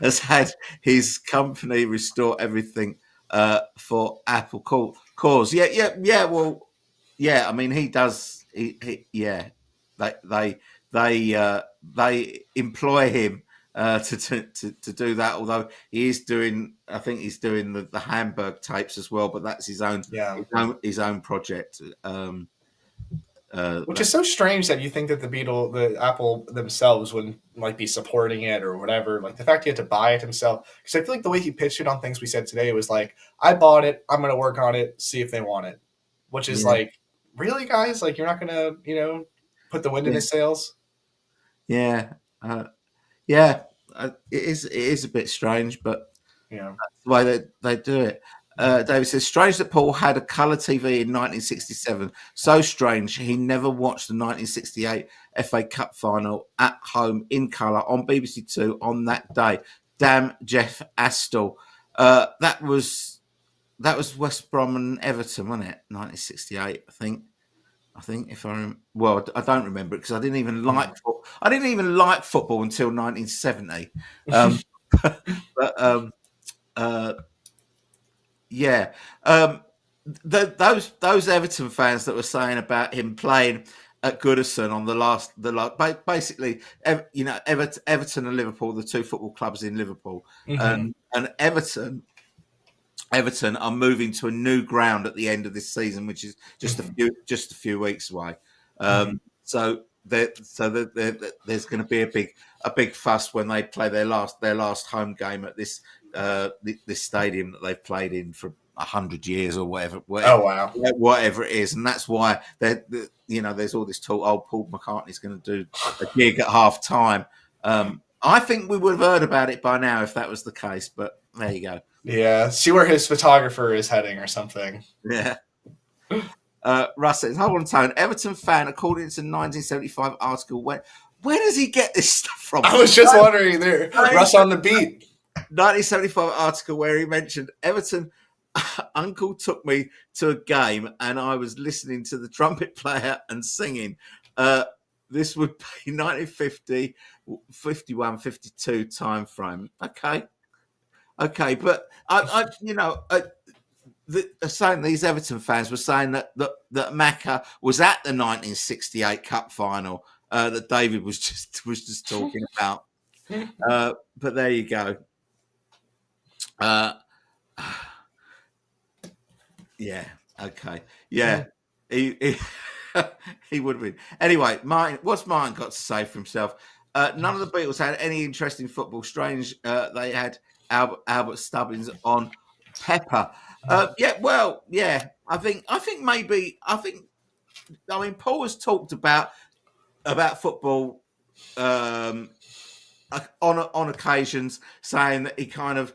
has had his company restore everything for Apple cause. Yeah. Well, yeah. I mean, he does. Yeah. They employ him to do that. Although he is doing, I think he's doing the Hamburg tapes as well. But that's his own project. Which is so strange that you think that the Apple themselves wouldn't like be supporting it or whatever. Like the fact he had to buy it himself, because I feel like the way he pitched it on things we said today was like, I bought it, I'm going to work on it, see if they want it. Which is like, really, guys? Like you're not going to, put the wind in his sails? Yeah, it is a bit strange, but Yeah, that's the way they do it. David says, strange that Paul had a colour TV in 1967. So strange he never watched the 1968 FA Cup final at home in colour on BBC Two on that day. Damn Jeff Astle. That was West Brom and Everton, wasn't it? 1968, I think. If I I don't remember it because I didn't even like football. I didn't even like football until 1970. Yeah. Those Everton fans that were saying about him playing at Goodison on basically, Everton and Liverpool, the two football clubs in Liverpool, and Everton are moving to a new ground at the end of this season, which is just a few weeks away. So there's going to be a big fuss when they play their last home game at this stadium that they've played in for 100 years or whatever. Oh wow! Whatever it is, and that's why there's all this talk. Oh, Paul McCartney's going to do a gig at half time. I think we would have heard about it by now if that was the case, but there you go. Yeah, see where his photographer is heading or something. Yeah. Russ says, hold on, Tone. Everton fan, according to the 1975 article, where does he get this stuff from? I was just wondering there. Russ on the beat. 1975 article where he mentioned Everton. Uncle took me to a game and I was listening to the trumpet player and singing. This would be 1950, 51, 52 time frame. Okay, but saying these Everton fans were saying that Macca was at the 1968 Cup final that David was just talking about. But there you go. Yeah. Okay. Yeah. He he would have been. Anyway, what's Martin got to say for himself? None of the Beatles had any interest in football. Strange. They had Albert Stubbins on Pepper. I think Paul has talked about football on occasions, saying that he kind of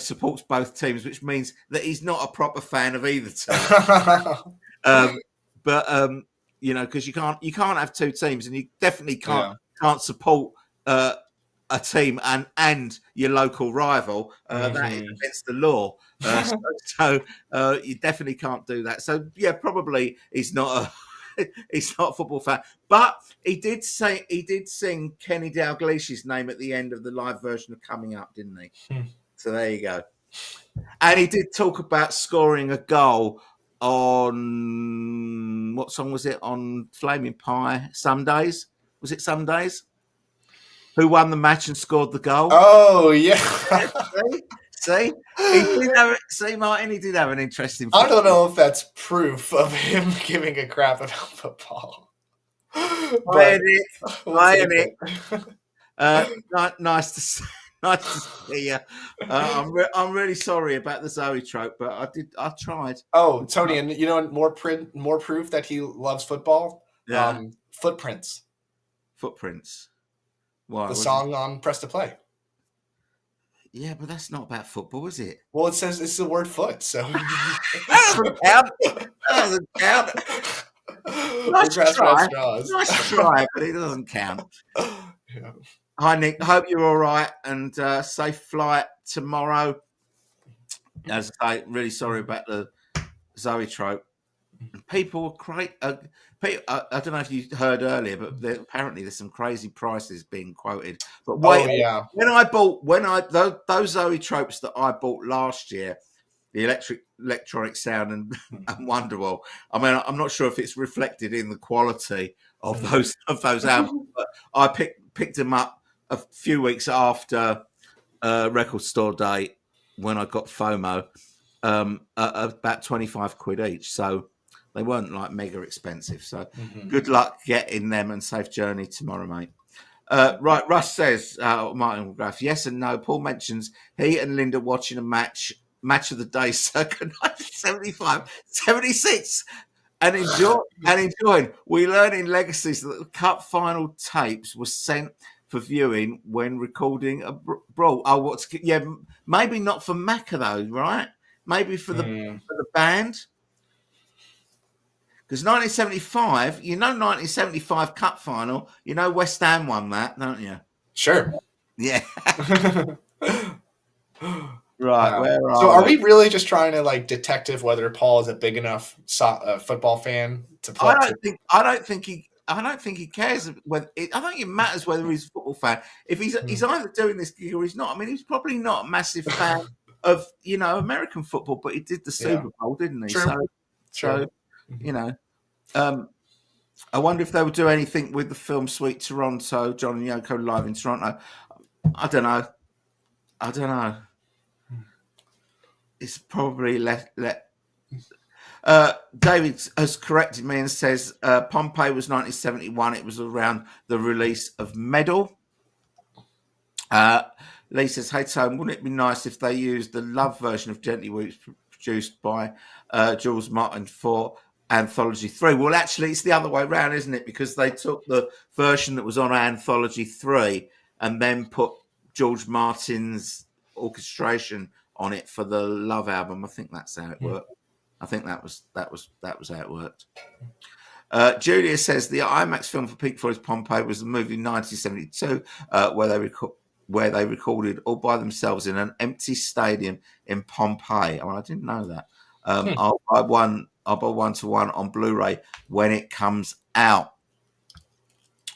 supports both teams, which means that he's not a proper fan of either team. Because you can't have two teams, and you definitely can't support a team and your local rival. That is against the law. So you definitely can't do that. So yeah, probably he's not a football fan. But he did sing Kenny Dalglish's name at the end of the live version of Coming Up, didn't he? So there you go. And he did talk about scoring a goal on what song was it? On Flaming Pie, Some Days. Was it some days? Who won the match and scored the goal? Oh yeah. See, he did have. See, Martin, he did have an interesting. I don't know if that's proof of him giving a crap about football. But nice to see. Nice to see you. I'm really sorry about the Zoe trope, but I tried. Oh, Tony, and you know more proof that he loves football. Yeah. Footprints. Why? The song on Press to Play. Yeah, but that's not about football, is it? Well, it says it's the word foot, so that doesn't count. Nice try, but it doesn't count. Yeah. Hi, Nick. Hope you're all right and safe flight tomorrow. As I say, really sorry about the Zoe trope. People were great. I don't know if you heard earlier, but apparently there's some crazy prices being quoted. But wait, those Zoe tropes that I bought last year, the electronic sound and Wonderwall. I mean, I'm not sure if it's reflected in the quality of those albums, but I picked them up a few weeks after Record Store Day when I got FOMO, at about 25 quid each. So they weren't like mega expensive. So good luck getting them and safe journey tomorrow, mate. Right, Russ says, Martin McGrath, yes and no. Paul mentions he and Linda watching a match of the day circa 1975, 76. And enjoying. We learn in Legacies that the Cup final tapes were sent for viewing when recording a brawl. Oh, maybe not for Macca though, right? Maybe for the band. Because 1975, 1975 Cup final, West Ham won that, don't you? Sure. Yeah. Right. Are we really just trying to detective whether Paul is a big enough football fan to play? I don't think he cares whether. I think it matters whether he's a football fan. If he's either doing this gig or he's not. I mean, he's probably not a massive fan of American football, but he did the Super Bowl, didn't he? True. So I wonder if they would do anything with the film Sweet Toronto, John and Yoko live in Toronto. I don't know. It's probably David has corrected me and says Pompeii was 1971. It was around the release of Medal. Lee says, hey, Tone, wouldn't it be nice if they used the Love version of Gently Weeps produced by Jules Martin for Anthology 3? Well, actually, it's the other way around, isn't it? Because they took the version that was on Anthology 3 and then put George Martin's orchestration on it for the Love album. I think that's how it worked. I think that was how it worked. Julia says the IMAX film for Pink Floyd's Pompeii was the movie 1972, where they recorded all by themselves in an empty stadium in Pompeii. I didn't know that. I'll buy 1-to-1 on Blu-ray when it comes out.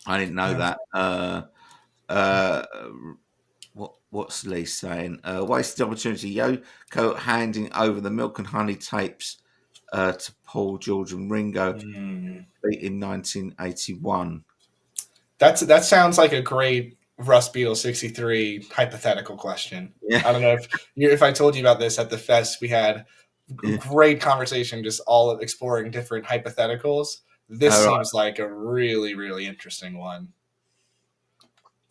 I didn't know that. What's Lee saying? Wasted opportunity. Yoko handing over the Milk and Honey tapes to Paul, George, and Ringo in 1981. That sounds like a great Russ Beatles 63 hypothetical question. Yeah. I don't know if I told you about this at the fest. We had great conversation, just all exploring different hypotheticals. This seems like a really, really interesting one.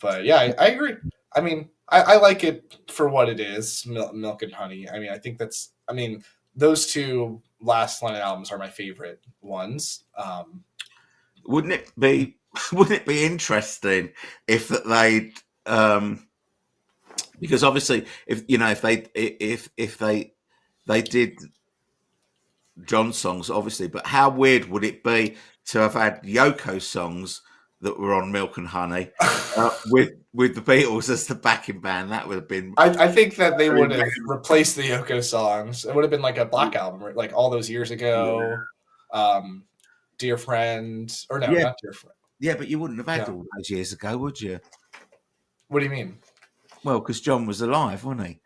But yeah, I agree. I mean, I like it for what it is, Milk and Honey. I mean, I think those two last Lennon albums are my favorite ones. Wouldn't it be interesting if they because obviously if they did John songs, obviously, but how weird would it be to have had Yoko songs that were on Milk and Honey with the Beatles as the backing band? That would have been. I think that they would have replaced the Yoko songs. It would have been like a Black Album, right? Like all those years ago. Dear Friend, or no, not Dear Friend. Yeah, but you wouldn't have had all those years ago, would you? What do you mean? Well, because John was alive, wasn't he?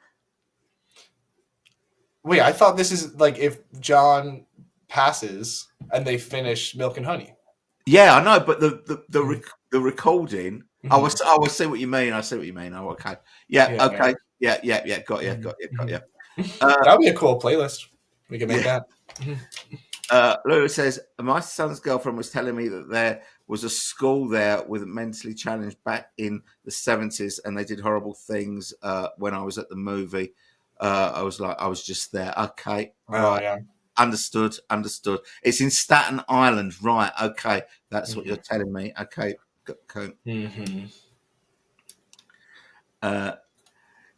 Wait, I thought this is like if John passes and they finish Milk and Honey. Yeah, I know, but the recording. I will see what you mean. I see what you mean. Oh, okay. Yeah. Okay. Yeah. Got you. That would be a cool playlist. We could make that. Lewis says, my son's girlfriend was telling me that there was a school there with mentally challenged back in the 70s, and they did horrible things when I was at the movie. I was just there. Okay, right. Yeah. Understood. It's in Staten Island, right? Okay, that's what you're telling me. Okay.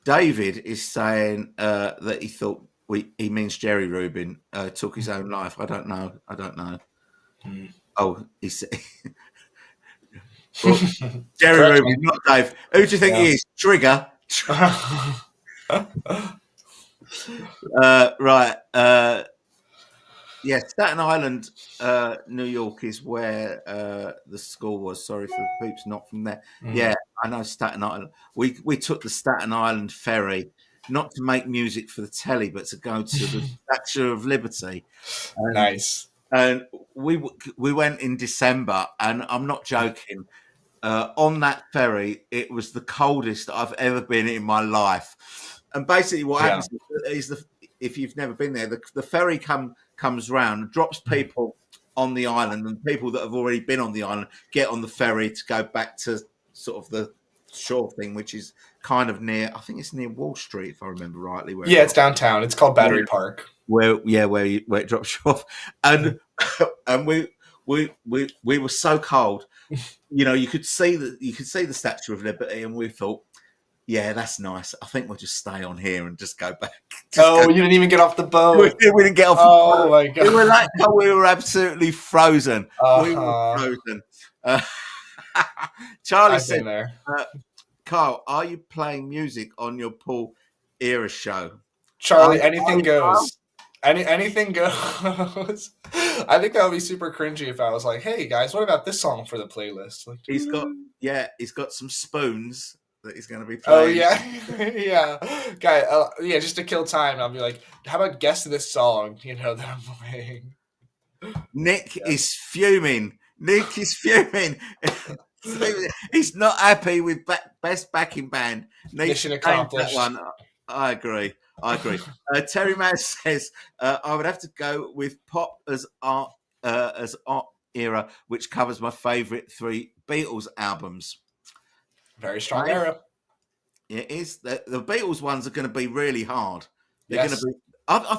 David is saying that he thought he means Jerry Rubin took his own life. I don't know. Oh, he said Jerry Rubin, not Dave. Who do you think he is? Trigger. Right. Yeah, Staten Island, New York is where the school was. Sorry for the peeps not from there. Yeah, I know Staten Island. We took the Staten Island ferry, not to make music for the telly, but to go to the Statue of Liberty. Nice. And we went in December, and I'm not joking. On that ferry, it was the coldest I've ever been in my life. And basically, what happens is if you've never been there, the ferry comes round, drops people on the island, and people that have already been on the island get on the ferry to go back to sort of the shore thing, which is kind of near. I think it's near Wall Street, if I remember rightly. It's downtown. It's called Battery Park. Where it drops you off, and we were so cold. You could see the Statue of Liberty, and we thought, yeah, that's nice. I think we'll just stay on here and just go back. You didn't even get off the boat. We didn't get off. Oh my god! We were absolutely frozen. We were frozen. Charlie said, "Carl, are you playing music on your Paul Era show?" Charlie, anything goes. Anything goes. I think that would be super cringy if I was like, "Hey guys, what about this song for the playlist?" Like, he's got some spoons that he's going to be playing. Oh yeah, guy. Just to kill time, I'll be like, "How about guess this song?" That I'm playing. Nick is fuming. He's not happy with best backing band. Mission accomplished. That one. I agree. Terry Mann says I would have to go with pop as art era, which covers my favourite 3 Beatles albums. Very strong era. It is. The Beatles ones are going to be really hard. They're going to be. I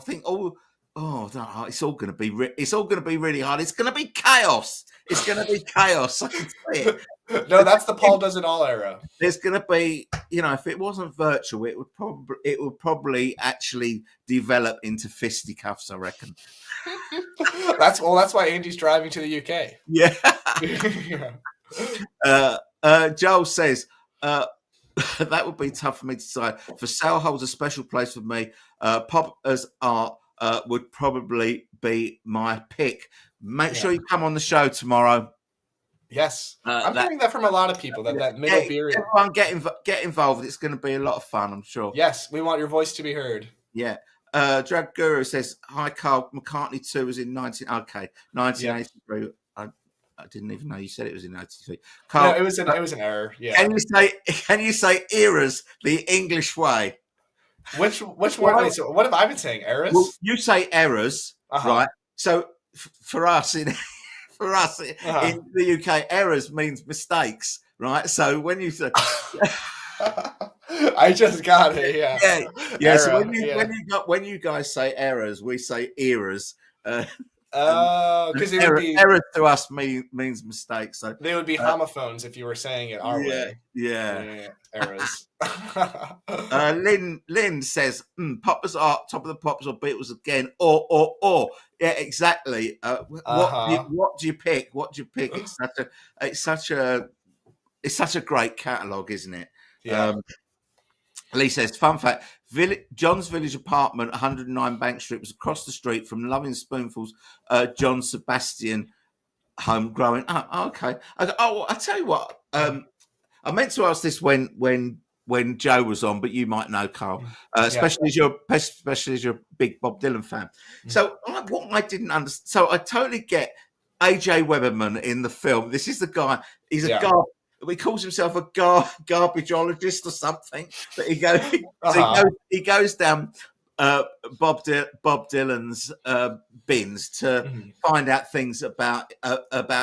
think all. Oh, it's all going to be. It's all going to be really hard. It's going to be chaos. It's going to be chaos. I can see it. No, that's the Paul Does It All era. There's going to be, if it wasn't virtual, it would probably actually develop into fisticuffs, I reckon. That's why Andy's driving to the UK. Yeah. Joel says that would be tough for me to decide. For Sal holds a special place for me. Pop as art would probably be my pick. Make sure you come on the show tomorrow. Yes, I'm hearing that from a lot of people. That middle period. Everyone get involved. It's going to be a lot of fun, I'm sure. Yes, we want your voice to be heard. Yeah. Drag Guru says, "Hi, Carl. McCartney 2 was in 1983. I didn't even know you said it was in 1983. Carl, no, it was an error. Yeah. Can you say eras the English way? Which one? So what have I been saying? Eras? Well, you say errors, right? So for us in in the UK, errors means mistakes, right? So when you say, I just got it. Yeah. Yeah. Era, so when you guys say errors, we say eras. Because errors to us means mistakes. So they would be homophones if you were saying it our way. Yeah. Errors. Lynn says, "Poppers are top of the pops or Beatles again, or." Yeah, exactly. What do you pick? It's such a great catalogue, isn't it? Yeah. Lee says, fun fact, John's Village apartment, 109 Bank Street, was across the street from Loving Spoonful's John Sebastian home growing up. Oh, okay. I tell you what, I meant to ask this when Joe was on, but you might know, Carl, especially as you're a big Bob Dylan fan. So what I didn't understand, so I totally get AJ Weberman in the film. This is the guy. He's a Yeah. he calls himself a garbageologist or something. But he goes, he goes down Bob Dylan's bins to find out things about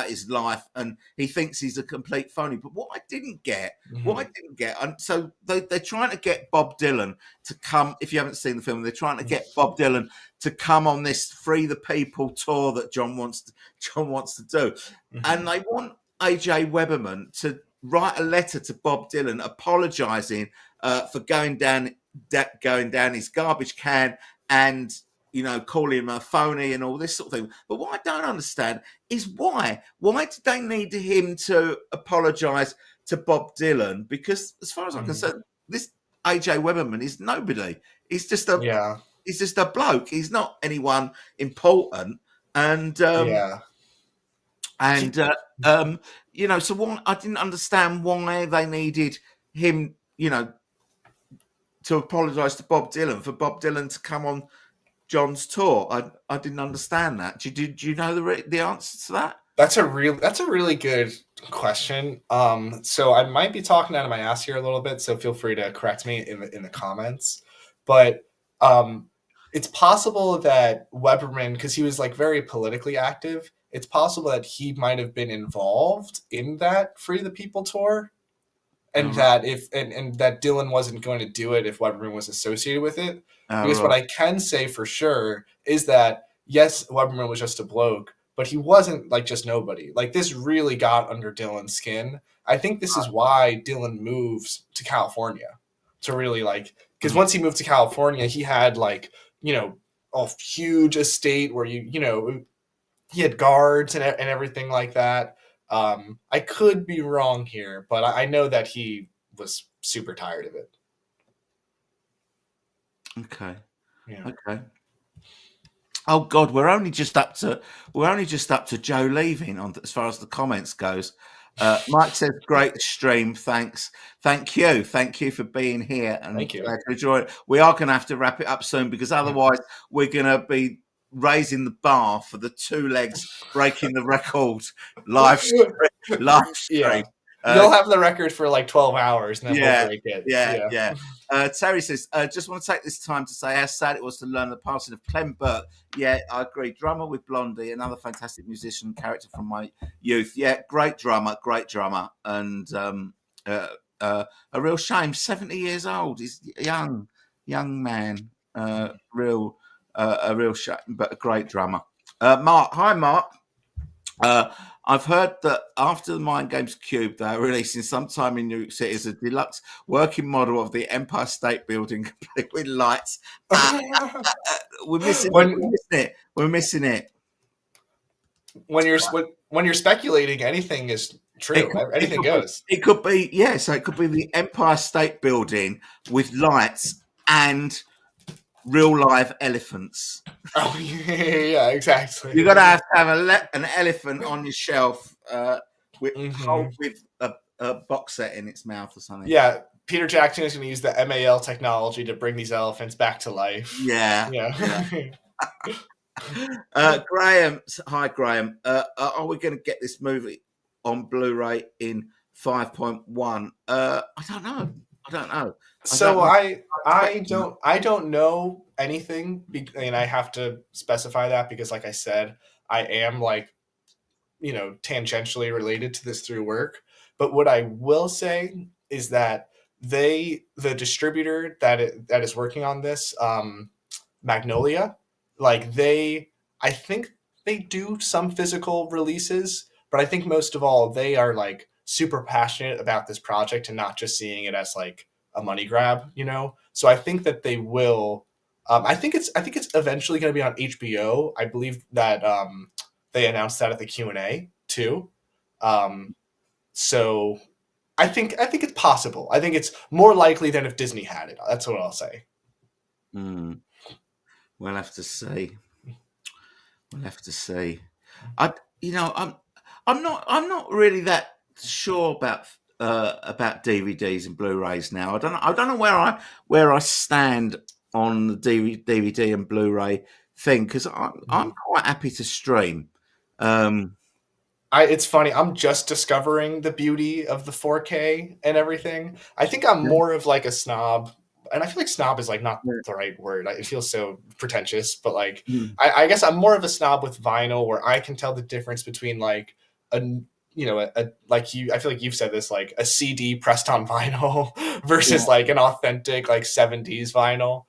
his life, and he thinks he's a complete phony. But what I didn't get, and so they're trying to get Bob Dylan to come. If you haven't seen the film, they're trying to get Bob Dylan to come on this Free the People tour that John wants to do, and they want AJ Weberman to write a letter to Bob Dylan apologising for going down his garbage can and, you know, calling him a phony and all this sort of thing. But what I don't understand is why did they need him to apologise to Bob Dylan? Because as far as I'm concerned, this AJ Weberman is nobody. He's just a bloke. He's not anyone important. And you know, so I didn't understand why they needed him, you know, to apologise to Bob Dylan, for Bob Dylan to come on John's tour. I didn't understand that. Do you know the answer to that? That's a really good question. So I might be talking out of my ass here a little bit, so feel free to correct me in the comments. But it's possible that Weberman, because he was like very politically active, it's possible that he might have been involved in that Free the People tour, and that that Dylan wasn't going to do it if Weberman was associated with it. Because what I can say for sure is that yes, Weberman was just a bloke, but he wasn't like just nobody. Like this really got under Dylan's skin. I think this is why Dylan moves to California to really because once he moved to California, he had you know, a huge estate where you know, he had guards and everything like that. I could be wrong here, but I know that he was super tired of it. Okay. Yeah. Okay. Oh God, we're only just up to Joe leaving on as far as the comments goes. Mike says, "Great stream, thanks, thank you for being here, and thank you. Enjoy it. We are going to have to wrap it up soon because otherwise we're going to be raising the bar for the 2 legs breaking the record live stream. Yeah. You'll have the record for like 12 hours and then we'll break it. Yeah. Terry says, just want to take this time to say how sad it was to learn the passing of Clem Burke. Yeah, I agree. Drummer with Blondie, another fantastic musician character from my youth. Yeah, great drummer. And a real shame. 70 years old. He's young man. A real shame, but a great drummer. Mark. Hi, Mark. I've heard that after the Mind Games Cube, they are releasing sometime in New York City as a deluxe working model of the Empire State Building, complete with lights. We're missing it. We're missing it. When you're speculating, anything is true. Anything goes. It could be So it could be the Empire State Building with lights and real live elephants. Oh yeah, exactly. You got to have an elephant on your shelf with a box set in its mouth or something. Yeah, Peter Jackson is going to use the MAL technology to bring these elephants back to life. Yeah. Graham, hi Graham. Are we going to get this movie on Blu-ray in 5.1? I don't know. So I don't know anything, and I have to specify that because, like I said, I am tangentially related to this through work. But what I will say is that the distributor that is working on this, Magnolia, I think they do some physical releases, but I think most of all they are super passionate about this project and not just seeing it as a money grab, So I think that they will. I think it's eventually going to be on HBO. I believe that they announced that at the Q&A too. So I think it's possible. I think it's more likely than if Disney had it. That's what I'll say. We'll have to see. I'm not really that sure about DVDs and Blu-rays now. I don't know where I stand on the DVD and Blu-ray thing because I'm quite happy to stream. It's funny. I'm just discovering the beauty of the 4K and everything. I think I'm more of like a snob, and I feel like snob is like not the right word. It feels so pretentious, but like I guess I'm more of a snob with vinyl, where I can tell the difference between like a like you. I feel like you've said this, like a CD pressed on vinyl versus like an authentic like 70s vinyl.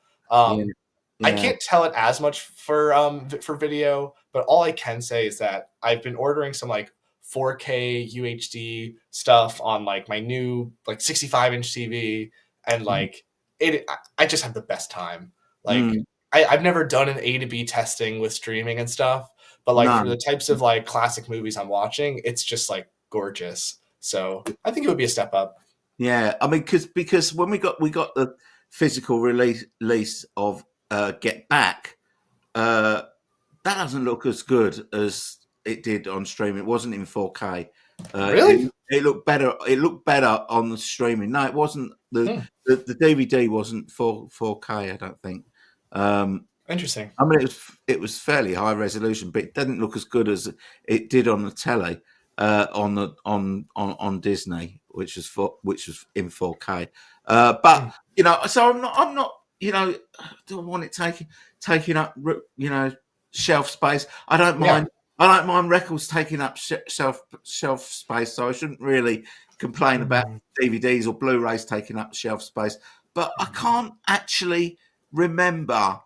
I can't tell it as much for video, but all I can say is that I've been ordering some like 4K UHD stuff on like my new like 65-inch TV, and like I just have the best time. Like I've never done an A to B testing with streaming and stuff, but like for the types of like classic movies I'm watching, it's just like gorgeous. So I think it would be a step up. Yeah, I mean, because when we got the physical release of Get Back, that doesn't look as good as it did on streaming. It wasn't in 4K. Really? It looked better. It looked better on the streaming. No, it wasn't. The DVD wasn't 4K. I don't think. Interesting. I mean, it was fairly high resolution, but it didn't look as good as it did on the telly on Disney, which was in 4K. But you know, so I'm not. You know, do I want it taking up shelf space? I don't mind. I don't mind records taking up shelf space, so I shouldn't really complain about DVDs or Blu-rays taking up shelf space. But I can't actually remember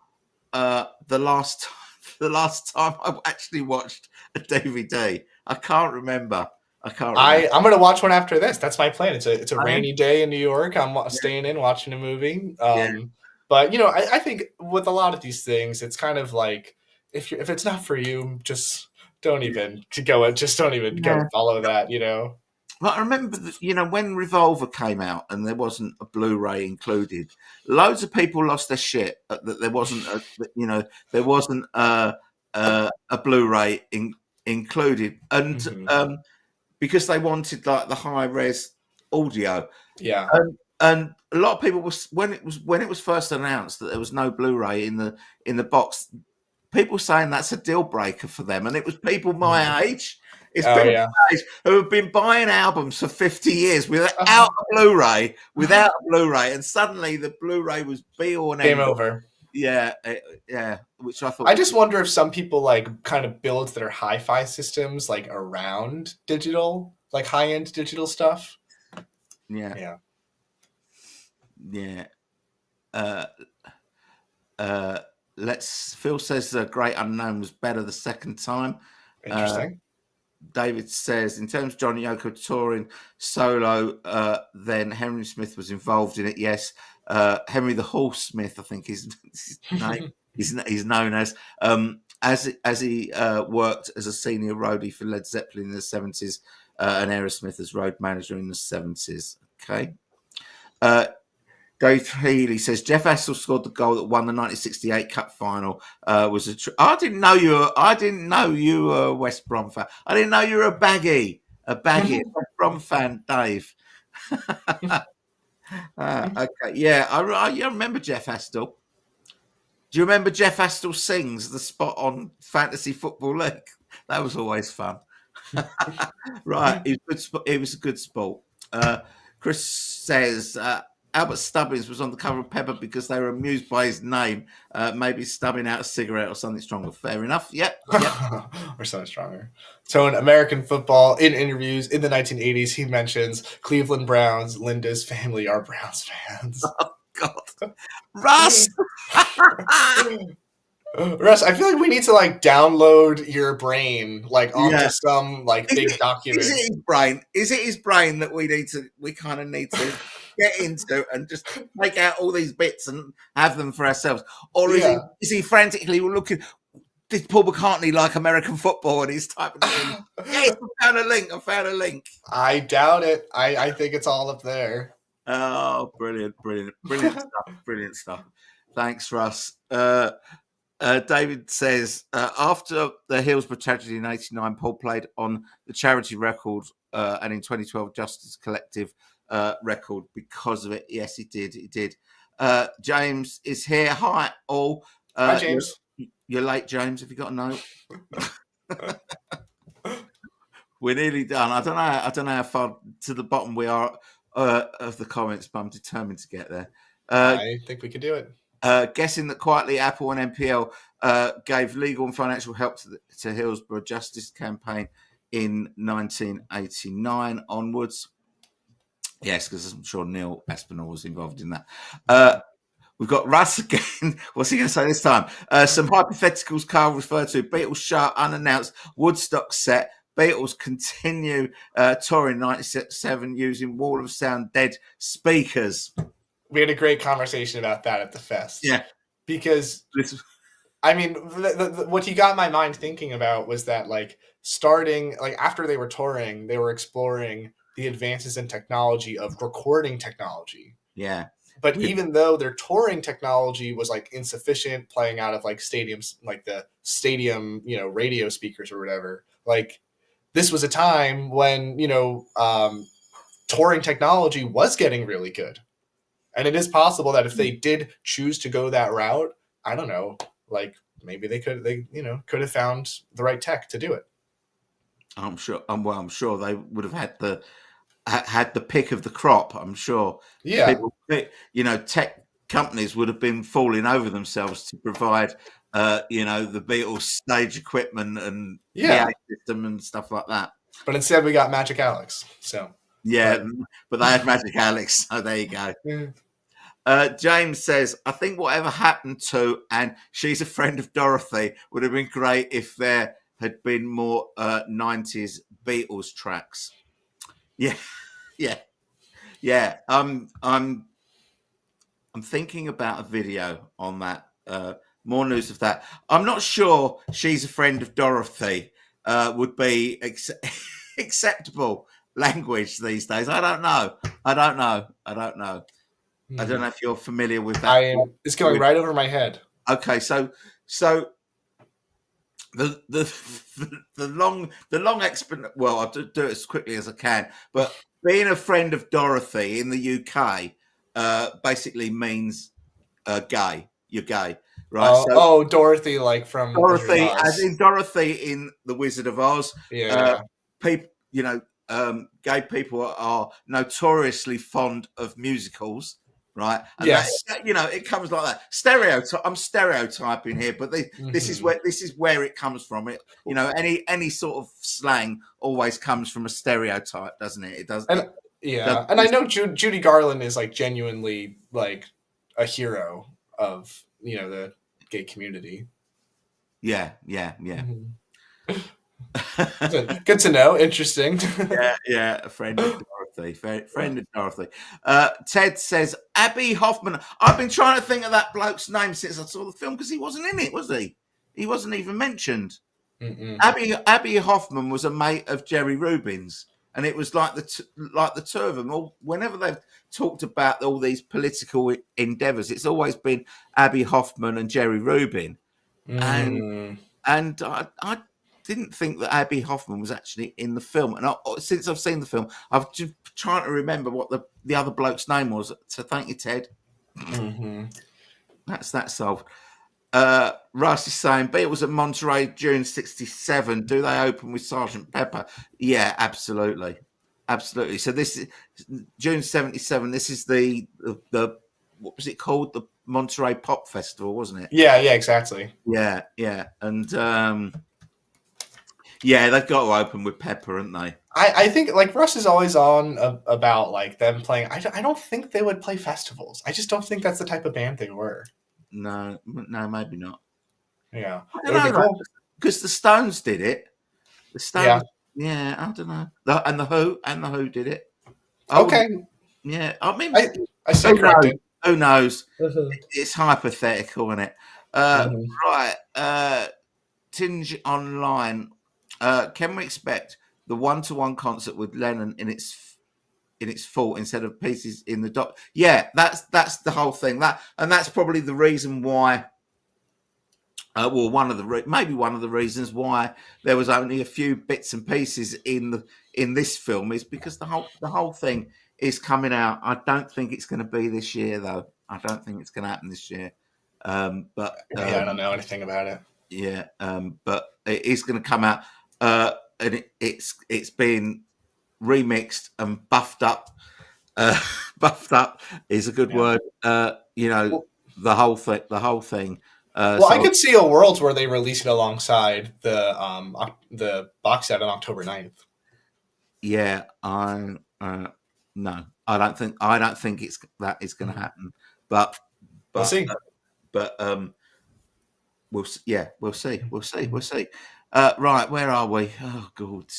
the last time I actually watched a DVD. I can't remember. I'm gonna watch one after this. That's my plan. It's a rainy day in New York. I'm staying in watching a movie. But you know, I think with a lot of these things, it's kind of like if it's not for you, just don't even go. Just don't even go follow that. You know. Well, I remember that, when Revolver came out and there wasn't a Blu-ray included, loads of people lost their shit that there wasn't a Blu-ray included, and because they wanted like the high res audio. Yeah. And a lot of people when it was first announced that there was no Blu-ray in the box, people saying that's a deal breaker for them, and it was people my age. It's people my age who have been buying albums for 50 years without a Blu-ray, and suddenly the Blu-ray was be all and game over. Yeah, which I thought. I just wonder if some people like kind of build their hi-fi systems like around digital, like high-end digital stuff. Yeah. Phil says the Great Unknown was better the second time. Interesting. David says, in terms of John Yoko touring solo, then Henry Smith was involved in it. Yes, Henry the Horse Smith, I think his name he's known as he worked as a senior roadie for Led Zeppelin in the 70s and Aerosmith as road manager in the 70s. Okay. Dave Healy says Jeff Astle scored the goal that won the 1968 Cup final. I didn't know you were a West Brom fan. I didn't know you were a baggy West Brom fan, Dave. Okay, yeah, I remember Jeff Astle. Do you remember Jeff Astle sings the spot on Fantasy Football League? That was always fun. Right, it was a good sport. Chris says Albert Stubbins was on the cover of Pepper because they were amused by his name. Maybe stubbing out a cigarette or something stronger. Fair enough. Yep. Or something stronger. So in American football, in interviews in the 1980s, he mentions Cleveland Browns, Linda's family are Browns fans. Oh, God. Russ! Russ, I feel like we need to like download your brain like onto some like big document. Is it his brain that we kind of need to get into and just make out all these bits and have them for ourselves? Or is he frantically looking, did Paul McCartney like American football and he's typing it in? Yes, I found a link. I doubt it. I think it's all up there. Oh, brilliant stuff. Thanks, Russ. David says, after the Hillsborough tragedy in 1989, Paul played on the charity record and in 2012 Justice Collective record because of it. Yes, he did. James is here. Hi, all. Hi, James. You're late, James. Have you got a note? We're nearly done. I don't know how far to the bottom we are of the comments, but I'm determined to get there. I think we could do it. Guessing that quietly Apple and NPL gave legal and financial help to Hillsborough Justice campaign in 1989 onwards. Yes, because I'm sure Neil Aspinall was involved in that. We've got Russ again. What's he going to say this time? Some hypotheticals Carl referred to. Beatles show unannounced Woodstock set. Beatles continue touring 97 using Wall of Sound Dead speakers. We had a great conversation about that at the fest. Yeah. Because, I mean, what he got my mind thinking about was that, like, starting, like, after they were touring, they were exploring the advances in technology of recording technology. Yeah. But even though their touring technology was like insufficient, playing out of like stadiums, like the stadium, radio speakers or whatever, like this was a time when, touring technology was getting really good. And it is possible that if they did choose to go that route, I don't know, like maybe they could have found the right tech to do it. I'm sure they would have had the pick of the crop. I'm sure. Yeah. People, tech companies would have been falling over themselves to provide, the Beatles stage equipment and PA system and stuff like that. But instead, we got Magic Alex. So but they had Magic Alex. So there you go. James says, I think whatever happened to and She's a Friend of Dorothy would have been great if there had been more 90s Beatles tracks. Yeah. I'm thinking about a video on that. More news of that. I'm not sure She's a Friend of Dorothy would be acceptable language these days. I don't know. I don't know if you're familiar with that. It's going right over my head. Okay, so the long explanation. Well, I'll do it as quickly as I can. But being a friend of Dorothy in the UK basically means gay. You're gay, right? Dorothy, like from Dorothy, as in Dorothy in The Wizard of Oz. Yeah. People, gay people are notoriously fond of musicals. Right. And yes. It comes like that. I'm stereotyping here, but this is where it comes from. Any sort of slang always comes from a stereotype, doesn't it? It does. And I know Judy Garland is like genuinely like a hero of the gay community. Yeah. Mm-hmm. Good to know. Interesting. Yeah. A friend of Dorothy. Friend of Dorothy. Ted says Abby Hoffman. I've been trying to think of that bloke's name since I saw the film because he wasn't in it, was he? He wasn't even mentioned. Mm-mm. Abby Hoffman was a mate of Jerry Rubin's, and it was like the two of them. Whenever they've talked about all these political endeavours, it's always been Abby Hoffman and Jerry Rubin, and I didn't think that Abby Hoffman was actually in the film. And since I've seen the film, I've just trying to remember what the other bloke's name was. So thank you, Ted. Mm-hmm. That's that solved. Russ is saying Beatles at Monterey June 67. Do they open with Sgt. Pepper? Yeah, absolutely. So this is June 77. This is the what was it called? The Monterey Pop Festival, wasn't it? Yeah, exactly. Yeah. And they've got to open with Pepper, haven't they? I think like Russ is always on about like them playing. I don't think they would play festivals. I just don't think that's the type of band they were. No, maybe not. Yeah, I don't know because the Stones did it. The Stones, yeah, I don't know. And the Who did it. Okay, yeah. I mean, I said corrected. Who knows? Mm-hmm. It's hypothetical, isn't it? Right. Tinge Online. Can we expect the one-to-one concert with Lennon in its full instead of pieces in the doc? Yeah, that's the whole thing. That's probably the reason why. One of the reasons why there was only a few bits and pieces in this film is because the whole thing is coming out. I don't think it's going to be this year, though. I don't think it's going to happen this year. I don't know anything about it. Yeah, but it is going to come out and it's been remixed and buffed up. Buffed up is a good word. Well, the whole thing. Well, I could see a world where they release it alongside the box set on October 9th. Yeah, no, I don't think that is going to happen. But We'll see. We'll see. Right, where are we? Oh God,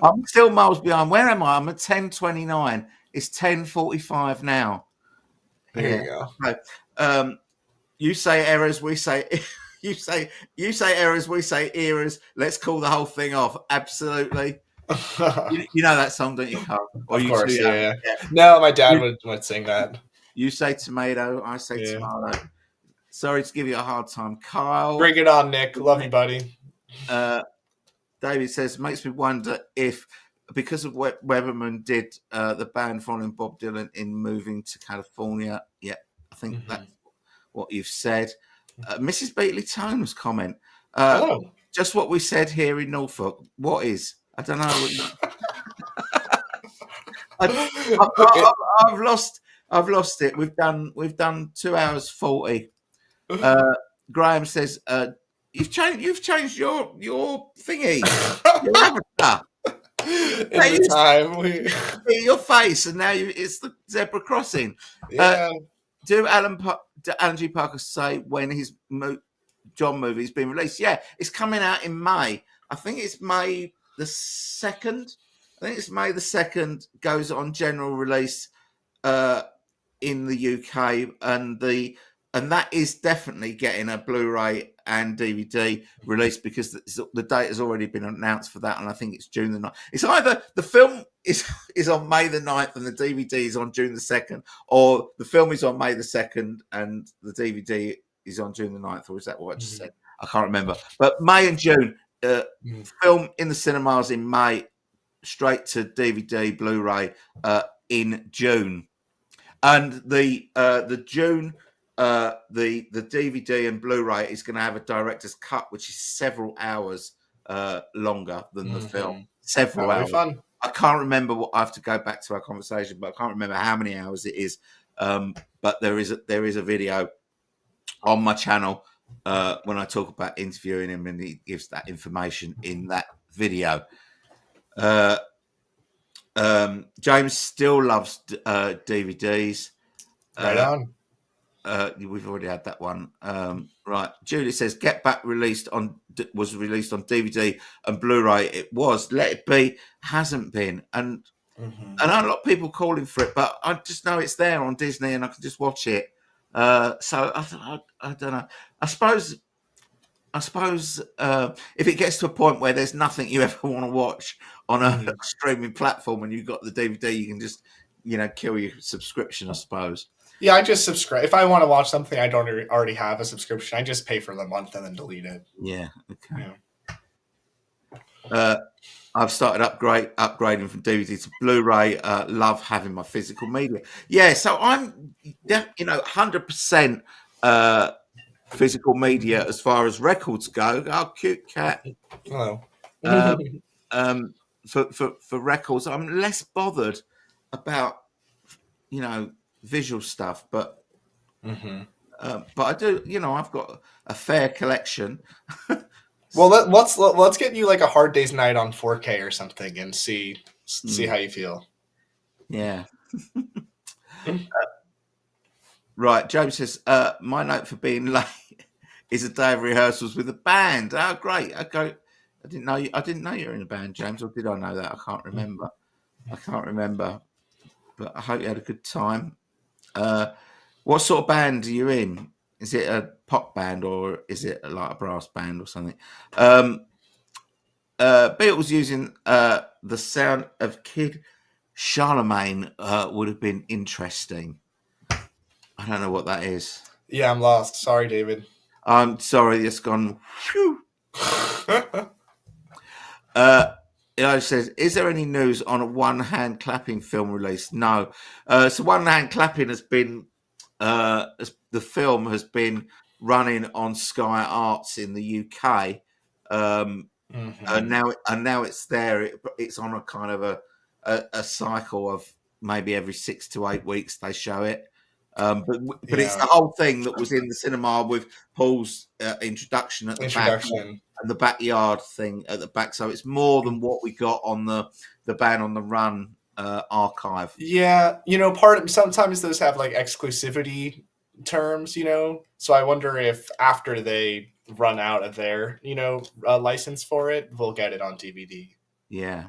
I'm still miles behind. Where am I? I'm at 10:29. It's 10:45 now. There you go. Okay. You say errors, we say you say errors, we say eras. Let's call the whole thing off. Absolutely. You know that song, don't you, Carl? Or Of you course, too, yeah. No, my dad would sing that. You say tomato, I say tomato. Sorry to give you a hard time, Kyle. Bring it on, Nick. Love you, buddy. David says, makes me wonder if, because of what Weberman did, the band following Bob Dylan in moving to California. Yeah, I think that's what you've said. Mrs. Beatley Tone's comment. Hello. Just what we said here in Norfolk. What is? I don't know. I've lost it. We've done 2 hours 40. Graham says, you've changed your thingy. Your avatar. In the time your face, and now it's the zebra crossing. Yeah. Do Alan G. Parker say when his John movie's been released? Yeah, it's coming out in May. I think it's May the 2nd. I think it's May the 2nd. Goes on general release in the UK, and that is definitely getting a Blu-ray and DVD release, because the date has already been announced for that, and I think it's June the 9th. It's either the film is on May the 9th and the DVD is on June the 2nd, or the film is on May the 2nd and the DVD is on June the 9th, or is that what I just said? I can't remember. But May and June, film in the cinemas in May, straight to DVD, Blu-ray in June. And the June, the DVD and Blu-ray is going to have a director's cut, which is several hours longer than the film. Several hours. Fun. I can't remember what. I have to go back to our conversation, but I can't remember how many hours it is. But there is a video on my channel when I talk about interviewing him, and he gives that information in that video. James still loves DVDs. Right on. We've already had that one. Right. Julie says, Get Back was released on DVD and Blu-ray. It was. Let It Be hasn't been. And a lot of people calling for it, but I just know it's there on Disney and I can just watch it. So I don't know. I suppose if it gets to a point where there's nothing you ever want to watch on a streaming platform and you've got the DVD, you can just, kill your subscription, I suppose. Yeah, I just subscribe. If I want to watch something I don't already have a subscription, I just pay for the month and then delete it. Yeah, okay. Yeah. I've started upgrading from DVD to Blu-ray. Love having my physical media. Yeah, so I'm, 100% physical media as far as records go. Oh, cute cat. Hello. For records, I'm less bothered about, visual stuff, but I do, I've got a fair collection. Well, let's get you like a Hard Day's Night on 4K or something and see how you feel. Yeah. Right. James says, my note for being late is a day of rehearsals with a band. Oh, great. Okay. I didn't know you were in a band, James, or did I know that? I can't remember. But I hope you had a good time. What sort of band are you in? Is it a pop band or is it like a brass band or something? Beatles using the sound of Kid Charlemagne would have been interesting. I don't know what that is. Yeah, I'm lost. Sorry, David. I'm sorry, it's gone. It says, is there any news on a one-hand clapping film release? No. So one-hand clapping has been, the film has been running on Sky Arts in the UK Mm-hmm. Now it's there. It's on a kind of a cycle of maybe every 6 to 8 weeks they show it. But it's the whole thing that was in the cinema with Paul's introduction at the back and the backyard thing at the back. So it's more than what we got on the Band on the Run archive. Yeah, sometimes those have like exclusivity terms, so I wonder if after they run out of their license for it, we'll get it on DVD. Yeah.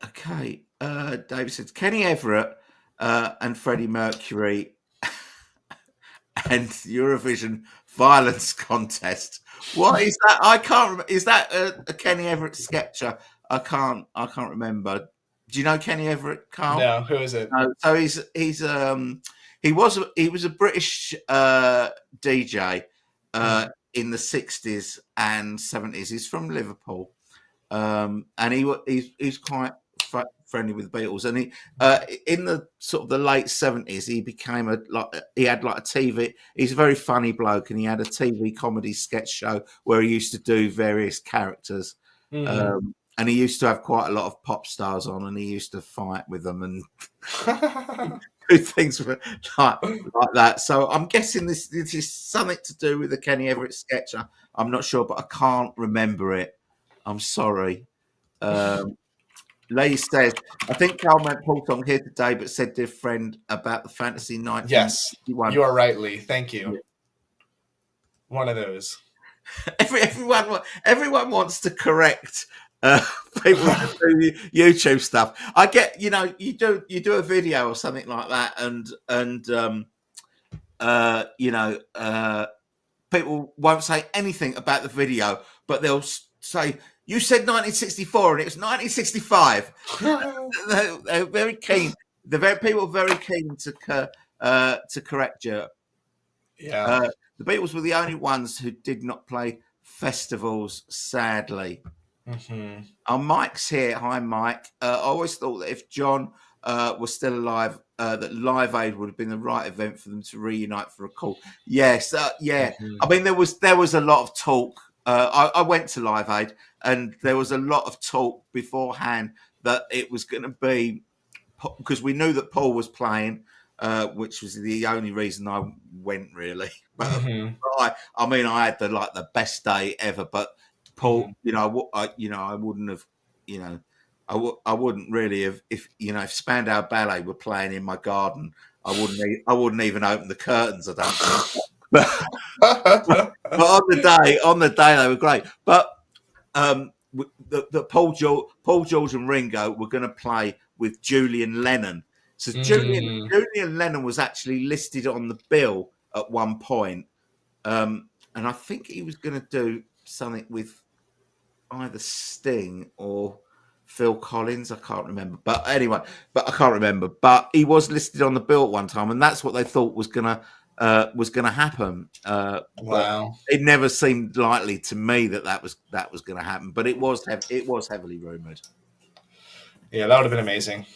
Okay. David says Kenny Everett and Freddie Mercury and Eurovision violence contest. What is that? I can't remember. Is that a Kenny Everett sketcher? I can't remember. Do you know Kenny Everett, Carl? No, who is it? So he was a British DJ in the 60s and 70s. He's from Liverpool, and he's quite friendly with the Beatles. And he in the sort of the late 70s, he became he had like a TV. He's a very funny bloke, and he had a TV comedy sketch show where he used to do various characters. Mm-hmm. And he used to have quite a lot of pop stars on, and he used to fight with them and do things like that. So I'm guessing this is something to do with the Kenny Everett sketch. I'm not sure, but I can't remember it. I'm sorry. Lee says, I think Carl meant Paul Song here today, but said to a friend about the Fantasy 1961. Yes, you are right, Lee. Thank you. Yeah. One of those. Everyone wants to correct people who do YouTube stuff. I get, you do a video or something like that, and people won't say anything about the video, but they'll say, you said 1964 and it was 1965. They're very keen. People are very keen to correct you. Yeah. The Beatles were the only ones who did not play festivals, sadly. Mm-hmm. Our Mike's here. Hi, Mike. I always thought that if John was still alive, that Live Aid would have been the right event for them to reunite for a call. Yes, yeah. Mm-hmm. I mean, there was a lot of talk. I went to Live Aid, and there was a lot of talk beforehand that it was going to be, because we knew that Paul was playing, which was the only reason I went, really. But, mm-hmm. I mean, I had the best day ever. But Paul, mm-hmm. I wouldn't have, I wouldn't really have if Spandau Ballet were playing in my garden. I wouldn't even open the curtains. I don't think. But on the day they were great. But the Paul George and Ringo were going to play with Julian Lennon. So Julian Lennon was actually listed on the bill at one point, and I think he was going to do something with either Sting or Phil Collins. I can't remember, but anyway, I can't remember. But he was listed on the bill at one time, and that's what they thought was going to happen. Wow! It never seemed likely to me that was going to happen, but it was heavily rumored. Yeah, that would have been amazing.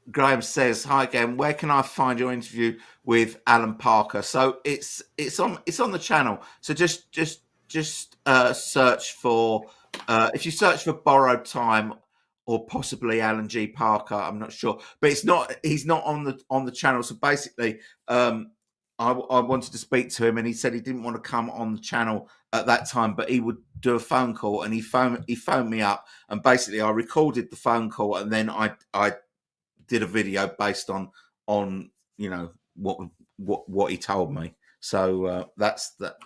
Graham says, "Hi again. Where can I find your interview with Alan Parker?" So it's on the channel. So just search for if you search for Borrowed Time or possibly Alan G. Parker. I'm not sure, but he's not on the channel. So basically, I wanted to speak to him, and he said he didn't want to come on the channel at that time, but he would do a phone call, and he phoned me up, and basically I recorded the phone call, and then I did a video based on what he told me. So that's that.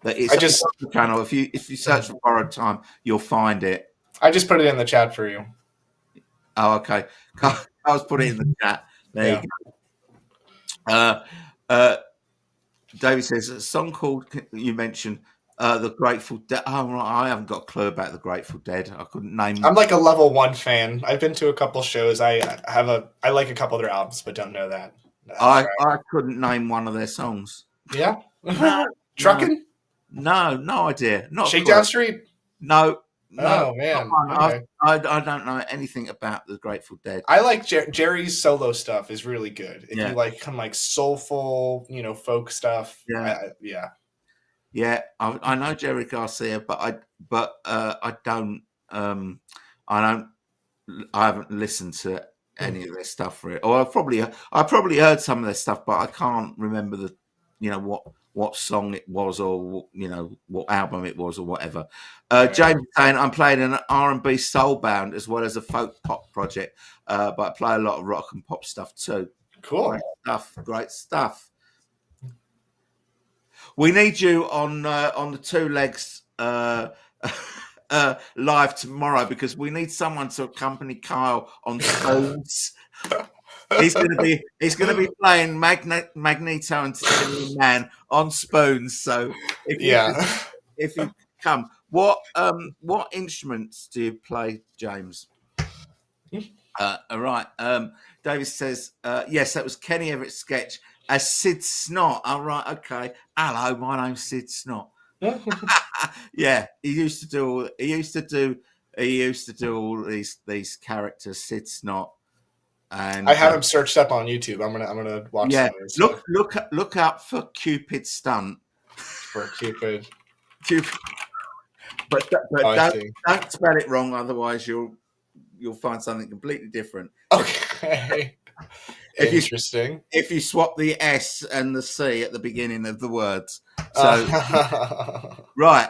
It's the channel. If you search for Borrowed Time, you'll find it. I just put it in the chat for you. Oh, okay. I was putting it in the chat. There you go. David says a song called, you mentioned, The Grateful Dead. Oh, right. I haven't got a clue about The Grateful Dead. I couldn't name. I'm like a level 1 fan. I've been to a couple shows. I like a couple of their albums, but don't know that. I couldn't name one of their songs. Yeah. Truckin'? No idea. Not Shakedown Street? No. Oh man, okay. I don't know anything about the Grateful Dead. I like Jerry's solo stuff is really good. If you like kind of like soulful, folk stuff. Yeah. Yeah, I know Jerry Garcia, but I don't I haven't listened to any of their stuff for it. Or I probably heard some of their stuff, but I can't remember what song it was, or what album it was, or whatever. James is saying I'm playing an R&B soul band as well as a folk pop project, but I play a lot of rock and pop stuff too. Cool. Great stuff. We need you on the Two Legs live tomorrow, because we need someone to accompany Kyle on spoons. He's going to be playing Magneto and Titanium Man on spoons. So if you come, what instruments do you play, James? All right. David says yes, that was Kenny Everett's sketch as Sid Snot. All right, okay. Hello, my name's Sid Snot. Yeah, he used to do all these characters, Sid Snot. And I have him searched up on YouTube. I'm gonna watch. Yeah, look up for Cupid Stunt. For Cupid. But don't spell it wrong, otherwise you'll find something completely different. Okay. Interesting. If you swap the S and the C at the beginning of the words. So right,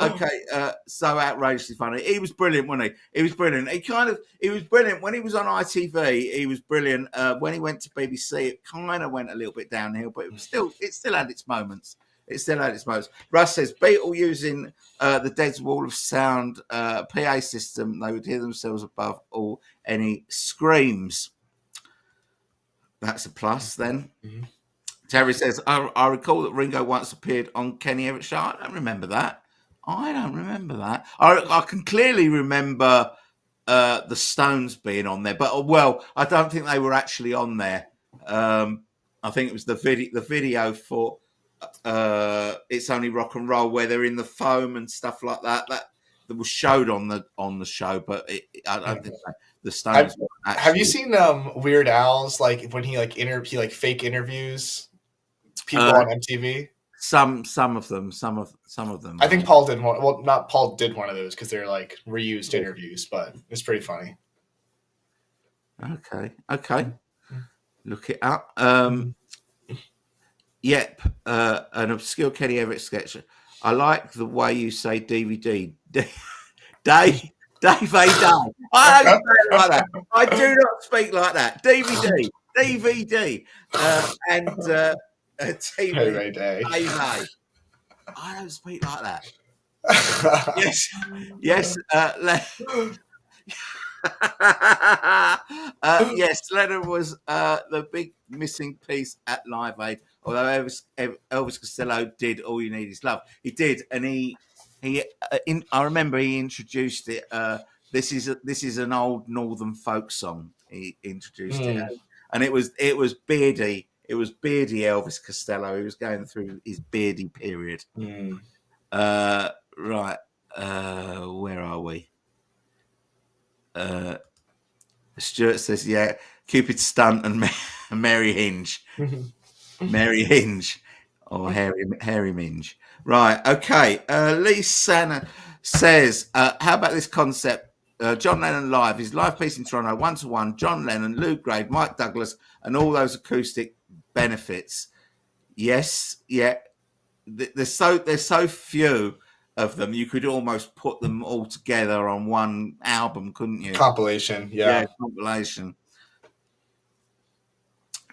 okay. So outrageously funny. He was brilliant, wasn't he? He was brilliant. He was brilliant when he was on ITV. He was brilliant. When he went to BBC, it kind of went a little bit downhill, but it still had its moments. Russ says Beatle using the Dead's Wall of Sound PA system, they would hear themselves above all any screams. That's a plus then. Mm-hmm. Terry says, I recall that Ringo once appeared on Kenny Everett's show. I don't remember that. I can clearly remember the Stones being on there, but I don't think they were actually on there. I think it was the video for It's Only Rock and Roll, where they're in the foam and stuff like that was showed on the show, but I don't think the Stones. Have you seen Weird Al's, like when he fake interviews people on MTV? Some of them. I think Paul did one. Well, not Paul did one of those because they're like reused interviews, but it's pretty funny. Okay. Look it up. Yep, an obscure Kenny Everett sketch. I like the way you say DVD. Dave A. Day. I don't say it like that. I do not speak like that. DVD. And TV. Day. I don't speak like that. Yes. Yes, Lennon was the big missing piece at Live Aid. Although Elvis Costello did "All You Need Is Love," he did, and I remember he introduced it. This is an old Northern folk song. He introduced it, and it was beardy. It was beardy Elvis Costello. He was going through his beardy period. Right, where are we? Stuart says, "Yeah, Cupid Stunt and Mary Hinge." Mary Hinge or Harry Minge. Right, okay. Lee Sanna says, how about this concept? John Lennon live, his live piece in Toronto, 1-to-1, John Lennon, Lou Grade, Mike Douglas, and all those acoustic benefits. Yes, yeah. There's so few of them, you could almost put them all together on one album, couldn't you? Compilation, yeah. Compilation.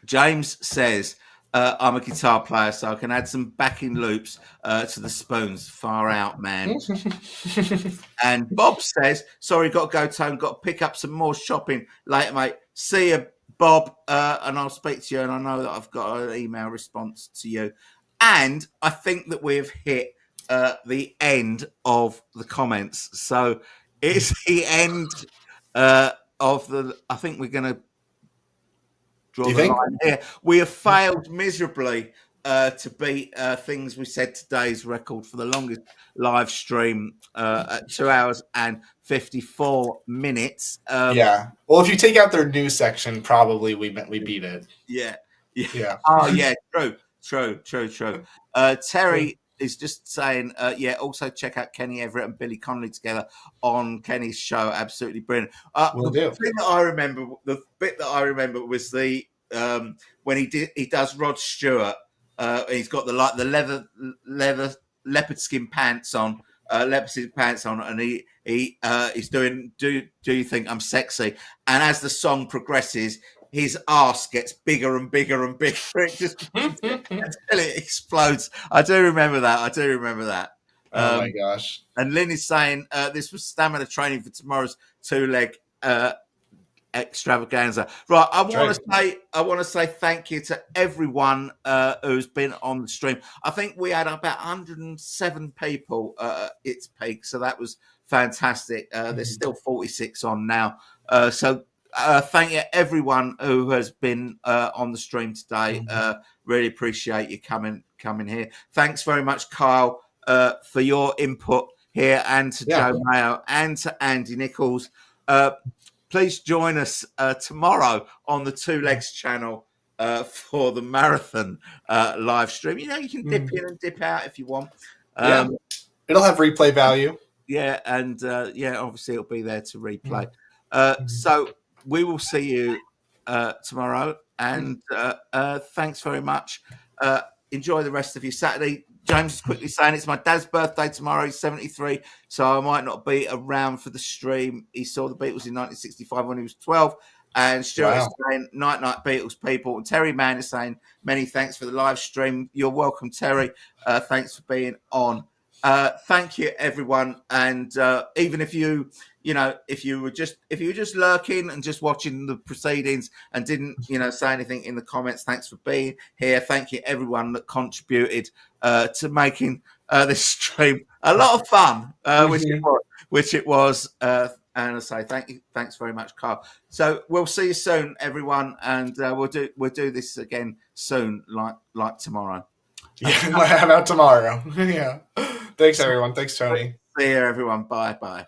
James says, I'm a guitar player, so I can add some backing loops to the spoons. Far out, man. And Bob says, sorry, got to go, Tone. Got to pick up some more shopping later, mate. See you, Bob. And I'll speak to you. And I know that I've got an email response to you. And I think that we've hit the end of the comments. So it's the end of the... I think we're going to draw the line here. We have failed miserably to beat things we said today's record for the longest live stream at 2 hours and 54 minutes. Yeah. Well, if you take out their news section, probably we beat it. Yeah. Yeah. Oh, yeah. True. Terry is just saying, also check out Kenny Everett and Billy Connolly together on Kenny's show. Absolutely brilliant. Will the do. bit that I remember was the when he does Rod Stewart. He's got the leather leopard skin pants on. And he's doing do you think I'm sexy? And as the song progresses, his arse gets bigger and bigger and bigger. It just until it explodes. I do remember that. Oh my gosh. And Lynn is saying this was stamina training for tomorrow's 2-leg extravaganza. Right. I want to say thank you to everyone who's been on the stream. I think we had about 107 people at its peak, so that was fantastic. There's still 46 on now. So thank you everyone who has been on the stream today. Really appreciate you coming here. Thanks very much, Kyle, for your input here, and to Joe Mayo and to Andy Nichols. Please join us tomorrow on the Two Legs channel for the marathon live stream. You can dip in and dip out if you want. It'll have replay value. Yeah, and obviously it'll be there to replay. So we will see you tomorrow, and thanks very much. Enjoy the rest of your Saturday. James is quickly saying it's my dad's birthday tomorrow. He's 73, so I might not be around for the stream. He saw the Beatles in 1965 when he was 12. And Stuart is saying, night, Beatles people. And Terry Mann is saying, many thanks for the live stream. You're welcome, Terry. Thanks for being on. Thank you, everyone. And even if you were just lurking and just watching the proceedings and didn't, say anything in the comments, thanks for being here. Thank you, everyone that contributed to making this stream a lot of fun, which it was. And I say thanks very much, Carl. So we'll see you soon, everyone, and we'll do this again soon, like tomorrow. Yeah, how about tomorrow? Yeah. Thanks, everyone. Thanks, Tony. See you, everyone. Bye.